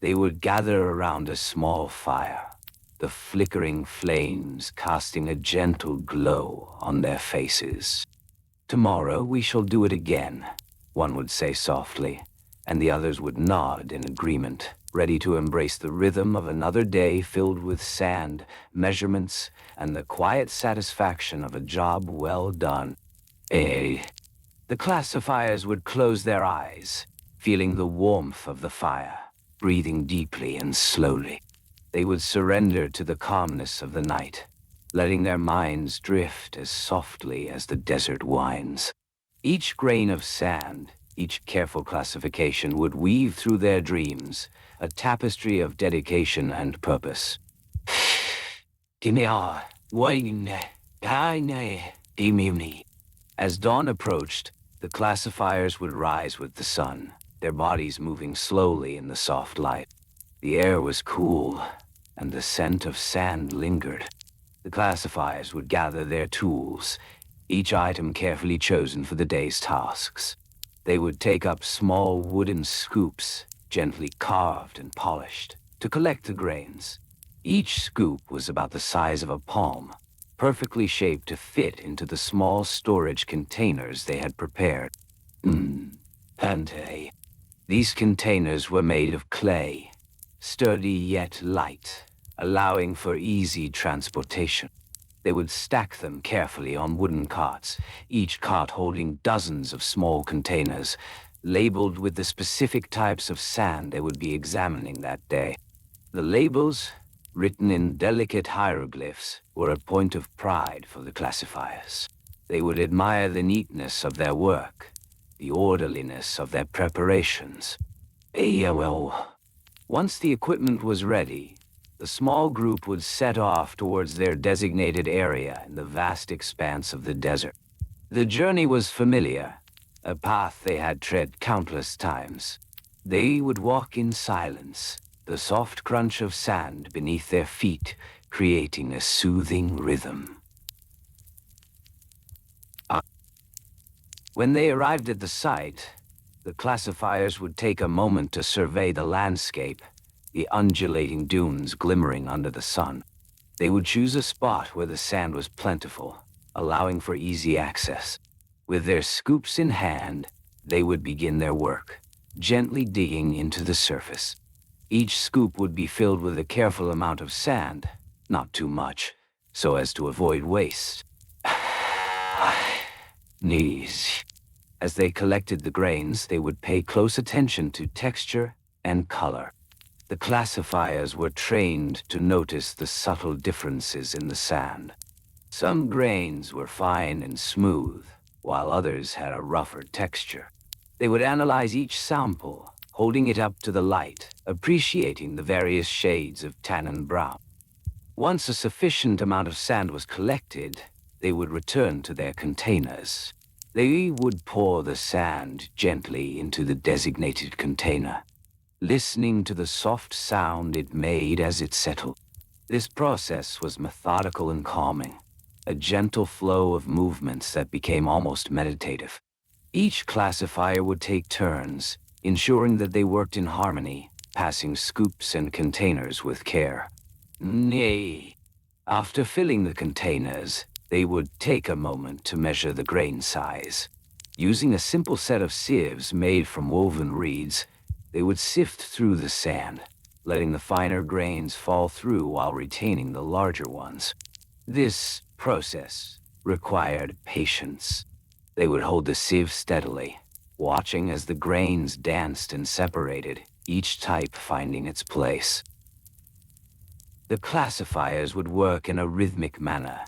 They would gather around a small fire, the flickering flames casting a gentle glow on their faces. "Tomorrow we shall do it again," one would say softly, and the others would nod in agreement, ready to embrace the rhythm of another day filled with sand, measurements, and the quiet satisfaction of a job well done. The classifiers would close their eyes, feeling the warmth of the fire, breathing deeply and slowly. They would surrender to the calmness of the night, letting their minds drift as softly as the desert winds. Each grain of sand, each careful classification would weave through their dreams, a tapestry of dedication and purpose. As dawn approached, the classifiers would rise with the sun, their bodies moving slowly in the soft light. The air was cool, and the scent of sand lingered. The classifiers would gather their tools, each item carefully chosen for the day's tasks. They would take up small wooden scoops, gently carved and polished, to collect the grains. Each scoop was about the size of a palm, perfectly shaped to fit into the small storage containers they had prepared. Pante. These containers were made of clay, sturdy yet light, allowing for easy transportation. They would stack them carefully on wooden carts, each cart holding dozens of small containers, labeled with the specific types of sand they would be examining that day. The labels, written in delicate hieroglyphs, were a point of pride for the classifiers. They would admire the neatness of their work, the orderliness of their preparations. Once the equipment was ready, the small group would set off towards their designated area in the vast expanse of the desert. The journey was familiar, a path they had tread countless times. They would walk in silence, the soft crunch of sand beneath their feet creating a soothing rhythm. When they arrived at the site, the classifiers would take a moment to survey the landscape, the undulating dunes glimmering under the sun. They would choose a spot where the sand was plentiful, allowing for easy access. With their scoops in hand, they would begin their work, gently digging into the surface. Each scoop would be filled with a careful amount of sand, not too much, so as to avoid waste. Knees. As they collected the grains, they would pay close attention to texture and color. The classifiers were trained to notice the subtle differences in the sand. Some grains were fine and smooth, while others had a rougher texture. They would analyze each sample, holding it up to the light, appreciating the various shades of tan and brown. Once a sufficient amount of sand was collected, they would return to their containers. They would pour the sand gently into the designated container, listening to the soft sound it made as it settled. This process was methodical and calming, a gentle flow of movements that became almost meditative. Each classifier would take turns, ensuring that they worked in harmony, passing scoops and containers with care. Nay. After filling the containers, they would take a moment to measure the grain size. Using a simple set of sieves made from woven reeds, they would sift through the sand, letting the finer grains fall through while retaining the larger ones. This process required patience. They would hold the sieve steadily, watching as the grains danced and separated, each type finding its place. The classifiers would work in a rhythmic manner,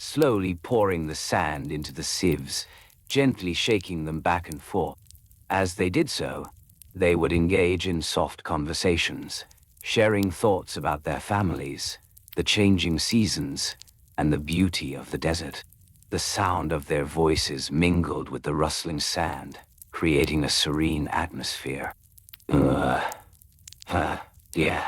slowly pouring the sand into the sieves, gently shaking them back and forth. As they did so, they would engage in soft conversations, sharing thoughts about their families, the changing seasons, and the beauty of the desert. The sound of their voices mingled with the rustling sand, creating a serene atmosphere. Yeah.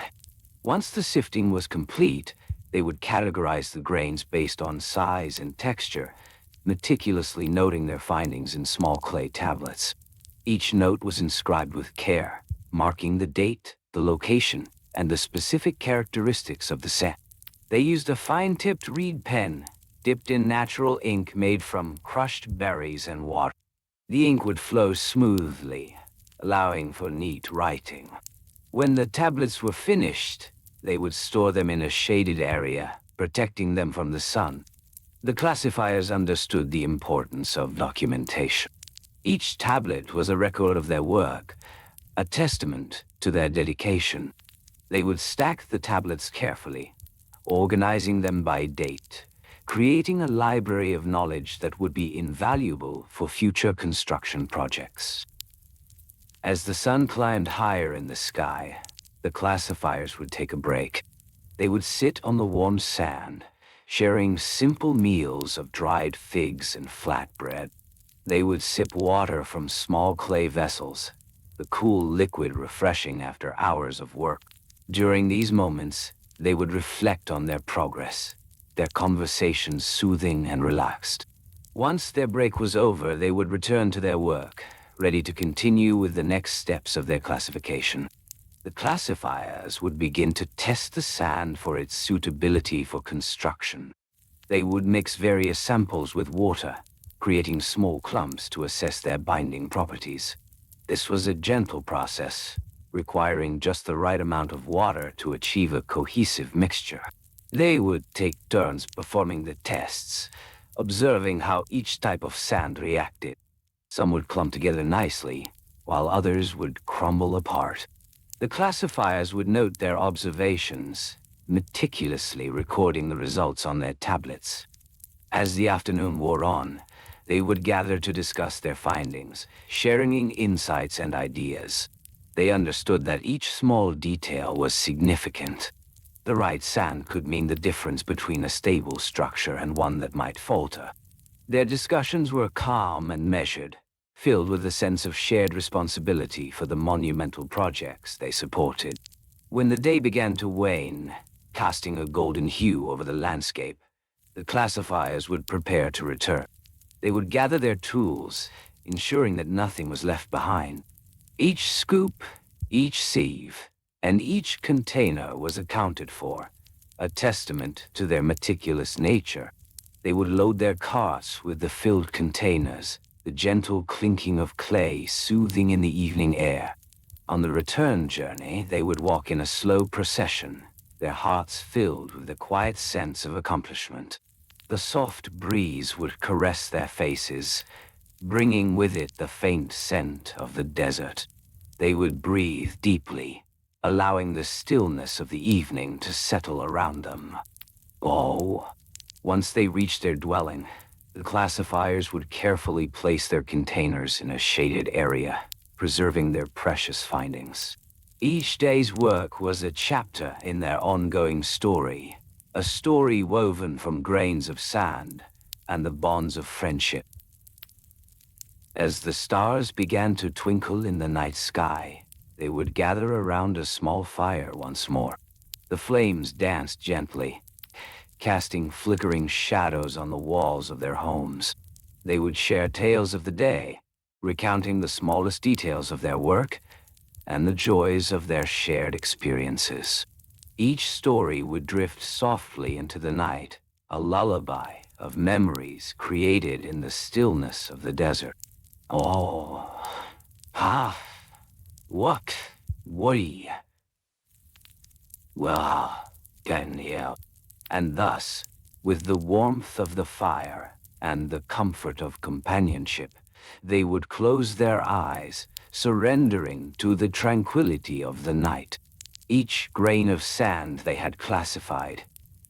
Once the sifting was complete, they would categorize the grains based on size and texture, meticulously noting their findings in small clay tablets. Each note was inscribed with care, marking the date, the location, and the specific characteristics of the sand. They used a fine-tipped reed pen, dipped in natural ink made from crushed berries and water. The ink would flow smoothly, allowing for neat writing. When the tablets were finished, they would store them in a shaded area, protecting them from the sun. The classifiers understood the importance of documentation. Each tablet was a record of their work, a testament to their dedication. They would stack the tablets carefully, organizing them by date, creating a library of knowledge that would be invaluable for future construction projects. As the sun climbed higher in the sky, the classifiers would take a break. They would sit on the warm sand, sharing simple meals of dried figs and flatbread. They would sip water from small clay vessels, the cool liquid refreshing after hours of work. During these moments, they would reflect on their progress, their conversations soothing and relaxed. Once their break was over, they would return to their work, ready to continue with the next steps of their classification. The classifiers would begin to test the sand for its suitability for construction. They would mix various samples with water, creating small clumps to assess their binding properties. This was a gentle process, requiring just the right amount of water to achieve a cohesive mixture. They would take turns performing the tests, observing how each type of sand reacted. Some would clump together nicely, while others would crumble apart. The classifiers would note their observations, meticulously recording the results on their tablets. As the afternoon wore on, they would gather to discuss their findings, sharing insights and ideas. They understood that each small detail was significant. The right sand could mean the difference between a stable structure and one that might falter. Their discussions were calm and measured, filled with a sense of shared responsibility for the monumental projects they supported. When the day began to wane, casting a golden hue over the landscape, the classifiers would prepare to return. They would gather their tools, ensuring that nothing was left behind. Each scoop, each sieve, and each container was accounted for, a testament to their meticulous nature. They would load their carts with the filled containers, the gentle clinking of clay soothing in the evening air. On the return journey, they would walk in a slow procession, their hearts filled with the quiet sense of accomplishment. The soft breeze would caress their faces, bringing with it the faint scent of the desert. They would breathe deeply, allowing the stillness of the evening to settle around them. Once they reached their dwelling, the classifiers would carefully place their containers in a shaded area, preserving their precious findings. Each day's work was a chapter in their ongoing story, a story woven from grains of sand, and the bonds of friendship. As the stars began to twinkle in the night sky, they would gather around a small fire once more. The flames danced gently, casting flickering shadows on the walls of their homes. They would share tales of the day, recounting the smallest details of their work and the joys of their shared experiences. Each story would drift softly into the night, a lullaby of memories created in the stillness of the desert. Oh, ah, what, we, well, Granule. And thus, with the warmth of the fire and the comfort of companionship, they would close their eyes, surrendering to the tranquility of the night. Each grain of sand they had classified,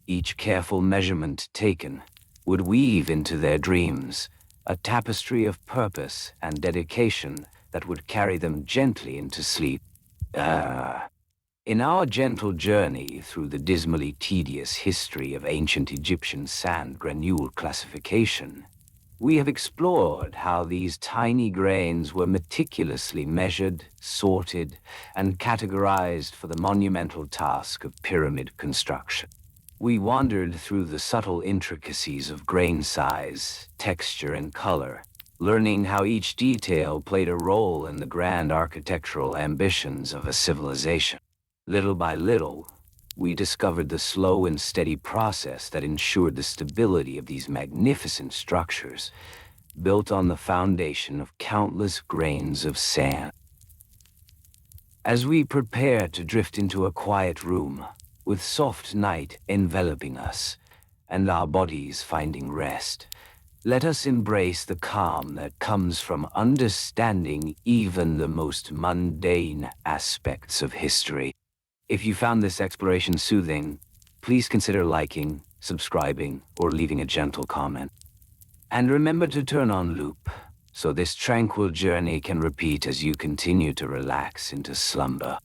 each careful measurement taken, would weave into their dreams a tapestry of purpose and dedication that would carry them gently into sleep. In our gentle journey through the dismally tedious history of ancient Egyptian sand granule classification, we have explored how these tiny grains were meticulously measured, sorted, and categorized for the monumental task of pyramid construction. We wandered through the subtle intricacies of grain size, texture, and color, learning how each detail played a role in the grand architectural ambitions of a civilization. Little by little, we discovered the slow and steady process that ensured the stability of these magnificent structures, built on the foundation of countless grains of sand. As we prepare to drift into a quiet room, with soft night enveloping us, and our bodies finding rest, let us embrace the calm that comes from understanding even the most mundane aspects of history. If you found this exploration soothing, please consider liking, subscribing, or leaving a gentle comment. And remember to turn on loop, so this tranquil journey can repeat as you continue to relax into slumber.